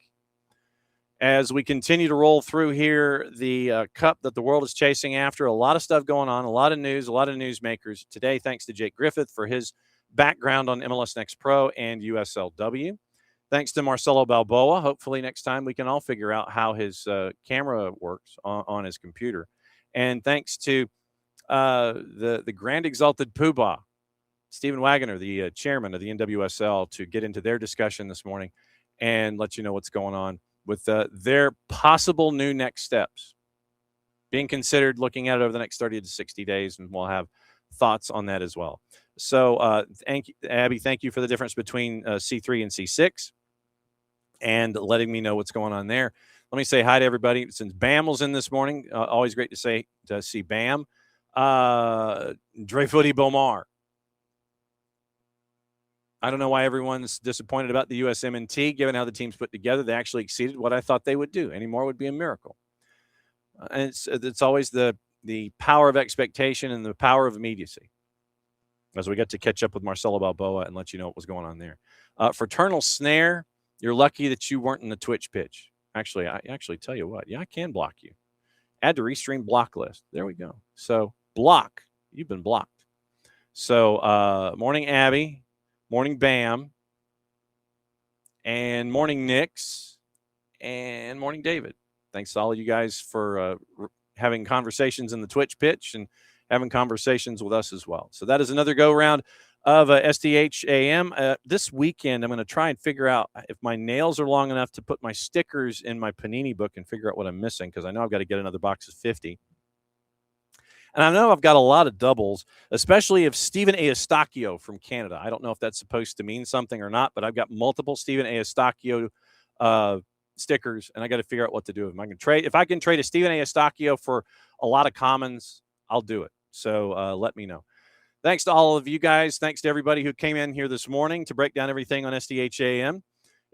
Speaker 1: as we continue to roll through here the cup that the world is chasing after. A lot of stuff going on, a lot of news, a lot of newsmakers. Today, thanks to Jake Griffith for his background on MLS NEXT Pro and USLW. Thanks to Marcelo Balboa. Hopefully next time we can all figure out how his camera works on his computer. And thanks to the Grand Exalted Poobah, Stephen Wagoner, the chairman of the NWSL, to get into their discussion this morning and let you know what's going on with their possible new next steps being considered, looking at it over the next 30 to 60 days, and we'll have thoughts on that as well. So thank you, Abby. Thank you for the difference between C3 and C6 and letting me know what's going on there. Let me say hi to everybody. Since Bam was in this morning, always great to see Bam. Dreyfooty Bomar. I don't know why everyone's disappointed about the USMNT, given how the team's put together. They actually exceeded what I thought they would do. Any more would be a miracle. And it's always the power of expectation and the power of immediacy, as we get to catch up with Marcelo Balboa and let you know what was going on there. Fraternal Snare, you're lucky that you weren't in the Twitch pitch. Actually, I tell you what, I can block you. Add to Restream block list. There we go. So block. You've been blocked. So morning, Abby. Morning, Bam. And morning, Nix. And morning, David. Thanks to all of you guys for having conversations in the Twitch pitch and having conversations with us as well. So that is another go-round of SDH AM. This weekend, I'm going to try and figure out if my nails are long enough to put my stickers in my Panini book and figure out what I'm missing, because I know I've got to get another box of 50. And I know I've got a lot of doubles, especially if Stephen Eustachio from Canada. I don't know if that's supposed to mean something or not, but I've got multiple Stephen Eustachio stickers, and I got to figure out what to do with them. If I can trade a Stephen Eustachio for a lot of commons, I'll do it. So let me know. Thanks to all of you guys. Thanks to everybody who came in here this morning to break down everything on SDH AM.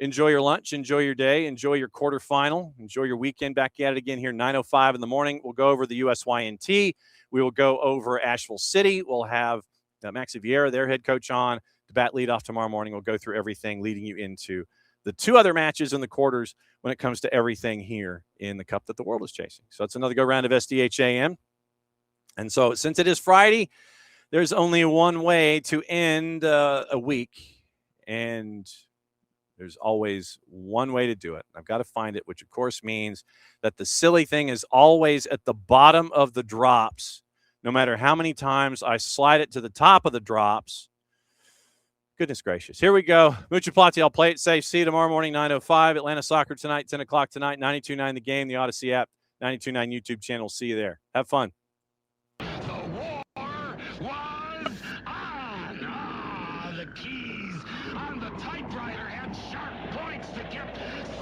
Speaker 1: enjoy your lunch, enjoy your day, enjoy your quarterfinal, enjoy your weekend. Back at it again here, 9:05 in the morning. We'll go over the USYNT. We will go over Asheville City. We'll have Maxi Vieira, their head coach, on to bat leadoff tomorrow morning. We'll go through everything leading you into the two other matches in the quarters when it comes to everything here in the cup that the world is chasing. So it's another go-round of SDH AM. And so since it is Friday, there's only one way to end a week, and there's always one way to do it. I've got to find it, which of course means that the silly thing is always at the bottom of the drops, no matter how many times I slide it to the top of the drops. Goodness gracious. Here we go. Mucho Plati, I'll play it safe. See you tomorrow morning, 9:05. Atlanta Soccer tonight, 10 o'clock tonight, 92.9 The Game, the Odyssey app, 92.9 YouTube channel. See you there. Have fun.
Speaker 3: The keys on the typewriter had sharp points that kept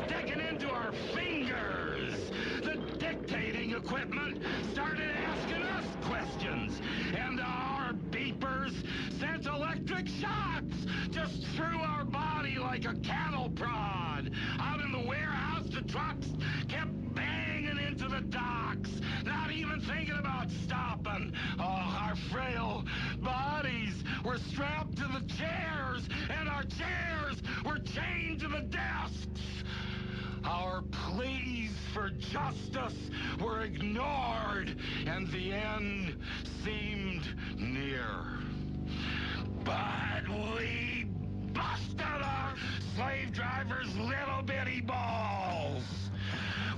Speaker 3: sticking into our fingers. The dictating equipment started asking us questions, and our beepers sent electric shocks just through our body like a cattle prod. Out in the warehouse, the trucks kept banging into the docks, not even thinking about stopping. Oh, our frail bodies were strapped to the chairs, and our chairs were chained to the desks. Our pleas for justice were ignored, and the end seemed near. But we busted our slave drivers' little bitty balls.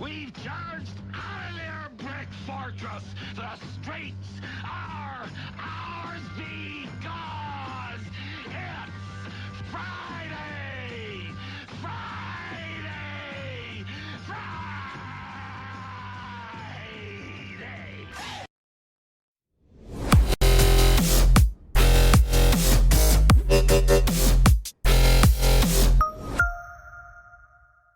Speaker 3: We've charged out of their brick fortress. The streets are ours because it's Friday!